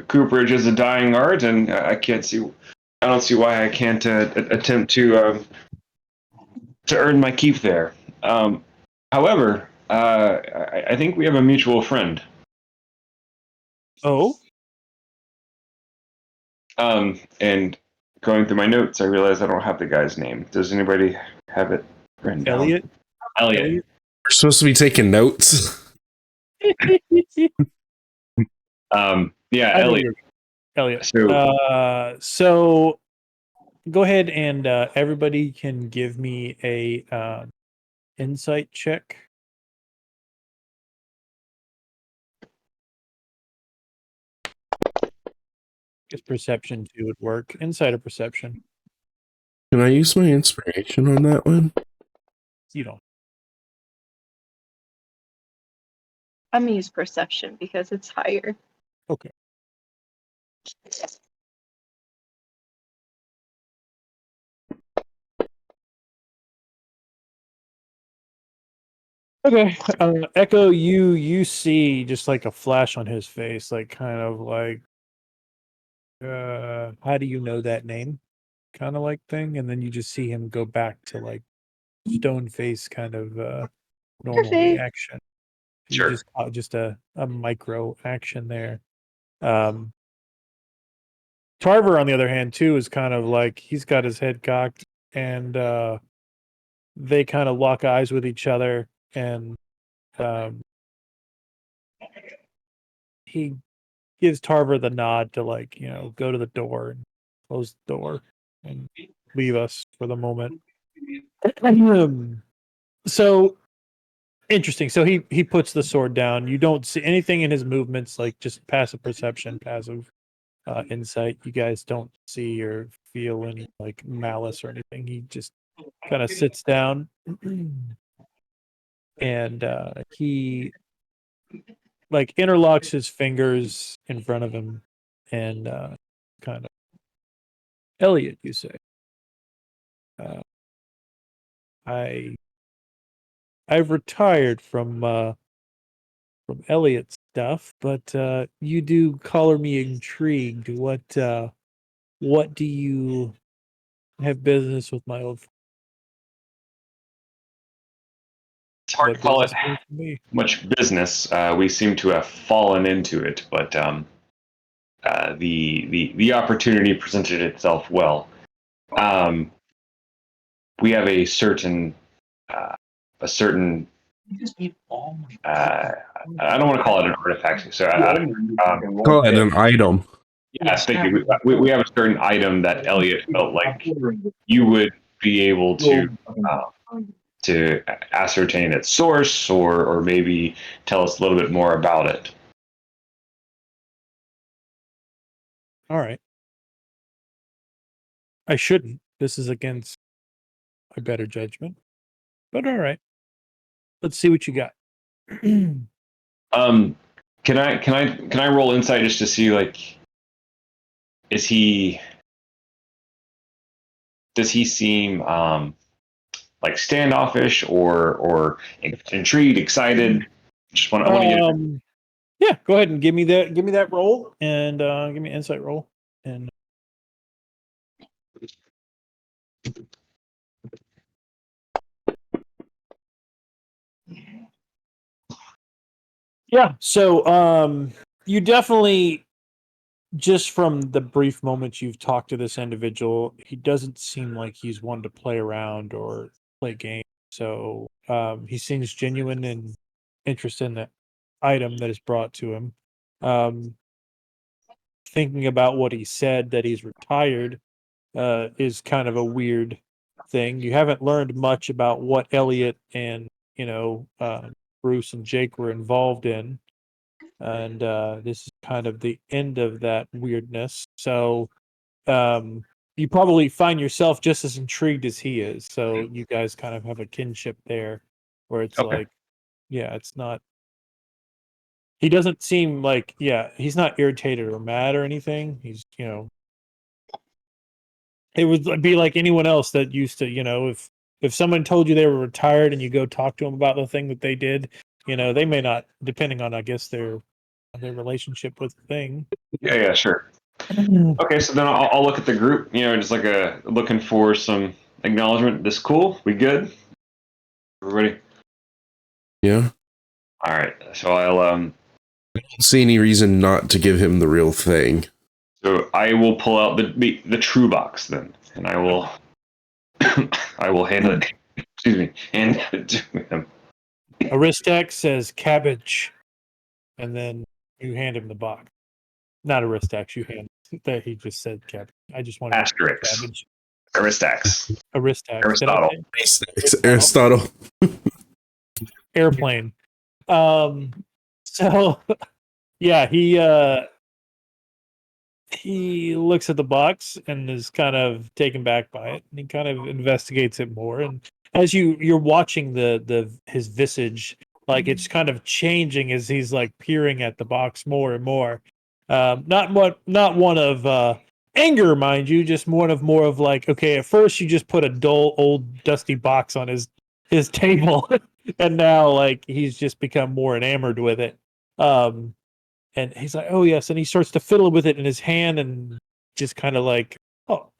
cooperage is a dying art, and I don't see why I can't attempt to earn my keep there. However, I think we have a mutual friend. Oh, And going through my notes, I realize I don't have the guy's name. Does anybody have it written down? Elliot. Elliot. We're supposed to be taking notes. Yeah, I know Elliot. you're Elliot. So So go ahead and everybody can give me a insight check. Guess perception too would work. Insight or perception. Can I use my inspiration on that one? You don't. I'm gonna use perception because it's higher. Okay. Okay. Echo, you see just like a flash on his face, like kind of like how do you know that name? Kind of like thing, and then you just see him go back to like stone face kind of normal Perfect. reaction. You Sure. just a micro action there. Tarver, on the other hand, too, is kind of like he's got his head cocked, and they kind of lock eyes with each other, and he gives Tarver the nod to like go to the door and close the door and leave us for the moment. So interesting. So he puts the sword down. You don't see anything in his movements, like just passive perception, passive insight. You guys don't see or feel any like malice or anything. He just kind of sits down and he like interlocks his fingers in front of him and kind of, Elliot, you say, I've retired from Elliot's stuff, but you do color me intrigued. What do you have business with my old friend? it's hard What to call it business do you have with me? much business. We seem to have fallen into it, but the opportunity presented itself well. We have a certain uh, You just need all my I don't want to call it an artifact. So Call it an item. yes, thank you. We have a certain item that Elliot felt like you would be able to ascertain its source, or maybe tell us a little bit more about it. All right. I shouldn't. This is against my better judgment. But all right. Let's see what you got. Can I roll insight just to see, like, does he seem like standoffish or intrigued, excited? Just want to get. Yeah, go ahead and give me that roll and give me an insight roll. And Yeah. So you definitely, just from the brief moments you've talked to this individual, he doesn't seem like he's one to play around or play games. So he seems genuine and interested in the item that is brought to him. Thinking about what he said, that he's retired, is kind of a weird thing. You haven't learned much about what Elliot and Bruce and Jake were involved in, and this is kind of the end of that weirdness. So you probably find yourself just as intrigued as he is. So you guys kind of have a kinship there, where it's Okay. like, yeah, it's not. He doesn't seem like, yeah, he's not irritated or mad or anything. He's, it would be like anyone else that used to, if someone told you they were retired and you go talk to them about the thing that they did, they may not, depending on, I guess, their relationship with the thing. Yeah, sure. Okay, so then I'll look at the group, just like looking for some acknowledgement. This cool? We good? Everybody? Yeah. All right. So I'll Don't see any reason not to give him the real thing. so I will pull out the true box then, and I will I will hand it. Excuse me, hand it to him. Aristak says cabbage, and then you hand him the box. Not Aristak, you hand that he just said cabbage. I just wanted to say Asterix. cabbage. Aristax. Aristax. Did I Aristotle. say Aristotle. airplane? So yeah, he looks at the box and is kind of taken back by it, and he kind of investigates it more. And as you're watching his visage, like it's kind of changing as he's like peering at the box more and more. Not one of anger, mind you, just more of like, okay, at first you just put a dull old dusty box on his table, and now like he's just become more enamored with it. And he's like, "Oh yes," and he starts to fiddle with it in his hand, and just kind of like, "Oh,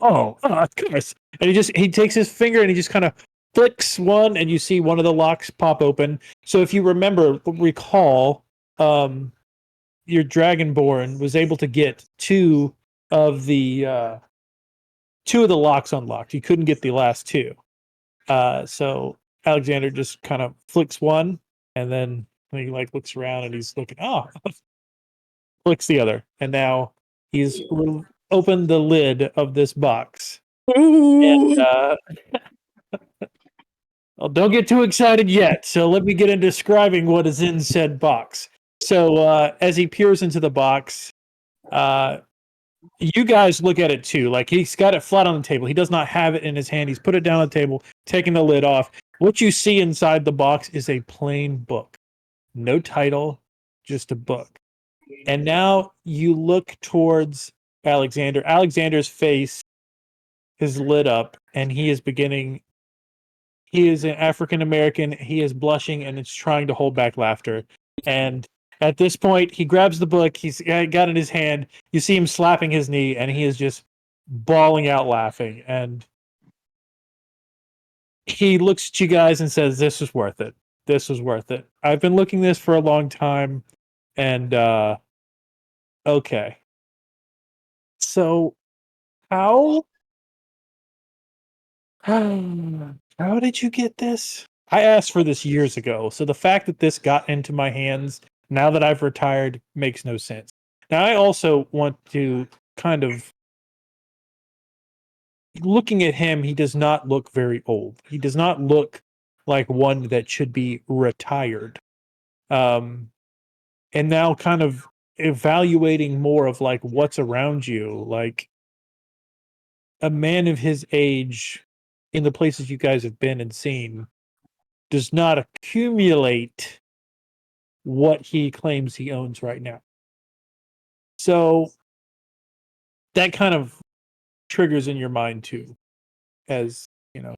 of course." And he takes his finger and he just kind of flicks one, and you see one of the locks pop open. So if you recall, your Dragonborn was able to get of the two of the locks unlocked. He couldn't get the last two. So Alexander just kind of flicks one, and then he like looks around and he's looking. Oh, flicks the other, and now he's opened the lid of this box. And well, don't get too excited yet. So let me get into describing what is in said box. So as he peers into the box, you guys look at it too. Like he's got it flat on the table. He does not have it in his hand. He's put it down on the table, taking the lid off. What you see inside the box is a plain book. No title, just a book. And now you look towards Alexander. Alexander's face is lit up, and he is beginning. He is an African American. He is blushing and is trying to hold back laughter. And at this point, he grabs the book. He's got it in his hand. You see him slapping his knee, and he is just bawling out laughing. And he looks at you guys and says, "This was worth it. This was worth it. I've been looking this for a long time, and okay." So how how did you get this? I asked for this years ago, so the fact that this got into my hands now that I've retired makes no sense. Now I also want to kind of, looking at him, he does not look very old. He does not look like one that should be retired. And now kind of evaluating more of like what's around you, like a man of his age in the places you guys have been and seen does not accumulate what he claims he owns right now. So that kind of triggers in your mind too, as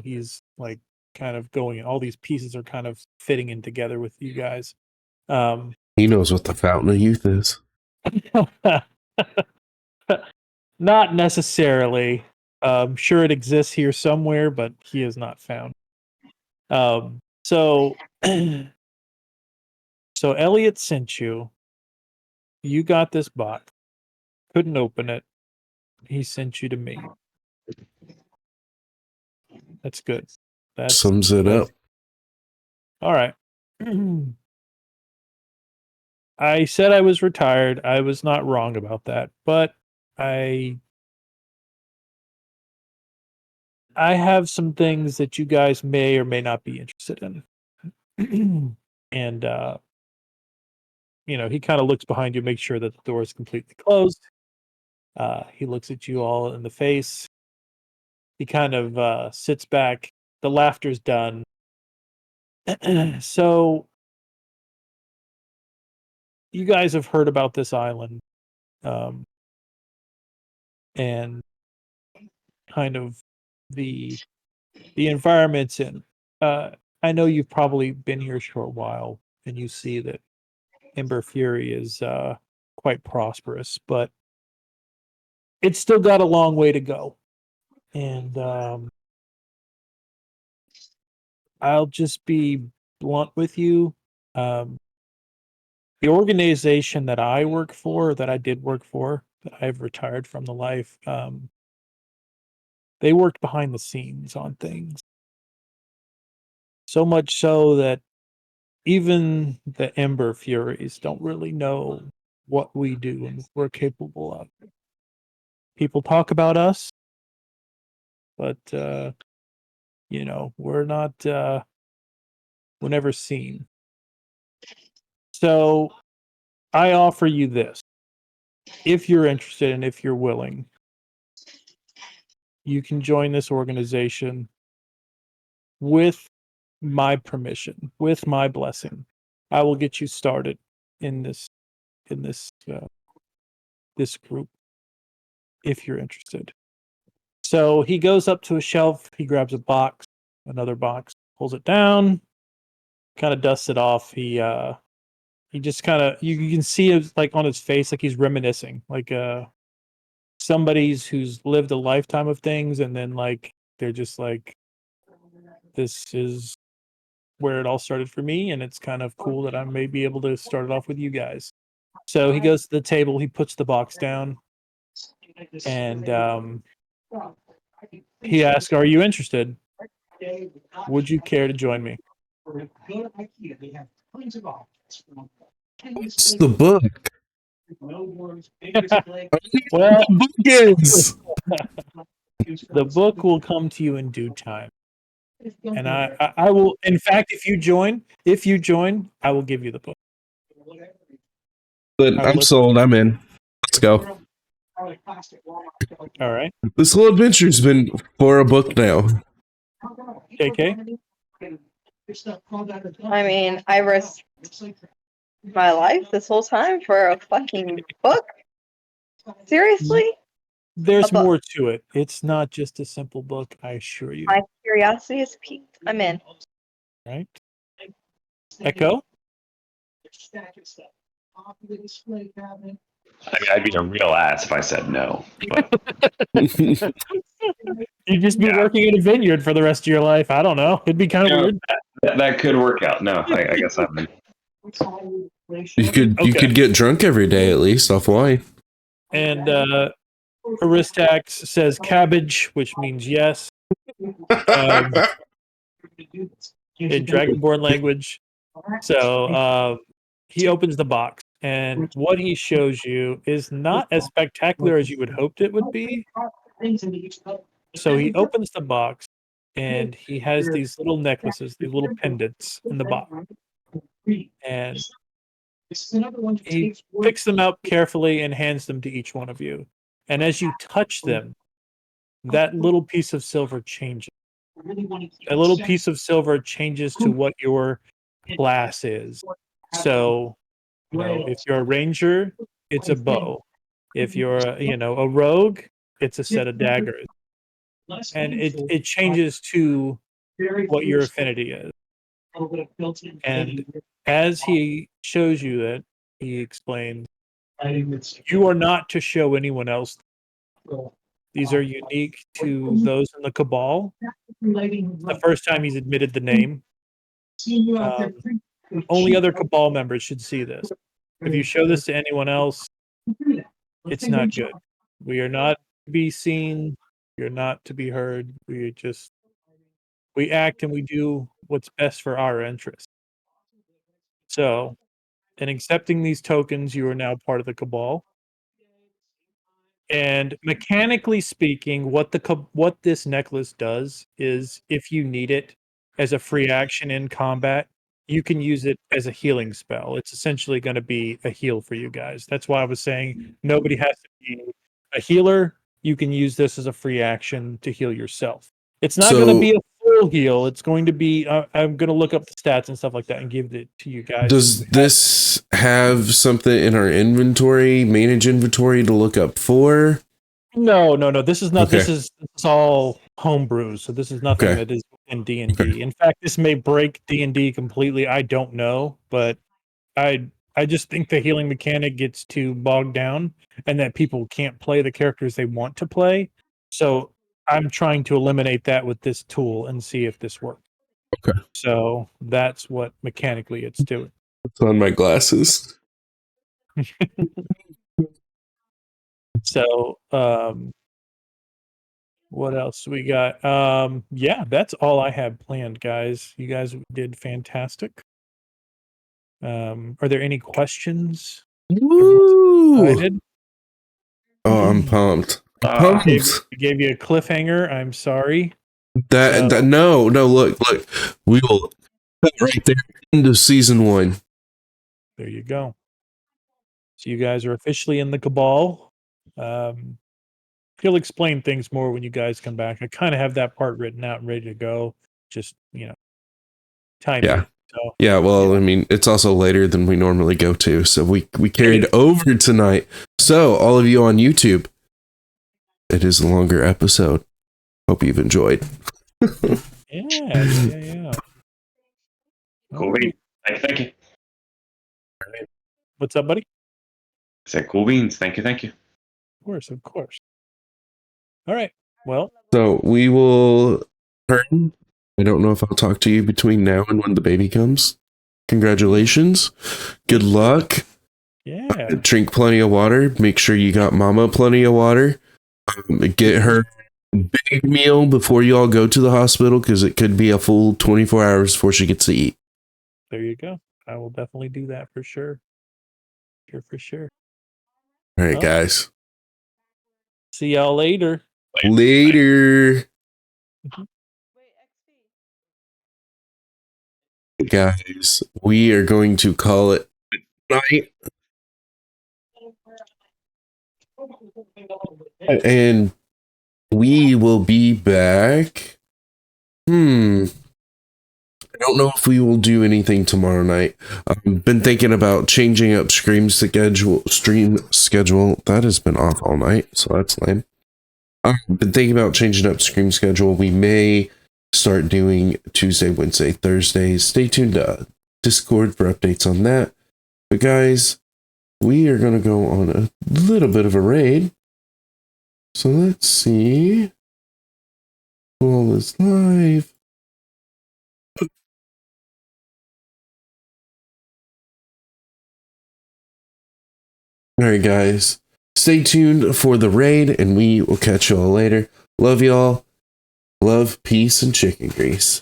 he's like kind of going, all these pieces are kind of fitting in together with you guys. He knows what the fountain of youth is. Not necessarily. Sure, it exists here somewhere, but he is not found. So So Elliot sent you. You got this box. Couldn't open it. He sent you to me. That's good. That's Sums it up. all right. I said I was retired. I was not wrong about that, but I have some things that you guys may or may not be interested in. And he kind of looks behind you, makes sure that the door is completely closed. He looks at you all in the face. He kind of sits back. The laughter's done. So you guys have heard about this island, and kind of the environment's in. I know you've probably been here for a while, and you see that Ember Fury is quite prosperous, but it's still got a long way to go. And I'll just be blunt with you. The organization that I work for, that I did work for, that I've retired from the life, they worked behind the scenes on things. So much so that even the Ember Furies don't really know what we do and what we're capable of. People talk about us, but we're not we're never seen. So I offer you this. If you're interested and if you're willing, you can join this organization with my permission, with my blessing. I will get you started in this this group if you're interested. So he goes up to a shelf, he grabs a box, another box, pulls it down, kind of dusts it off. He just kind of you can see it like on his face, like he's reminiscing, like somebody's who's lived a lifetime of things, and then like they're just like, this is where it all started for me, and it's kind of cool that I may be able to start it off with you guys. So he goes to the table, he puts the box down, and he asks, "Are you interested? Would you care to join me?" It's the book. Well, The book is. the book will come to you in due time, and I will. In fact, if you join, I will give you the book. But I'm sold. I'm in. Let's go. All right, This whole adventure's been for a book now. KK. I mean, I risked my life this whole time for a fucking book? Seriously? There's A book. more to it. It's not just a simple book, I assure you. My curiosity is piqued. I'm in. Right? Echo? I mean, I'd be a real ass if I said no. But You'd just be working in a vineyard for the rest of your life. I don't know. It'd be kind of weird. that could work out. No, I guess I'm in. You could get drunk every day at least off wine. And Aristax says cabbage, which means yes. In Dragonborn language. So he opens the box, and what he shows you is not as spectacular as you would hoped it would be. So he opens the box, and he has these little necklaces, these little pendants in the box. And he picks them out carefully and hands them to each one of you. And as you touch them, that little piece of silver changes. A little piece of silver changes to what your class is. So, if you're a ranger, it's a bow. If you're a rogue, it's a set of daggers. And it changes to what your affinity is. And as he shows you that, he explains, you are not to show anyone else. These are unique to those in the Cabal. The first time he's admitted the name. only other Cabal members should see this. If you show this to anyone else, it's not good. We are not to be seen. We are not to be heard. We act and we do what's best for our interests. So, in accepting these tokens, you are now part of the Cabal. And mechanically speaking, what this necklace does is, if you need it as a free action in combat, you can use it as a healing spell. It's essentially going to be a heal for you guys. That's why I was saying nobody has to be a healer. You can use this as a free action to heal yourself. It's not going to be a full heal. It's going to be. I'm going to look up the stats and stuff like that and give it to you guys. Does this have something in our inventory, manage inventory to look up for? No. This is not. Okay. This is all homebrew. So this is nothing Okay. that is in D&D. Okay. In fact, this may break D&D completely. I don't know, but I just think the healing mechanic gets too bogged down, and that people can't play the characters they want to play. So I'm trying to eliminate that with this tool and see if this works. Okay. So that's what mechanically it's doing. It's on my glasses. So what else we got? Yeah, that's all I have planned, guys. You guys did fantastic. Are there any questions? Woo! Excited? Oh, I'm pumped. Ah. Pumped. Gave you a cliffhanger. I'm sorry. That no, look. We will put right there into season 1. There you go. So you guys are officially in the Cabal. He'll explain things more when you guys come back. I kind of have that part written out and ready to go. Just, time. Yeah. So Yeah, well, I mean, it's also later than we normally go to, so we carried over tonight. So, all of you on YouTube, it is a longer episode. Hope you've enjoyed. yeah. Cool beans. Thank you. What's up, buddy? I said cool beans. Thank you. Of course. All right. Well, So, we will turn. I don't know if I'll talk to you between now and when the baby comes. Congratulations. Good luck. yeah. Drink plenty of water. Make sure you got mama plenty of water. Get her big meal before you all go to the hospital, because it could be a full 24 hours before she gets to eat. There you go. I will definitely do that for sure. For sure. All right, Well, guys. See y'all later. Later. Guys, we are going to call it night. And we will be back. I don't know if we will do anything tomorrow night. I've been thinking about changing up stream schedule. That has been off all night, so that's lame. I've been thinking about changing up stream schedule. We may start doing Tuesday, Wednesday, Thursdays. Stay tuned to Discord for updates on that. But guys, we are going to go on a little bit of a raid. So let's see. All is live. All right, guys. Stay tuned for the raid, and we will catch y'all later. Love y'all. Love, peace, and chicken grease.